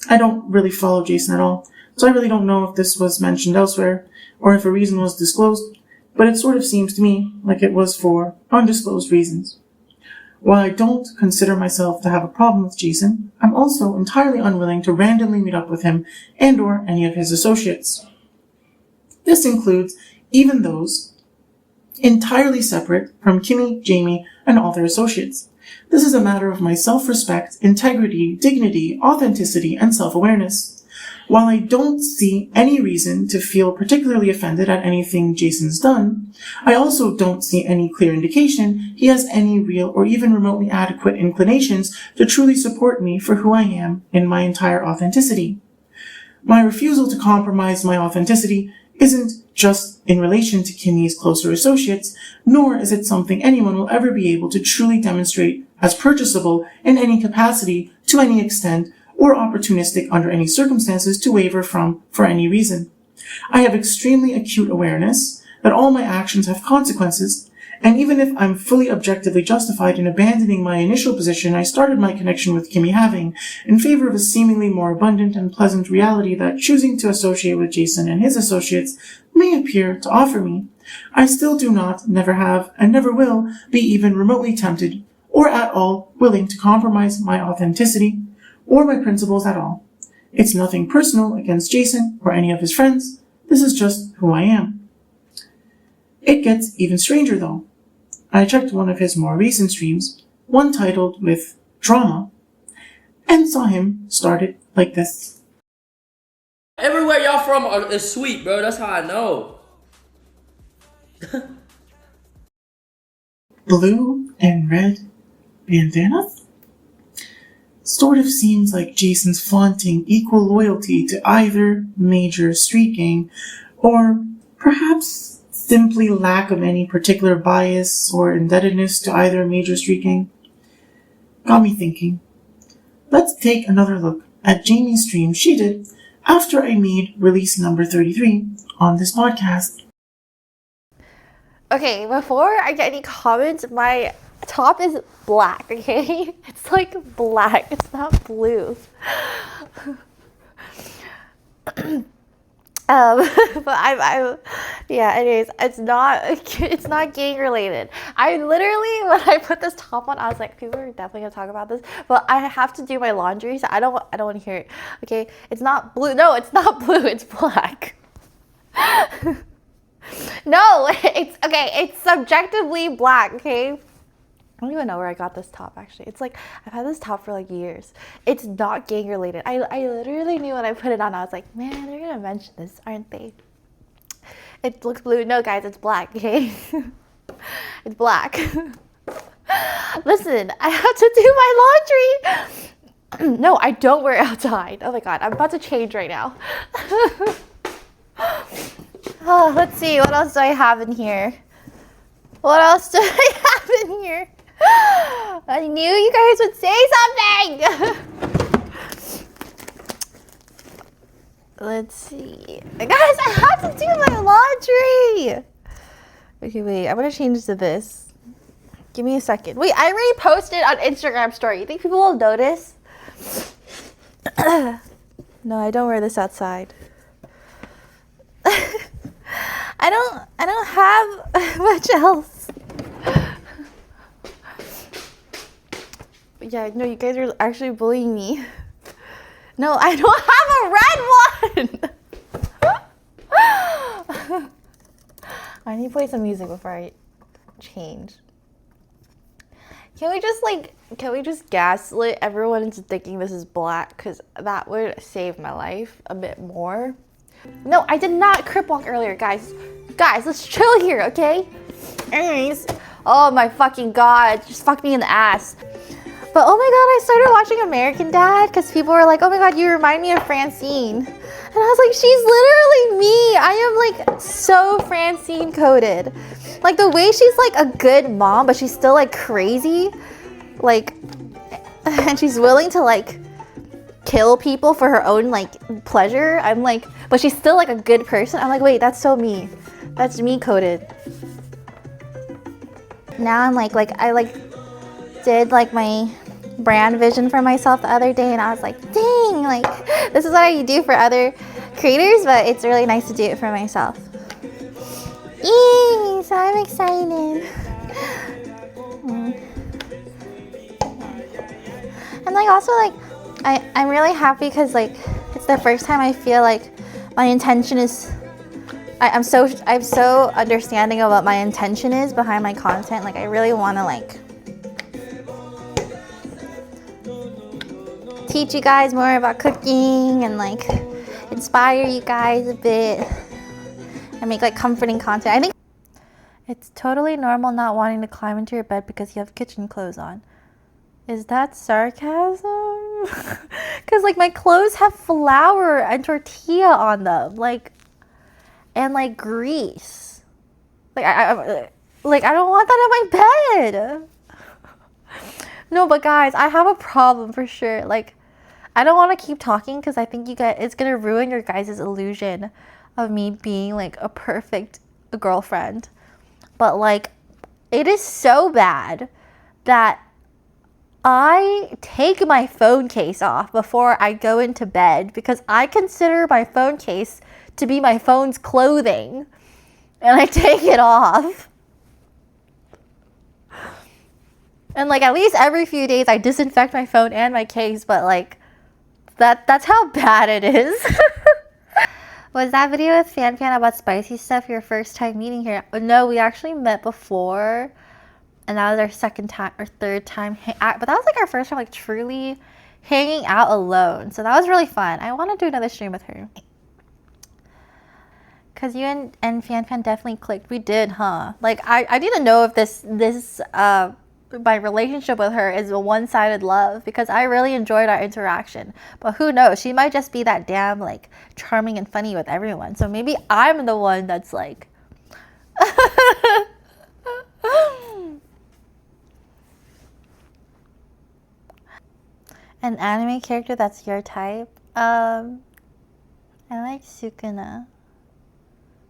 I don't really follow Jason at all, so I really don't know if this was mentioned elsewhere, or if a reason was disclosed, but it sort of seems to me like it was for undisclosed reasons. While I don't consider myself to have a problem with Jason, I'm also entirely unwilling to randomly meet up with him and or any of his associates. This includes even those entirely separate from Kimmy, Jamie, and all their associates. This is a matter of my self-respect, integrity, dignity, authenticity, and self-awareness. While I don't see any reason to feel particularly offended at anything Jason's done, I also don't see any clear indication he has any real or even remotely adequate inclinations to truly support me for who I am in my entire authenticity. My refusal to compromise my authenticity isn't just in relation to Kimmy's closer associates, nor is it something anyone will ever be able to truly demonstrate as purchasable in any capacity, to any extent, or opportunistic under any circumstances to waver from for any reason. I have extremely acute awareness that all my actions have consequences, and even if I'm fully objectively justified in abandoning my initial position I started my connection with Kimmy having, in favor of a seemingly more abundant and pleasant reality that choosing to associate with Jason and his associates may appear to offer me, I still do not, never have, and never will be even remotely tempted, or at all willing to compromise my authenticity, or my principles at all, It's nothing personal against Jason or any of his friends. This is just who I am. It gets even stranger though. I checked one of his more recent streams, one titled with drama, and saw him start it like this. Everywhere y'all from is sweet, bro. That's how I know. Blue and red bandanas? Sort of seems like Jason's flaunting equal loyalty to either major street gang, or perhaps simply lack of any particular bias or indebtedness to either major street gang. Got me thinking. Let's take another look at Jamie's stream she did after I made release number 33 on this podcast. Okay, before I get any comments, my top is black, okay? It's like black, it's not blue. But I'm yeah, anyways, it's not gang related. I literally, when I put this top on, I was like, people are definitely gonna talk about this, but I have to do my laundry, so I don't want to hear it. Okay, it's not blue. No, it's not blue, it's black. No, it's okay, it's subjectively black, okay? I don't even know where I got this top, actually. It's like, I've had this top for like years. It's not gang related. I literally knew when I put it on, I was like, man, they're gonna mention this, aren't they? It looks blue. No, guys, it's black, okay? It's black. Listen, I have to do my laundry. No, I don't wear it outside. Oh my god, I'm about to change right now. Oh, let's see, what else do I have in here? What else do I have in here? I knew you guys would say something! Let's see. Guys, I have to do my laundry! Okay, wait, I'm gonna change to this. Give me a second. Wait, I already posted on Instagram story. You think people will notice? No, I don't wear this outside. I don't have much else. Yeah, no, you guys are actually bullying me. No, I don't have a red one. I need to play some music before I change. Can we just gaslit everyone into thinking this is black? Because that would save my life a bit more. No, I did not crip walk earlier, guys. Guys, let's chill here, okay? Anyways, oh my fucking god, just fucked me in the ass. But oh my god, I started watching American Dad because people were like, oh my god, you remind me of Francine. And I was like, she's literally me. I am like so Francine coded. Like the way she's like a good mom, but she's still like crazy. Like, and she's willing to like kill people for her own like pleasure. I'm like, but she's still like a good person. I'm like, wait, that's so me. That's me coded. Now I'm like I did like my brand vision for myself the other day, and I was like, dang, like this is what I do for other creators, but it's really nice to do it for myself. Yay! So I'm excited. And like also like I'm really happy because like it's the first time I feel like my intention is I'm so understanding of what my intention is behind my content. Like I really want to like teach you guys more about cooking and like inspire you guys a bit and make like comforting content. I think it's totally normal not wanting to climb into your bed because you have kitchen clothes on. Is that sarcasm? Because like my clothes have flour and tortilla on them, like, and like grease. Like I don't want that in my bed. No, but guys, I have a problem for sure. Like, I don't want to keep talking because I think it's gonna ruin your guys' illusion of me being like a perfect girlfriend. But like, it is so bad that I take my phone case off before I go into bed because I consider my phone case to be my phone's clothing, and I take it off. And like at least every few days I disinfect my phone and my case, but like That's how bad it is. Was that video with Fan about spicy stuff your first time meeting here? No, we actually met before, and that was our second time or third time. But that was like our first time like truly hanging out alone. So that was really fun. I want to do another stream with her. Cause you and Fan definitely clicked. We did, huh? Like I need to know if this my relationship with her is a one-sided love, because I really enjoyed our interaction. But who knows? She might just be that damn like charming and funny with everyone. So maybe I'm the one that's like an anime character that's your type. I like Sukuna.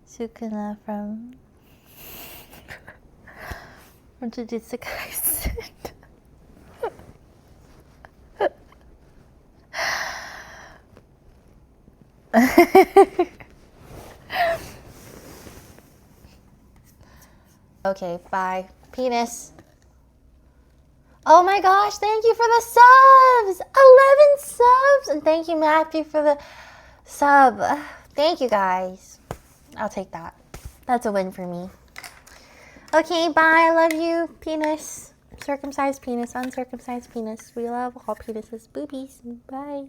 Sukuna from Jujutsu Kaisen. Okay, bye. Penis. Oh my gosh, thank you for the subs! 11 subs! And thank you, Matthew, for the sub. Thank you, guys. I'll take that. That's a win for me. Okay, bye. I love you, penis. Circumcised penis, uncircumcised penis. We love all penises. Boobies. Bye.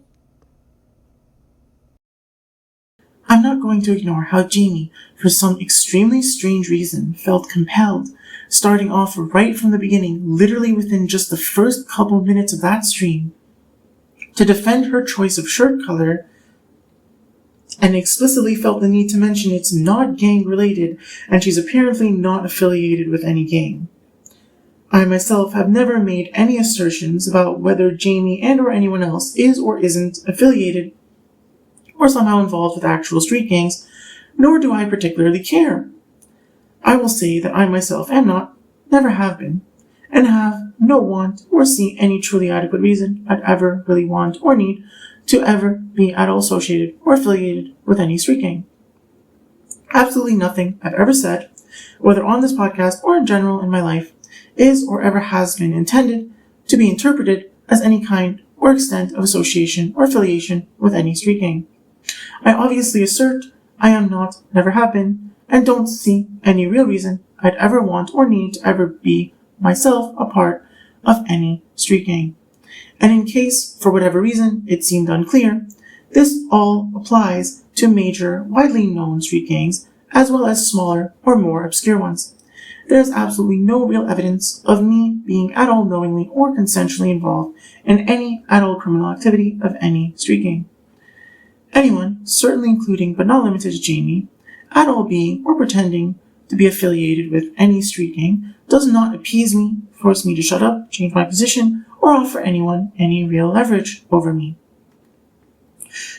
I'm not going to ignore how Jamie, for some extremely strange reason, felt compelled, starting off right from the beginning, literally within just the first couple minutes of that stream, to defend her choice of shirt color, and explicitly felt the need to mention it's not gang-related, and she's apparently not affiliated with any gang. I myself have never made any assertions about whether Jamie and or anyone else is or isn't affiliated or somehow involved with actual street gangs, nor do I particularly care. I will say that I myself am not, never have been, and have no want or see any truly adequate reason I'd ever really want or need to ever be at all associated or affiliated with any street gang. Absolutely nothing I've ever said, whether on this podcast or in general in my life, is or ever has been intended to be interpreted as any kind or extent of association or affiliation with any street gang. I obviously assert I am not, never have been, and don't see any real reason I'd ever want or need to ever be myself a part of any street gang. And in case, for whatever reason, it seemed unclear, this all applies to major, widely known street gangs, as well as smaller or more obscure ones. There is absolutely no real evidence of me being at all knowingly or consensually involved in any at all criminal activity of any street gang. Anyone, certainly including but not limited to Jamie, at all being or pretending to be affiliated with any street gang does not appease me, force me to shut up, change my position, or offer anyone any real leverage over me.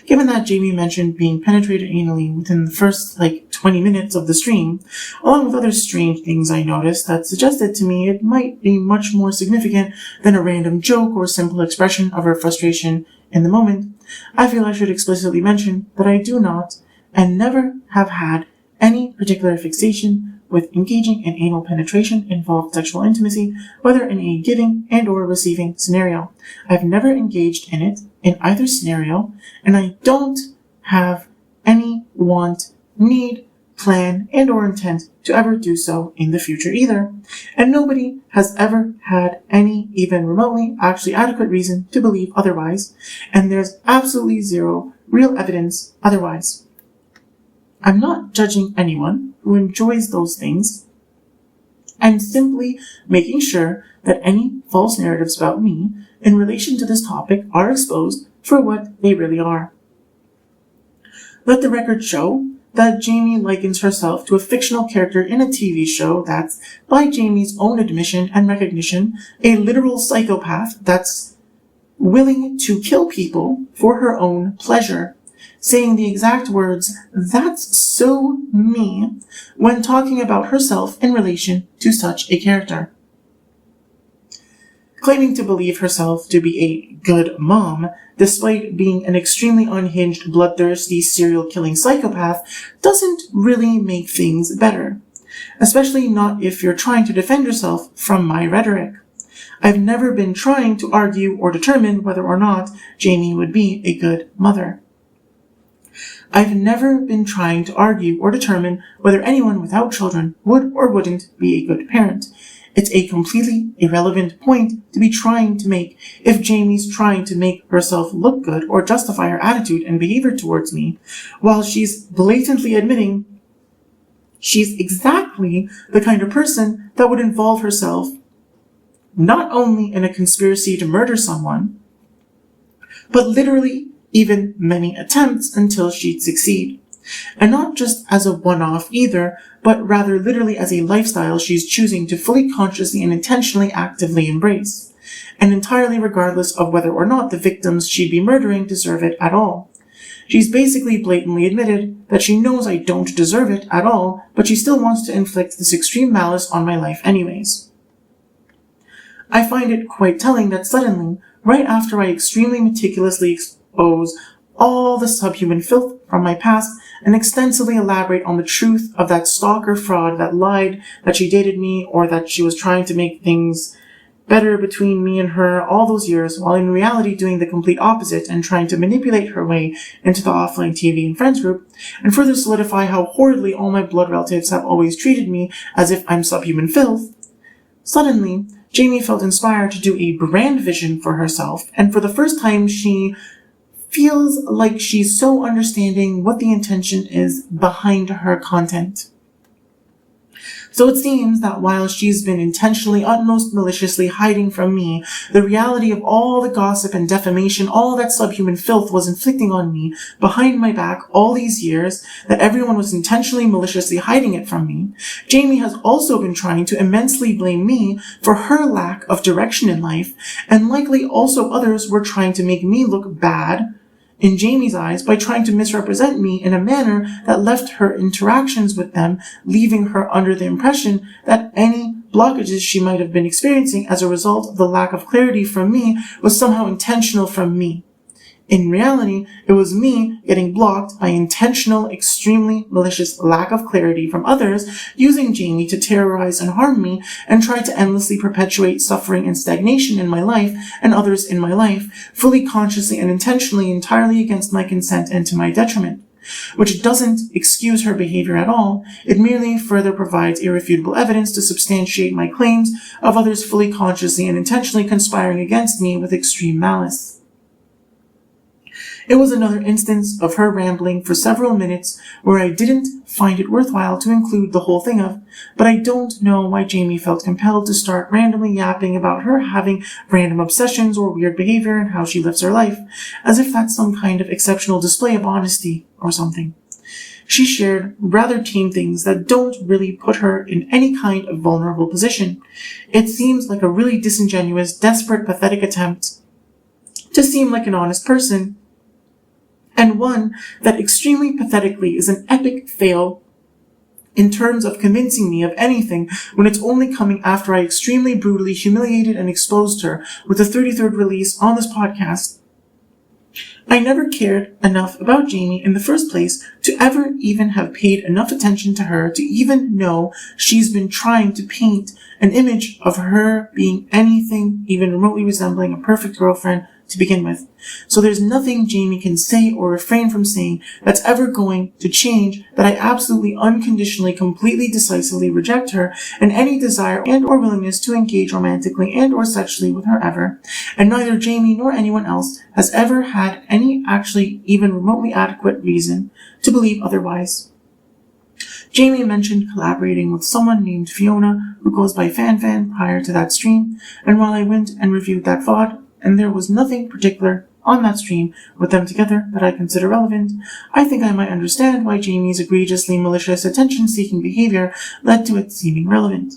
Given that Jamie mentioned being penetrated anally within the first, 20 minutes of the stream, along with other strange things I noticed that suggested to me it might be much more significant than a random joke or simple expression of her frustration in the moment, I feel I should explicitly mention that I do not, and never have had, any particular fixation with engaging in anal penetration involved sexual intimacy, whether in a giving and or receiving scenario. I've never engaged in it in either scenario, and I don't have any want, need, plan, and or intent to ever do so in the future either. And nobody has ever had any even remotely actually adequate reason to believe otherwise, and there's absolutely zero real evidence otherwise. I'm not judging anyone who enjoys those things. I'm simply making sure that any false narratives about me in relation to this topic are exposed for what they really are. Let the record show that Jamie likens herself to a fictional character in a TV show that's, by Jamie's own admission and recognition, a literal psychopath that's willing to kill people for her own pleasure, saying the exact words, "That's so me," when talking about herself in relation to such a character. Claiming to believe herself to be a good mom, despite being an extremely unhinged, bloodthirsty, serial-killing psychopath, doesn't really make things better. Especially not if you're trying to defend yourself from my rhetoric. I've never been trying to argue or determine whether or not Jamie would be a good mother. I've never been trying to argue or determine whether anyone without children would or wouldn't be a good parent. It's a completely irrelevant point to be trying to make if Jamie's trying to make herself look good or justify her attitude and behavior towards me, while she's blatantly admitting she's exactly the kind of person that would involve herself not only in a conspiracy to murder someone, but literally even many attempts until she'd succeed. And not just as a one-off either, but rather literally as a lifestyle she's choosing to fully consciously and intentionally actively embrace, and entirely regardless of whether or not the victims she'd be murdering deserve it at all. She's basically blatantly admitted that she knows I don't deserve it at all, but she still wants to inflict this extreme malice on my life anyways. I find it quite telling that suddenly, right after I extremely meticulously expose all the subhuman filth from my past and extensively elaborate on the truth of that stalker fraud that lied that she dated me or that she was trying to make things better between me and her all those years, while in reality doing the complete opposite and trying to manipulate her way into the offline TV and friends group, and further solidify how horridly all my blood relatives have always treated me as if I'm subhuman filth. Suddenly, Jamie felt inspired to do a brand vision for herself, and for the first time she feels like she's so understanding what the intention is behind her content. So it seems that while she's been intentionally, utmost maliciously hiding from me the reality of all the gossip and defamation all that subhuman filth was inflicting on me behind my back all these years, that everyone was intentionally maliciously hiding it from me, Jamie has also been trying to immensely blame me for her lack of direction in life, and likely also others were trying to make me look bad in Jamie's eyes by trying to misrepresent me in a manner that left her interactions with them leaving her under the impression that any blockages she might have been experiencing as a result of the lack of clarity from me was somehow intentional from me. In reality, it was me getting blocked by intentional, extremely malicious lack of clarity from others using Jamie to terrorize and harm me and try to endlessly perpetuate suffering and stagnation in my life and others in my life, fully consciously and intentionally entirely against my consent and to my detriment. Which doesn't excuse her behavior at all, it merely further provides irrefutable evidence to substantiate my claims of others fully consciously and intentionally conspiring against me with extreme malice. It was another instance of her rambling for several minutes where I didn't find it worthwhile to include the whole thing of, but I don't know why Jamie felt compelled to start randomly yapping about her having random obsessions or weird behavior and how she lives her life, as if that's some kind of exceptional display of honesty or something. She shared rather tame things that don't really put her in any kind of vulnerable position. It seems like a really disingenuous, desperate, pathetic attempt to seem like an honest person, and one that extremely pathetically is an epic fail in terms of convincing me of anything when it's only coming after I extremely brutally humiliated and exposed her with the 33rd release on this podcast. I never cared enough about Jamie in the first place to ever even have paid enough attention to her to even know she's been trying to paint an image of her being anything even remotely resembling a perfect girlfriend to begin with. So there's nothing Jamie can say or refrain from saying that's ever going to change that I absolutely, unconditionally, completely, decisively reject her and any desire and or willingness to engage romantically and or sexually with her ever. And neither Jamie nor anyone else has ever had any actually even remotely adequate reason to believe otherwise. Jamie mentioned collaborating with someone named Fiona, who goes by FanFan, prior to that stream, and while I went and reviewed that VOD, and there was nothing particular on that stream with them together that I consider relevant, I think I might understand why Jamie's egregiously malicious attention-seeking behavior led to it seeming relevant.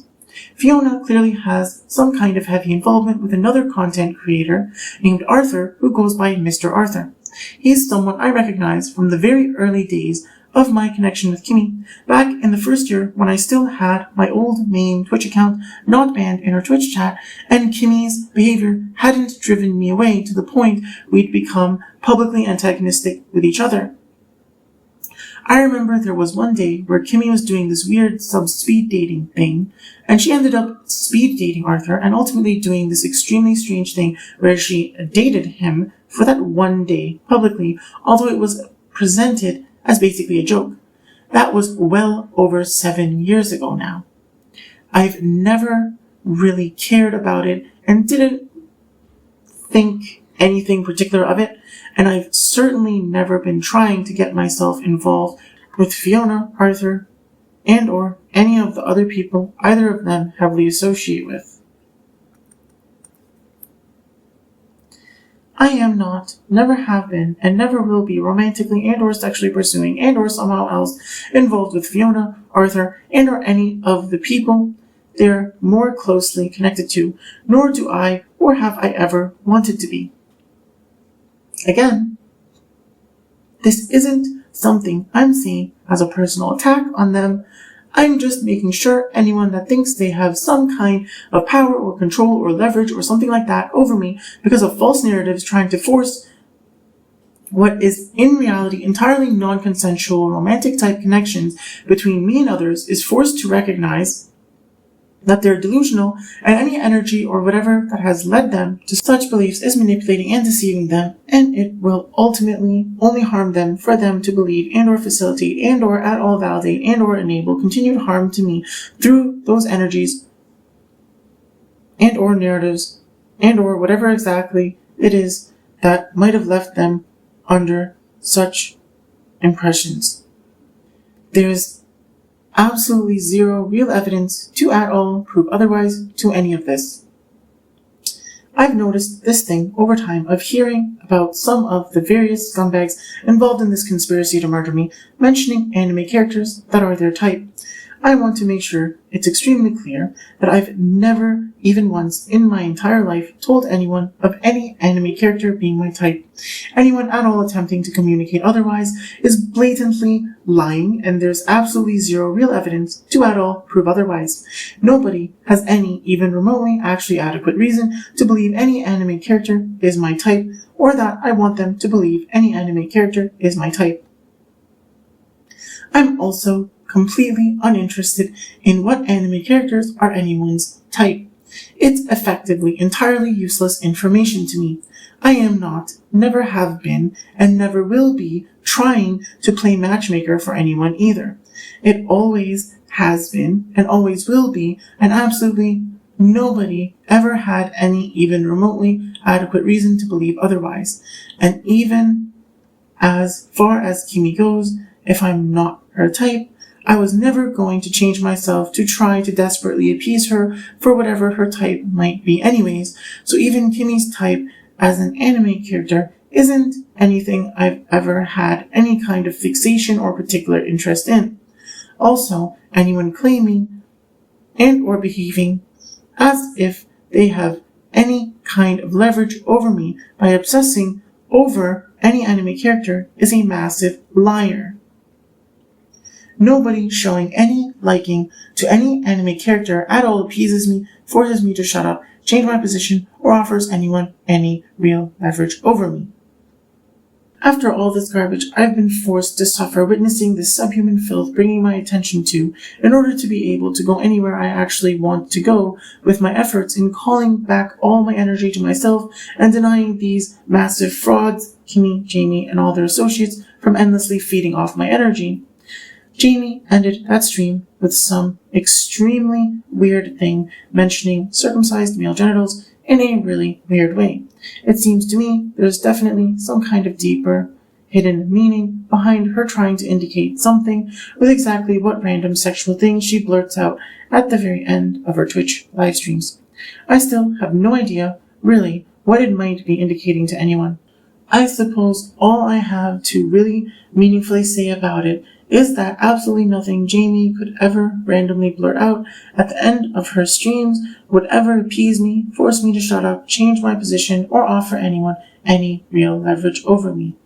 Fiona clearly has some kind of heavy involvement with another content creator named Arthur, who goes by Mr. Arthur. He's someone I recognize from the very early days of my connection with Kimmy, back in the first year when I still had my old main Twitch account not banned in our Twitch chat, and Kimmy's behavior hadn't driven me away to the point we'd become publicly antagonistic with each other. I remember there was one day where Kimmy was doing this weird speed dating thing, and she ended up speed dating Arthur and ultimately doing this extremely strange thing where she dated him for that one day publicly, although it was presented as basically a joke. That was well over 7 years ago now. I've never really cared about it and didn't think anything particular of it, and I've certainly never been trying to get myself involved with Fiona, Arthur, and or any of the other people either of them heavily associate with. I am not, never have been, and never will be romantically and or sexually pursuing and or somehow else involved with Fiona, Arthur, and or any of the people they're more closely connected to, nor do I or have I ever wanted to be. Again, this isn't something I'm seeing as a personal attack on them. I'm just making sure anyone that thinks they have some kind of power or control or leverage or something like that over me because of false narratives trying to force what is in reality entirely non-consensual romantic type connections between me and others is forced to recognize that they're delusional, and any energy or whatever that has led them to such beliefs is manipulating and deceiving them, and it will ultimately only harm them for them to believe and or facilitate and or at all validate and or enable continued harm to me through those energies and or narratives and or whatever exactly it is that might have left them under such impressions. There's absolutely zero real evidence to at all prove otherwise to any of this. I've noticed this thing over time of hearing about some of the various scumbags involved in this conspiracy to murder me mentioning anime characters that are their type. I want to make sure it's extremely clear that I've never, even once in my entire life, told anyone of any anime character being my type. Anyone at all attempting to communicate otherwise is blatantly lying, and there's absolutely zero real evidence to at all prove otherwise. Nobody has any even remotely actually adequate reason to believe any anime character is my type, or that I want them to believe any anime character is my type. I'm also completely uninterested in what anime characters are anyone's type. It's effectively entirely useless information to me. I am not, never have been, and never will be trying to play matchmaker for anyone either. It always has been and always will be, and absolutely nobody ever had any even remotely adequate reason to believe otherwise. And even as far as Kimmy goes, if I'm not her type, I was never going to change myself to try to desperately appease her for whatever her type might be anyways, so even Kimmy's type as an anime character isn't anything I've ever had any kind of fixation or particular interest in. Also, anyone claiming and or behaving as if they have any kind of leverage over me by obsessing over any anime character is a massive liar. Nobody showing any liking to any anime character at all appeases me, forces me to shut up, change my position, or offers anyone any real leverage over me. After all this garbage I've been forced to suffer witnessing this subhuman filth bringing my attention to in order to be able to go anywhere I actually want to go with my efforts in calling back all my energy to myself and denying these massive frauds, Kimmy, Jamie, and all their associates from endlessly feeding off my energy. Jamie ended that stream with some extremely weird thing mentioning circumcised male genitals in a really weird way. It seems to me there's definitely some kind of deeper, hidden meaning behind her trying to indicate something with exactly what random sexual thing she blurts out at the very end of her Twitch live streams. I still have no idea, really, what it might be indicating to anyone. I suppose all I have to really meaningfully say about it is that absolutely nothing Jamie could ever randomly blurt out at the end of her streams would ever appease me, force me to shut up, change my position, or offer anyone any real leverage over me.